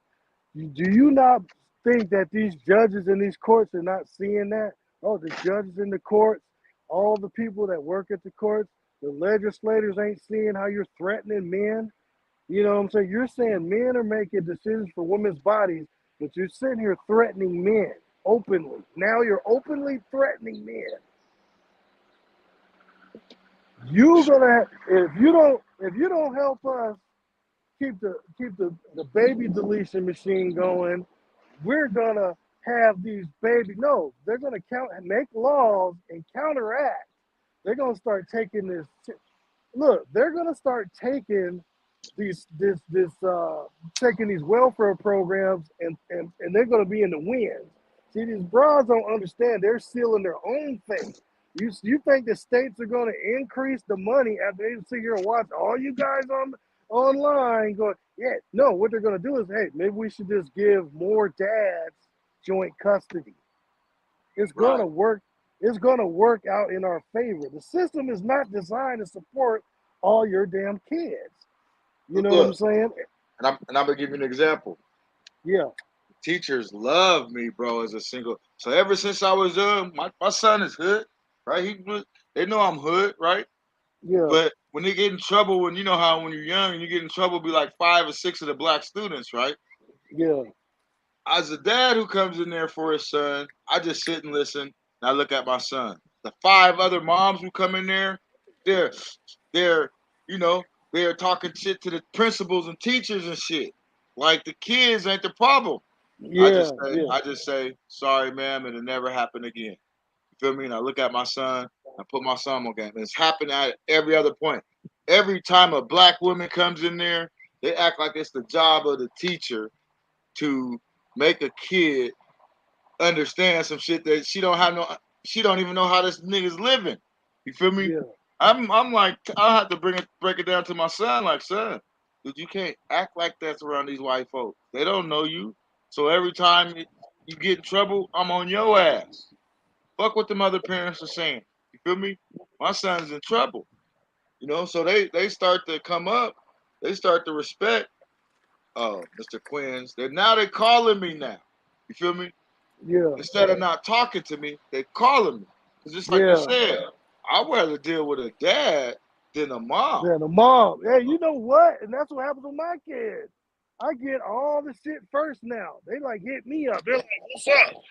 Do you not think that these judges in these courts are not seeing that? Oh, the judges in the courts, all the people that work at the courts, the legislators ain't seeing how you're threatening men You know what I'm saying? You're saying men are making decisions for women's bodies, but you're sitting here threatening men openly. Now you're openly threatening men. You're gonna if you don't help us keep the baby deletion machine going, we're gonna have these baby. No, they're gonna make laws and counteract. They're gonna start taking this. Look, they're gonna start taking taking these welfare programs and they're gonna be in the wind. See, these bras don't understand. They're sealing their own fate. You think the states are going to increase the money after they sit here and watch all you guys online going, yeah, no, what they're going to do is, hey, maybe we should just give more dads joint custody. It's going to work. It's going to work out in our favor. The system is not designed to support all your damn kids. You know what I'm saying? And I'm gonna give you an example. Yeah. Teachers love me, bro, as a single. So ever since I was young, my son is hood, right? They know I'm hood, right? Yeah. But when they get in trouble, when you know how when you're young and you get in trouble, be like 5 or 6 of the black students, right? Yeah. As a dad who comes in there for his son, I just sit and listen, and I look at my son. The 5 other moms who come in there, they're they're talking shit to the principals and teachers and shit. Like the kids ain't the problem. Yeah. I just say, sorry, ma'am, and it never happened again. You feel me? And I look at my son, I put my son on game. And it's happened at every other point. Every time a black woman comes in there, they act like it's the job of the teacher to make a kid understand some shit that she don't even know how this nigga's living. You feel me? Yeah. I'm like, I have to break it down to my son, like, son, dude, you can't act like that's around these white folks. They don't know you. So every time you get in trouble, I'm on your ass. Fuck what the other parents are saying. You feel me? My son's in trouble. So they start to come up, they start to respect Mr. Quinn's. They're calling me now. You feel me? Yeah. Instead of not talking to me, they calling me. Cause just like you said, I'd rather deal with a dad than a mom. Yeah, the mom. Hey, you know what? And that's what happens with my kids. I get all the shit first now. They like hit me up. They're like, "What's up?"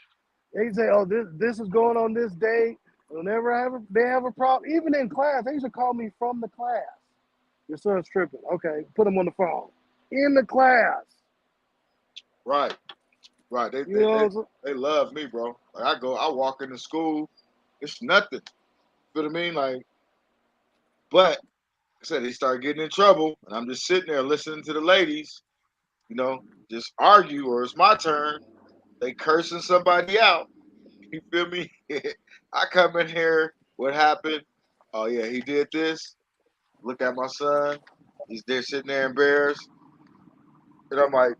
They say, "Oh, this is going on this day." Whenever they have a problem, even in class, they used to call me from the class. Your son's tripping. Okay, put him on the phone in the class. Right. They love me, bro. Like I walk into school, it's nothing. Feel what I mean? Like, but I said they start getting in trouble, and I'm just sitting there listening to the ladies, just argue, or it's my turn. They cursing somebody out. You feel me? I come in here, what happened? Oh yeah, he did this. Look at my son. He's there sitting there embarrassed. And I'm like,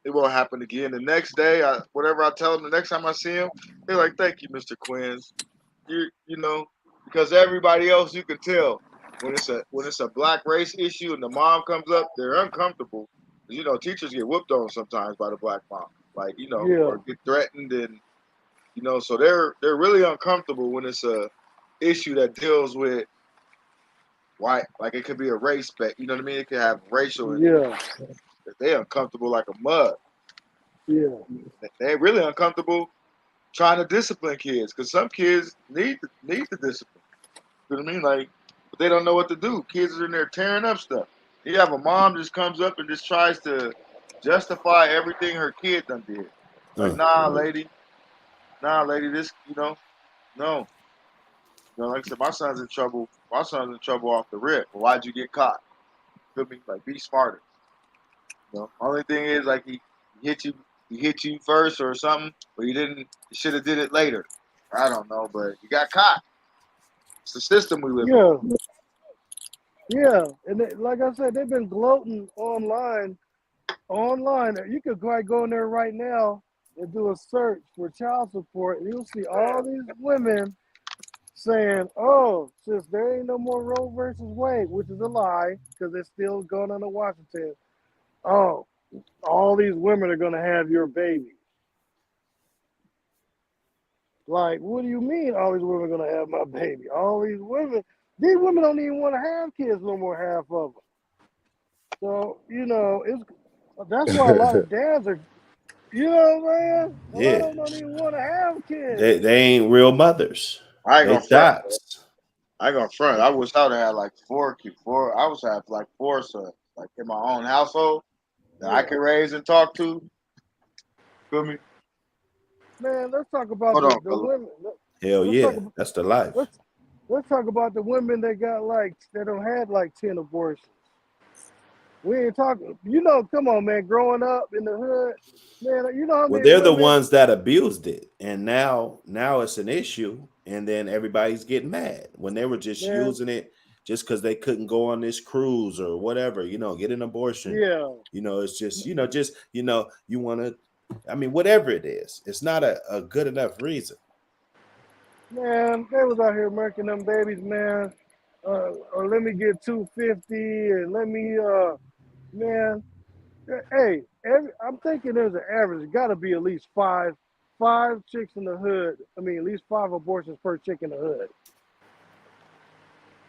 it won't happen again. The next day, whatever I tell them the next time I see him, they're like, thank you, Mr. Quinns. Because everybody else you can tell when it's a black race issue and the mom comes up, they're uncomfortable. Teachers get whooped on sometimes by the black mom. Like, or get threatened and so they're really uncomfortable when it's a issue that deals with white, like it could be a race bet, you know what I mean? It could have racial they're uncomfortable like a mud. Yeah. They're really uncomfortable trying to discipline kids because some kids need the discipline. You know what I mean? Like, but they don't know what to do. Kids are in there tearing up stuff. You have a mom just comes up and just tries to justify everything her kid done did. Like, nah, lady, this, no. Like I said, my son's in trouble. My son's in trouble off the rip. Well, why'd you get caught? You feel me? Like, be smarter. Only thing is, like, he hit you first or something, but he didn't. He should have did it later. I don't know, but you got caught. It's the system we live in. Yeah, and like I said, they've been gloating online. You could go in there right now and do a search for child support, and you'll see all these women saying, "Oh, since there ain't no more Roe versus Wade," which is a lie because it's still going on in Washington. Oh, all these women are gonna have your baby. Like, what do you mean all these women are gonna have my baby? These women don't even want to have kids no more, half of them. So that's why a lot of dads are, you know what I'm saying? A lot of them don't even want to have kids. They ain't real mothers. I ain't They gonna front. shots. I ain't gonna front. I wish I would have had like four. I wish I had like four sons, like in my own household that I Yeah. could raise and talk to. Feel me? Man, let's talk about Hold on, the fella. women. Hell Let's talk yeah, about that's the life. let's talk about the women that got that don't had like 10 abortions. We ain't talking. Come on, man. Growing up in the hood, man, you know how Well, many they're the women. ones that abused it, and now it's an issue, and then everybody's getting mad when they were just Man, using it just because they couldn't go on this cruise or whatever. Get an abortion. yeah, It's just you want to. I mean, whatever it is, it's not a good enough reason. man, they was out here murking them babies, man. Or let me get 250, and let me, man. Hey, I'm thinking there's an average. Got to be at least five chicks in the hood. I mean, at least 5 abortions per chick in the hood.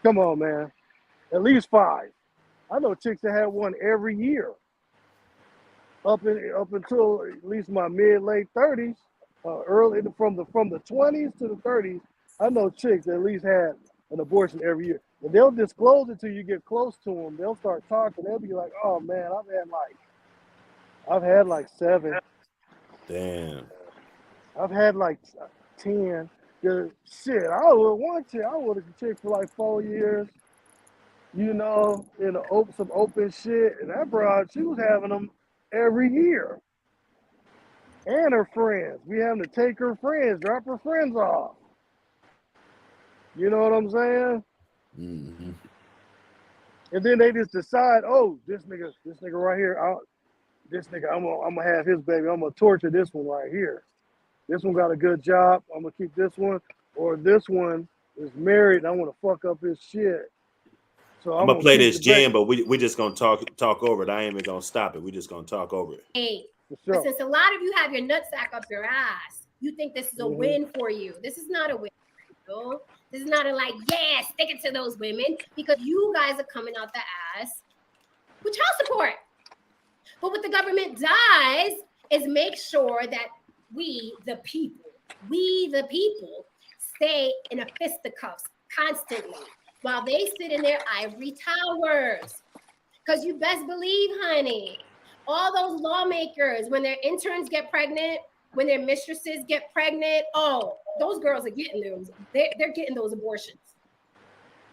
Come on, man. At least 5. I know chicks that had one every year, up until at least my late 30s, early from the 20s to the 30s. I know chicks that at least had an abortion every year, and they'll disclose it till you get close to them. They'll start talking. They'll be like, "Oh man, I've had like 7. Damn. I've had like 10. Shit, I would want to. I would have chick for like 4 years. In some open shit. And that broad, she was having them every year. And her friends. We having to take her friends, drop her friends off. You know what I'm saying? Mm-hmm. And then they just decide, oh, this nigga right here, I'm gonna have his baby. I'm gonna torture this one right here. This one got a good job. I'm gonna keep this one. Or this one is married and I want to fuck up his shit. So I'm I'm gonna gonna play keep this the baby. jam, but we just gonna talk over it. I ain't even gonna stop it. We just gonna talk over it. Hey, For sure. since a lot of you have your nutsack up your ass, you think this is a win for you. This is not a win for you. This is not a stick it to those women, because you guys are coming out the ass with child support. But what the government does is make sure that we, the people, stay in a fisticuffs constantly while they sit in their ivory towers. Because you best believe, honey, all those lawmakers, when their interns get pregnant, when their mistresses get pregnant, oh, those girls are getting those. They're getting those abortions.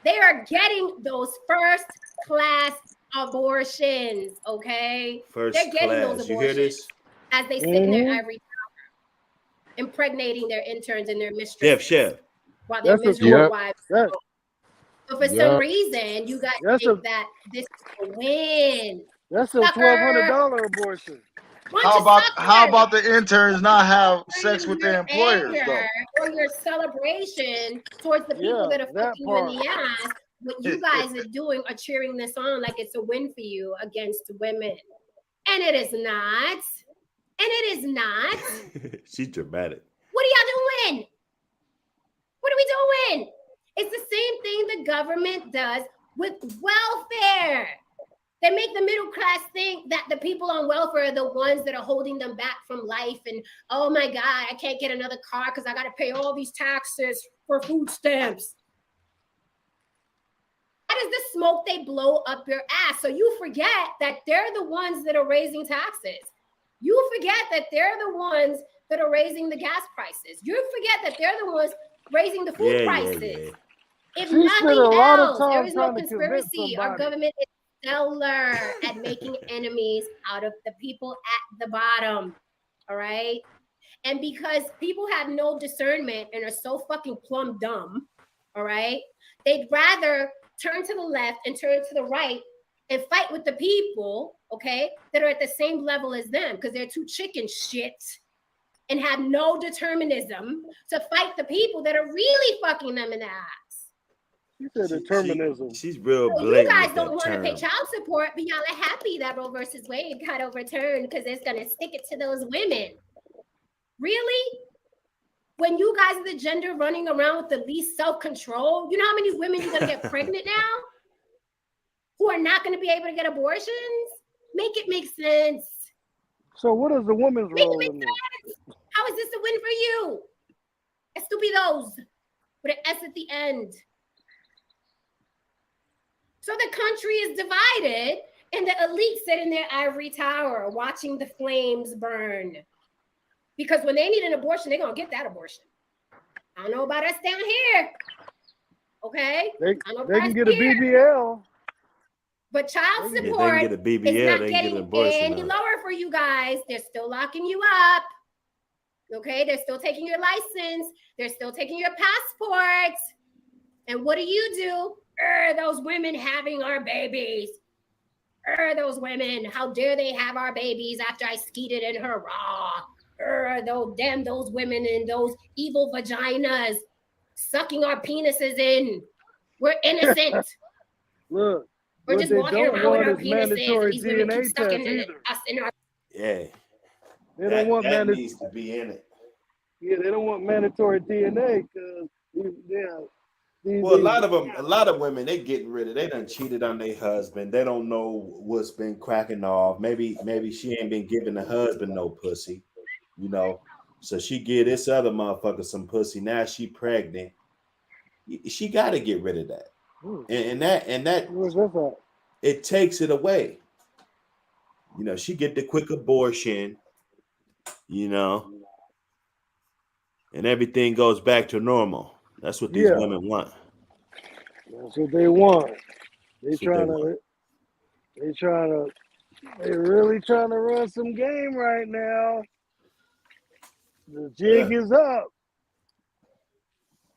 They are getting those first-class abortions, okay? First They're getting class. those You hear abortions this? as they sit in their ivory tower, impregnating their interns and their mistresses Chef. while their That's miserable wives. That, But for some reason, you guys think that this is a win. That's a $1,200 abortion. How about the interns not have sex with their employers though? Or your celebration towards the people that are fucking you in the ass? What you guys are doing are cheering this on like it's a win for you against women, and it is not. And it is not. She's dramatic. What are y'all doing? What are we doing? It's the same thing the government does with welfare. They make the middle class think that the people on welfare are the ones that are holding them back from life. And, oh my God, I can't get another car because I got to pay all these taxes for food stamps. That is the smoke they blow up your ass. So you forget that they're the ones that are raising taxes. You forget that they're the ones that are raising the gas prices. You forget that they're the ones raising the food prices. Yeah. If nothing else, there is no conspiracy. Our somebody. government is stellar at making enemies out of the people at the bottom. All right. And because people have no discernment and are so fucking plumb dumb, all right, they'd rather turn to the left and turn to the right and fight with the people, okay, that are at the same level as them, because they're too chicken shit and have no determinism to fight the people that are really fucking them in the ass. You said determinism. She's real So blatant. you guys don't want to pay child support, but y'all are happy that Roe versus Wade got overturned because it's going to stick it to those women. Really? When you guys are the gender running around with the least self-control, you know how many women you're going to get pregnant now? Who are not going to be able to get abortions? Make it make sense. So what is the woman's Make it role make in this? sense. How is this a win for you? Estúpidos. With an S at the end. So the country is divided, and the elite sit in their ivory tower watching the flames burn. Because when they need an abortion, they're going to get that abortion. I don't know about us down here. Okay? They can get a BBL. But child If they support can get a BBL, is not they can get an getting abortion. any lower for you guys. They're still locking you up. Okay? They're still taking your license. They're still taking your passport. And what do? Those women having our babies. Those women. How dare they have our babies after I skeeted in her raw. Those women in those evil vaginas sucking our penises in. We're innocent. Look, we're what just they walking don't around with our want is penises, mandatory and these women DNA keep sucking tests either. us in our. Yeah. They don't want that needs to be in it. Yeah, they don't want mandatory DNA because Well, a lot of women, they getting rid of. They done cheated on their husband. They don't know what's been cracking off. Maybe she ain't been giving the husband no pussy, you know. So she give this other motherfucker some pussy. Now she pregnant. She got to get rid of that, and that Where's this at? it takes it away. You know, she get the quick abortion. You know, and everything goes back to normal. That's what these women want. That's what they want. They really trying to run some game right now. The jig is up.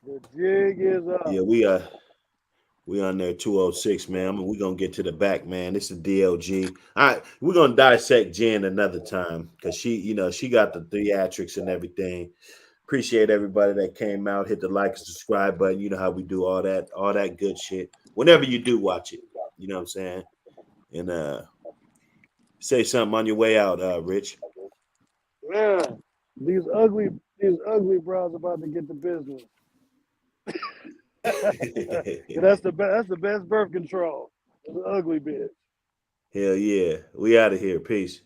The jig is up. Yeah, we on there 206, man. We're gonna get to the back, man. This is DLG. All right, we're gonna dissect Jen another time because she got the theatrics and everything. Appreciate everybody that came out, hit the like and subscribe button. You know how we do all that good shit. Whenever you do watch it, you know what I'm saying? And say something on your way out, Rich. Yeah, these ugly bros about to get the business. That's the best birth control. It's an ugly bitch. Hell yeah. We out of here. Peace.